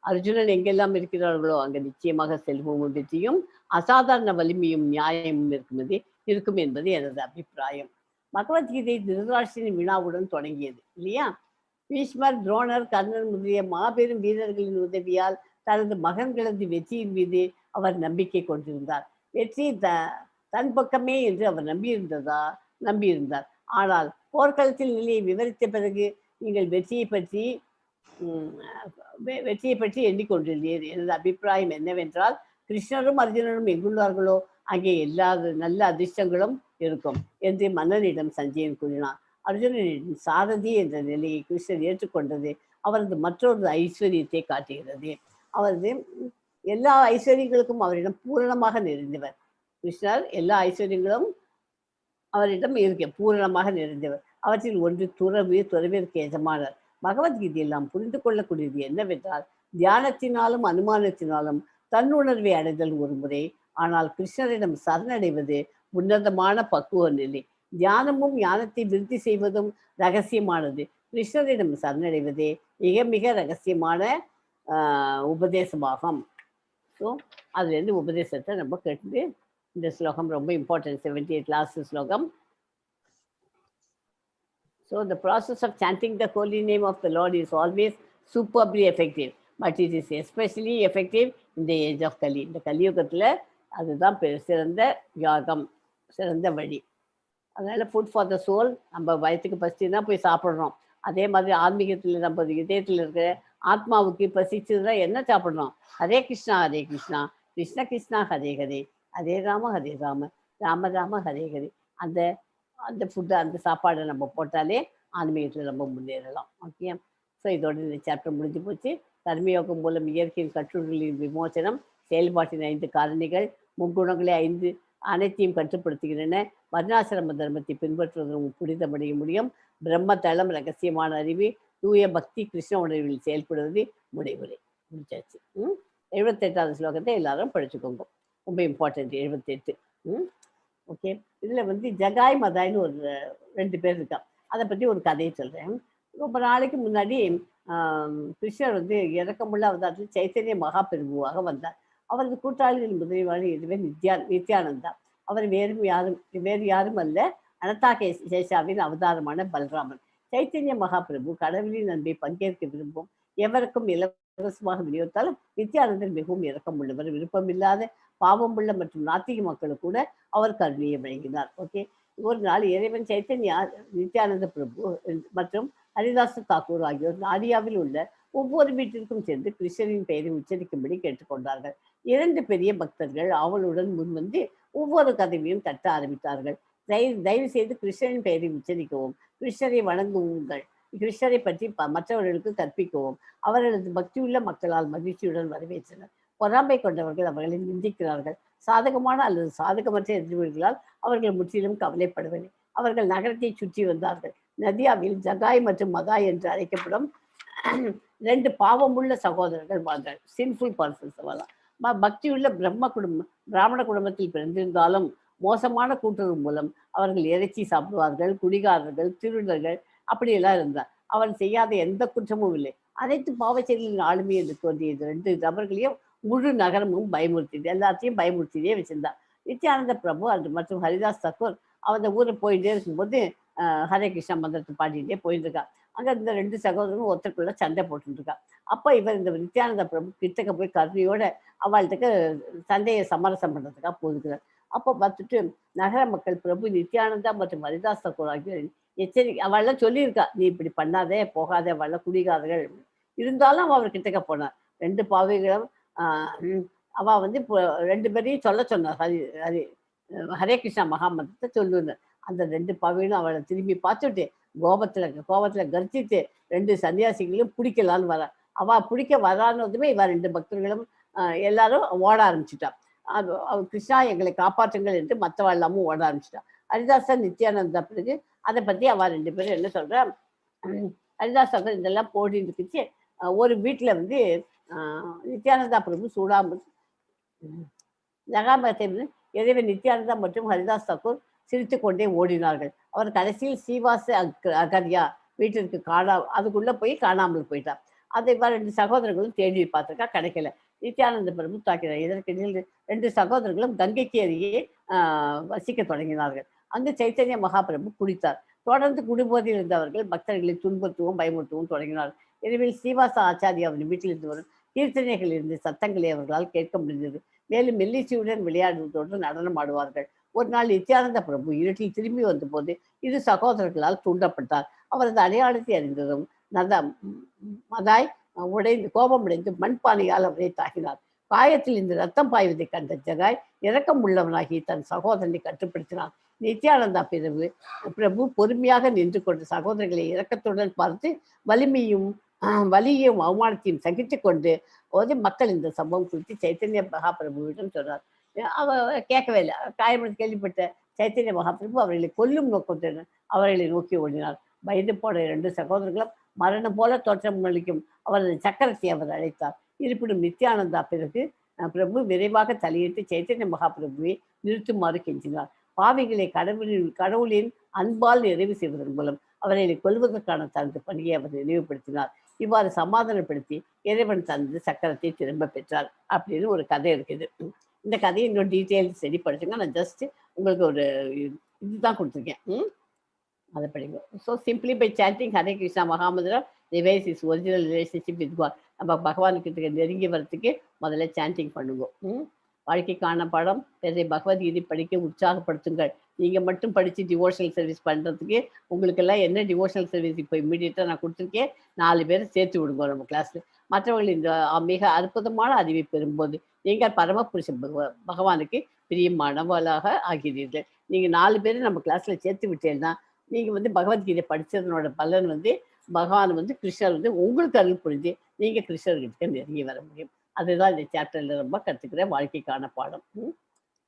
அர்ஜுனன் எங்கெல்லாம் இருக்கிறார்களோ அங்க நிச்சயமாக செல்வமும் வெற்றியும் அசாதாரண வலிமையும் நியாயமும் இருக்கும் என்பது எனது அபிப்பிராயம். பகவத்கீதை திருதராஷ்டிரனின் வினாவுடன் தொடங்கியது இல்லையா? பீஷ்மர், துரோணர், கர்ணன் முதலிய மாபெரும் வீரர்களின் உதவியால் தனது மகன்களது வெற்றியின் மீது அவர் நம்பிக்கை கொண்டிருந்தார். வெற்றி தன் பக்கமே என்று அவர் நம்பியிருந்தார். ஆனால் போர்க்களத்தில் நிலையை விவரித்த பிறகு நீங்கள் வெற்றியை பற்றி எண்ணிக்கொண்டிருந்தீர். எனது அபிப்பிராயம் என்னவென்றால், கிருஷ்ணரும் அர்ஜுனனும் எங்குள்ளார்களோ அங்கே எல்லா நல்ல அதிர்ஷ்டங்களும் இருக்கும் என்று மன்னனிடம் சஞ்சயன் கூறினார். அர்ஜுனனின் சாரதி என்ற நிலையை கிருஷ்ணர் ஏற்றுக்கொண்டது அவரது மற்றொரு ஐஸ்வர்யத்தை காட்டுகிறது. அவரது எல்லா ஐஸ்வர்யங்களுக்கும் அவரிடம் பூரணமாக நிறைந்தவர். கிருஷ்ணர் எல்லா ஐஸ்வர்யங்களும் அவரிடம் பூரணமாக நிறைந்தவர். அவற்றில் ஒன்று துறவிற்கு எஜமானர். பகவத்கீதையில் நாம் புரிந்து கொள்ளக்கூடியது என்னவென்றால், தியானத்தினாலும் அனுமானத்தினாலும் தன்னுணர்வை அடைதல் ஒரு முறை, ஆனால் கிருஷ்ணரிடம் சரணடைவது உன்னதமான பக்குவ நிலை. தியானமும் ஞானத்தை விருத்தி செய்வதும் ரகசியமானது. கிருஷ்ணரிடம் சரணடைவதே மிக மிக ரகசியமான உபதேசமாகும். ஸோ அதுலேருந்து உபதேசத்தை நம்ம கேட்டு இந்த ஸ்லோகம் ரொம்ப இம்பார்ட்டன்ட். 78 லாஸ்ட் ஸ்லோகம். So the process of chanting the holy name of the Lord is always superbly effective, but it is especially effective in the age of Kali. இந்த கலியுகத்தில் அதுதான் சிறந்த யாகம், சிறந்த வழி. அதனால ஃபுட் ஃபார் த சோல், நம்ம வயிற்றுக்கு பசிச்சுன்னா போய் சாப்பிட்றோம். அதே மாதிரி ஆன்மீகத்தில் நம்ம இதயத்தில் இருக்கிற ஆத்மாவுக்கு பசிச்சுதான் என்ன சாப்பிட்றோம்? ஹரே கிருஷ்ணா ஹரே கிருஷ்ணா, கிருஷ்ண கிருஷ்ணா ஹரே ஹரே, ஹரே ராம ராம ராம ஹரே ஹரே. அந்த ஃபுட்டு, அந்த சாப்பாடை நம்ம போட்டாலே ஆன்மீகத்தில் நம்ம முன்னேறலாம். ஓகே. ஸோ இதோட இந்த சாப்டர் முடிஞ்சு போச்சு. கர்மயோகம் மூலம் இயற்கையின் கட்டுரைகளின் விமோசனம், செயல்பாட்டின் 5 காரணிகள், முக்குணங்களை 5 அனைத்தையும் கட்டுப்படுத்துகின்றன. வர்ணாசிரம தர்மத்தை பின்பற்றுவதன் புனிதமடைய முடியும். பிரம்ம தளம், ரகசியமான அறிவு, தூய பக்தி, கிருஷ்ண உணர்வில் செயல்படுவது முடிவுரை. முடிச்சாச்சு. 78வது ஸ்லோகத்தை எல்லாரும் படிச்சுக்கோங்க. ரொம்ப இம்பார்ட்டன்ட் 78. ஓகே. இதில் வந்து ஜகாய் மதாய்னு ஒரு 2 பேர் இருக்கா. அதை பற்றி ஒரு கதையை சொல்கிறேன். ரொம்ப நாளைக்கு முன்னாடி கிருஷ்ணர் வந்து இறக்கமுள்ள அவதாரத்தில் சைத்தன்ய மகாபிரபுவாக வந்தார். அவரது கூட்டாளிகள் முதலிவான இதுவே நித்யானந்தா. அவர் வேறு யாரும் அல்ல, அனதா சேஷாவின் அவதாரமான பல்ராமன். சைத்தன்ய மகாபிரபு கடவுளின் அன்பை பங்கேற்க விரும்பும் எவருக்கும் இலவசமாக விநியோகித்தாலும் நித்யானந்தர் மிகவும் இரக்கம் உள்ளவர். விருப்பமில்லாத பாவமுள்ள மற்றும் நாத்திக மக்களுக்கு கூட அவர் கருணையை வழங்கினார். ஓகே. ஒரு நாள் இறைவன் சைத்தன்யா, நித்யானந்த பிரபு மற்றும் ஹரிதாஸ் தாக்கூர் ஆகியோர் நாடியாவில் உள்ள ஒவ்வொரு வீட்டிற்கும் சென்று கிருஷ்ணரின் பெயரை உச்சரிக்கும்படி கேட்டுக்கொண்டார்கள். 2 பெரிய பக்தர்கள் அவளுடன் முன்வந்து ஒவ்வொரு கதவையும் தட்ட ஆரம்பித்தார்கள். தயவு செய்து கிருஷ்ணரின் பெயரை உச்சரிக்கவும், கிருஷ்ணரை வணங்குங்கள், கிருஷ்ணரை பற்றி மற்றவர்களுக்கு கற்பிக்கவும். அவர்களது பக்தியுள்ள மக்களால் மகிழ்ச்சியுடன் வரவேற்றனர். பொறாமை கொண்டவர்கள் அவர்களை நிந்திக்கிறார்கள். சாதகமான அல்லது சாதகமற்ற எதிர்வுகளால் அவர்கள் முற்றிலும் கவலைப்படவில்லை. அவர்கள் நகரத்தை சுற்றி வந்தார்கள். நதியாவில் ஜகாய் மற்றும் மதாய் என்று அழைக்கப்படும் 2 பாவமுள்ள சகோதரர்கள் வாழ்ந்தார். Sinful persons. அவெல்லாம் பக்தியுள்ள பிராமண குடும்பத்தில் பிறந்திருந்தாலும் மோசமான கூட்டுறவு மூலம் அவர்கள் இறைச்சி சாப்பிடுவார்கள், குடிகாரர்கள், திருடர்கள், அப்படியெல்லாம் இருந்தார். அவன் செய்யாத எந்த குற்றமும் இல்லை. அனைத்து பாவச்செயல்களின் ஆளுமை என்று தோன்றிய 2 நபர்களையும் முழு நகரமும் பயமுறுத்தியது. எல்லாத்தையும் பயமுறுத்தியே வச்சிருந்தார். நித்யானந்த பிரபு அது மற்றும் ஹரிதாஸ் தாக்கூர் அந்த ஊரை போயிட்டே இருக்கும்போது ஹரே கிருஷ்ணா மந்திரத்தை பாடிட்டே போயிட்டு இருக்கா. அங்கே இந்த 2 சகோதரரும் ஒருத்தருக்குள்ள சண்டை போட்டுருக்கா. அப்போ இவர் இந்த நித்யானந்த பிரபு கிட்டக்க போய் கருணையோட அவள்கிட்ட சண்டையை சமரசம் பண்ணுறதுக்காக போயிருக்கிறார். அப்போ பார்த்துட்டு நகர மக்கள் பிரபு நித்யானந்தா மற்றும் ஹரிதாஸ் தாக்கூர் ஆகிய எச்சரிக்கை அவள்லாம் சொல்லியிருக்கா, நீ இப்படி பண்ணாதே போகாதே அவள்லாம் குடிக்காதகள். இருந்தாலும் அவள் கிட்டக்க போனார். 2 பாவிகளும் அவள் வந்து இப்போ 2 பேரையும் சொல்ல சொன்னார். ஹரி ஹரே கிருஷ்ணா மகாமந்திரத்தை சொல்லுன்னு. அந்த 2 பாவிகளும் அவளை திரும்பி பார்த்துட்டு கோபத்தில் கர்ஜித்து 2 சன்னியாசிகளையும் பிடிக்கலான்னு வரா. அவள் பிடிக்க வரானதுமே இவ 2 பக்தர்களும் எல்லாரும் ஓட ஆரம்பிச்சுட்டா. அவள் கிருஷ்ணா எங்களை காப்பாற்றுங்கள் என்று மற்றவள் எல்லாமும் ஓட ஆரம்பிச்சிட்டா. ஹரிதாசன் நித்யானந்தா பிறகு அதை பற்றி அவள் 2 பேரும் என்ன சொல்கிறா, ஹரிதாஸ் இதெல்லாம் போடி இருந்துச்சு. ஒரு வீட்டில் வந்து நித்யானந்தா பிரபு சூடாமல் ஜகாமத்தை இறைவன் நித்யானந்தா மற்றும் ஹரிதாஸ் தாக்கூர் சிரித்து கொண்டே ஓடினார்கள். அவர் கடைசியில் சீவாச அகர்யா வீட்டிற்கு அதுக்குள்ளே போய் காணாமல் போயிட்டார். அதை 2 சகோதரர்களும் தேடி பார்த்துருக்கா, கிடைக்கல. நித்யானந்த பிரபு தாக்கினார். இதற்கிடையில் 2 சகோதரர்களும் கங்கைக்கு அருகே வசிக்க தொடங்கினார்கள். அங்கு சைத்தன்ய மகாபிரபு குடித்தார். தொடர்ந்து குடிபோதையில் இருந்தவர்கள் பக்தர்களை துன்புறுத்தவும் பயமுறுத்தவும் தொடங்கினார். இரவில் ஸ்ரீவாச ஆச்சாரியா அவரின் வீட்டில் இருந்து வரும் கீர்த்தனைகள் இருந்த சத்தங்களை அவர்களால் கேட்க முடிந்தது. மேலும் மெல்லிசையுடன் விளையாடுவதோடு நடனம் ஆடுவார்கள். ஒரு நாள் நித்யானந்த பிரபு இருட்டில் திரும்பி வந்தபோது 2 சகோதரர்களால் தூண்டப்பட்டார். அவரது அடையாளத்தை அறிந்ததும் மதாய் கோபமடைந்து மண்பானையால் அவரை தாக்கினார். காயத்தில் இந்த ரத்தம் பாய்வதை கண்ட ஜகாய் இரக்கம் உள்ளவனாகி தன் சகோதரனை கட்டுப்படுத்தினான். நித்யானந்தா பிரபு பொறுமையாக நின்று கொண்ட சகோதரர்களை இரக்கத்துடன் பார்த்து வலியையும் அவமானத்தையும் சகித்து கொண்டு மக்கள் இந்த சம்பவம் குறித்து சைத்தன்ய மகாபிரபுவிடம் சொன்னார். அவ கேட்கவே இல்லை. காயமடைந்து கேள்விப்பட்ட சைத்தன்ய மகாபிரபு அவர்களை கொல்லும் நோக்கத்துடன் அவர்களை நோக்கி ஓடினார். பயந்து போன 2 சகோதரர்களும் மரணம் போல தோற்றம் அளிக்கும் அவரது சக்கரத்தை அவர் அழைத்தார். இருப்பினும் நித்யானந்தா பிரபு விரைவாக தலையிட்டு சைத்தன்ய மகாபிரபுவை நிறுத்துமாறு கெஞ்சினார். பாவிகளை கடவுளின் அன்பால் நிறைவு செய்வதன் மூலம் அவர்களை கொல்வதற்கான தனது பணியை அவர் நினைவுபடுத்தினார். இவ்வாறு சமாதானப்படுத்தி இறைவன் தனது சக்கரத்தை திரும்ப பெற்றார் அப்படின்னு ஒரு கதை இருக்குது. இந்த கதையை இன்னொரு டீட்டெயில்ஸ் சரி படிச்சுங்க. நான் ஜஸ்ட் உங்களுக்கு ஒரு இதுதான் கொடுத்துருக்கேன், அதை படிங்க. So simply by chanting Hare Krishna mahamantra revise is original relationship with God. நம்ம பகவானுக்கு நெருங்கி வரத்துக்கு முதல்ல சாண்டிங் பண்ணுங்க. வாழ்க்கைக்கான பாடம் பிறரை பகவத்கீதை படிக்க உற்சாகப்படுத்துங்கள். நீங்கள் மட்டும் படித்து டிவோஷனல் சர்வீஸ் பண்ணுறதுக்கு உங்களுக்கெல்லாம் என்ன டிவோஷனல் சர்வீஸ் இப்போ இம்மீடியட்டாக நான் கொடுத்துருக்கேன், 4 பேரை சேர்த்து விடுங்க நம்ம கிளாஸில். மற்றவர்கள் இந்த மிக அற்புதமான அறிவை பெறும்போது நீங்கள் பரமபுருஷ பகவானுக்கு பிரியமானவளாக ஆகிறீர்கள். நீங்கள் 4 பேரை நம்ம கிளாஸில் சேர்த்து விட்டேன்னா நீங்கள் வந்து பகவத்கீதை படித்ததனோட பலன் வந்து பகவான் வந்து கிருஷ்ணர் வந்து உங்களுக்கு அருள் புரிஞ்சு நீங்கள் கிருஷ்ணர்கிட்ட நெருங்கி வர முடியும். அதுதான் இந்த சாப்டரில் ரொம்ப கற்றுக்கிற வாழ்க்கைக்கான பாடம்.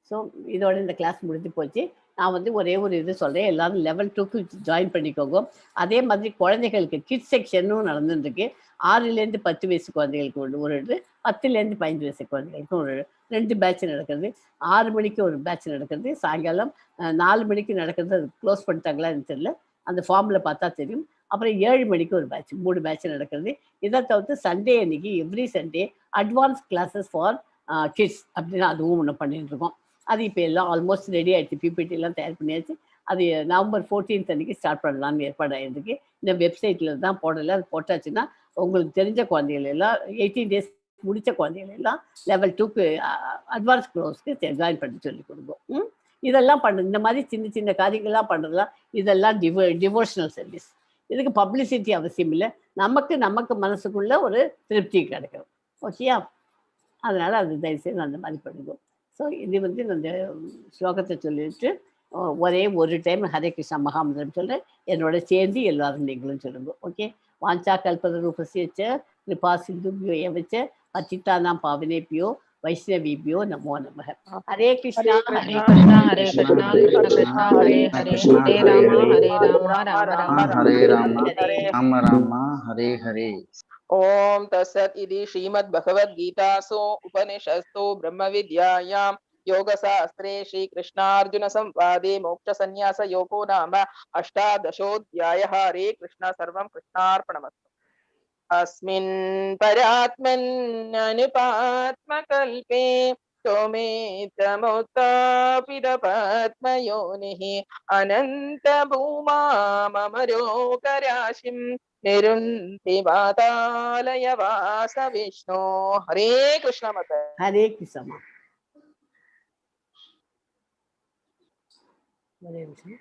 ஸோ இதோட இந்த கிளாஸ் முடிஞ்சு போச்சு. நான் வந்து ஒரே ஒரு இது சொல்கிறேன், எல்லாரும் லெவல் 2க்கு ஜாயின் பண்ணிக்கோங்க. அதே மாதிரி குழந்தைகளுக்கு கிட்ஸ் செக்ஷனும் நடந்துருக்கு. 6லேருந்து 10 வயசு குழந்தைகளுக்கு ஒரு 10லேருந்து 15 வயசு குழந்தைகளுக்கும் ஒரு 2 பேட்ச் நடக்கிறது. 6 மணிக்கு ஒரு பேட்ச் நடக்கிறது, சாயங்காலம் 4 மணிக்கு நடக்கிறது. அது க்ளோஸ் பண்ணிட்டாங்களான்னு தெரியல, அந்த ஃபார்மில் பார்த்தா தெரியும். அப்புறம் 7 மணிக்கு ஒரு பேட்ச், 3 பேட்ச் நடக்கிறது. இதை தவிர்த்து சண்டே அன்னைக்கு every Sunday advance classes for kids அப்படின்னு அதுவும் ஒன்று பண்ணிட்டு இருக்கோம். அது இப்போ எல்லாம் ஆல்மோஸ்ட் ரெடி ஆகிடுச்சு, பிபிடி எல்லாம் தயார் பண்ணியாச்சு. அது நவம்பர் 14 அன்னைக்கு ஸ்டார்ட் பண்ணலான்னு ஏற்பாடு ஆகிருக்கு. இந்த வெப்சைட்டில் தான் போடலை, அது போட்டாச்சுன்னா உங்களுக்கு தெரிஞ்ச குழந்தைகள் எல்லாம் 18 days முடித்த குழந்தைகள் எல்லாம் லெவல் 2க்கு அட்வான்ஸ் கோர்ஸ்க்கு ஜாயின் பண்ணி சொல்லி கொடுக்கும். இதெல்லாம் இந்த மாதிரி சின்ன சின்ன காரியங்கள்லாம் பண்ணுறதுலாம் இதெல்லாம் டிவோஷனல் சர்வீஸ். இதுக்கு பப்ளிசிட்டி அவசியம் இல்லை, நமக்கு மனசுக்குள்ள ஒரு திருப்தி கிடைக்கும். ஓகேயா? அதனால் அது தயவுசெய்து அந்த மாதிரி பண்ணுவோம். ஸோ இது வந்து அந்த ஸ்லோகத்தை சொல்லிட்டு ஒரே ஒரு டைம் ஹரே கிருஷ்ணா மகாமந்திரம் சொல்கிறேன், என்னோட சேர்ந்து எல்லாரும் நீங்களும் சொல்லுங்க. ஓகே? வாஞ்சா கல்பத ரூபசியச்ச கிருபா சிந்துபியோ எவச்ச பச்சித்தானாம் பாவனேபியோ வைஷ்ணவிபியோ நமோ நமः. ஹரே கிருஷ்ணா ஹரே கிருஷ்ணா ஹரே கிருஷ்ணா கிருஷ்ண கிருஷ்ணா ஹரே ஹரே ஹரே ராமா ஹரே ராம ராம ஹரே ஹரே. ओम तत्सत् इति श्रीमद्भगवद्गीतासु उपनिषत्सु ब्रह्मविद्यायां योगशास्त्रे श्रीकृष्णार्जुन संवादे मोक्षसन्न्यासयोगो नाम 18 हरे कृष्ण सर्वं कृष्णार्पणमस्तु. अस्मिन् परात्मन् अनुपात्मकल्पे त्वमेतमुत्तापितपद्मयोनिः अनन्तभूमा मम रोगराशिं निरुन्ति वातालय वास विष्णो। हरे कृष्ण माता। हरे कृष्ण। हरे कृष्ण।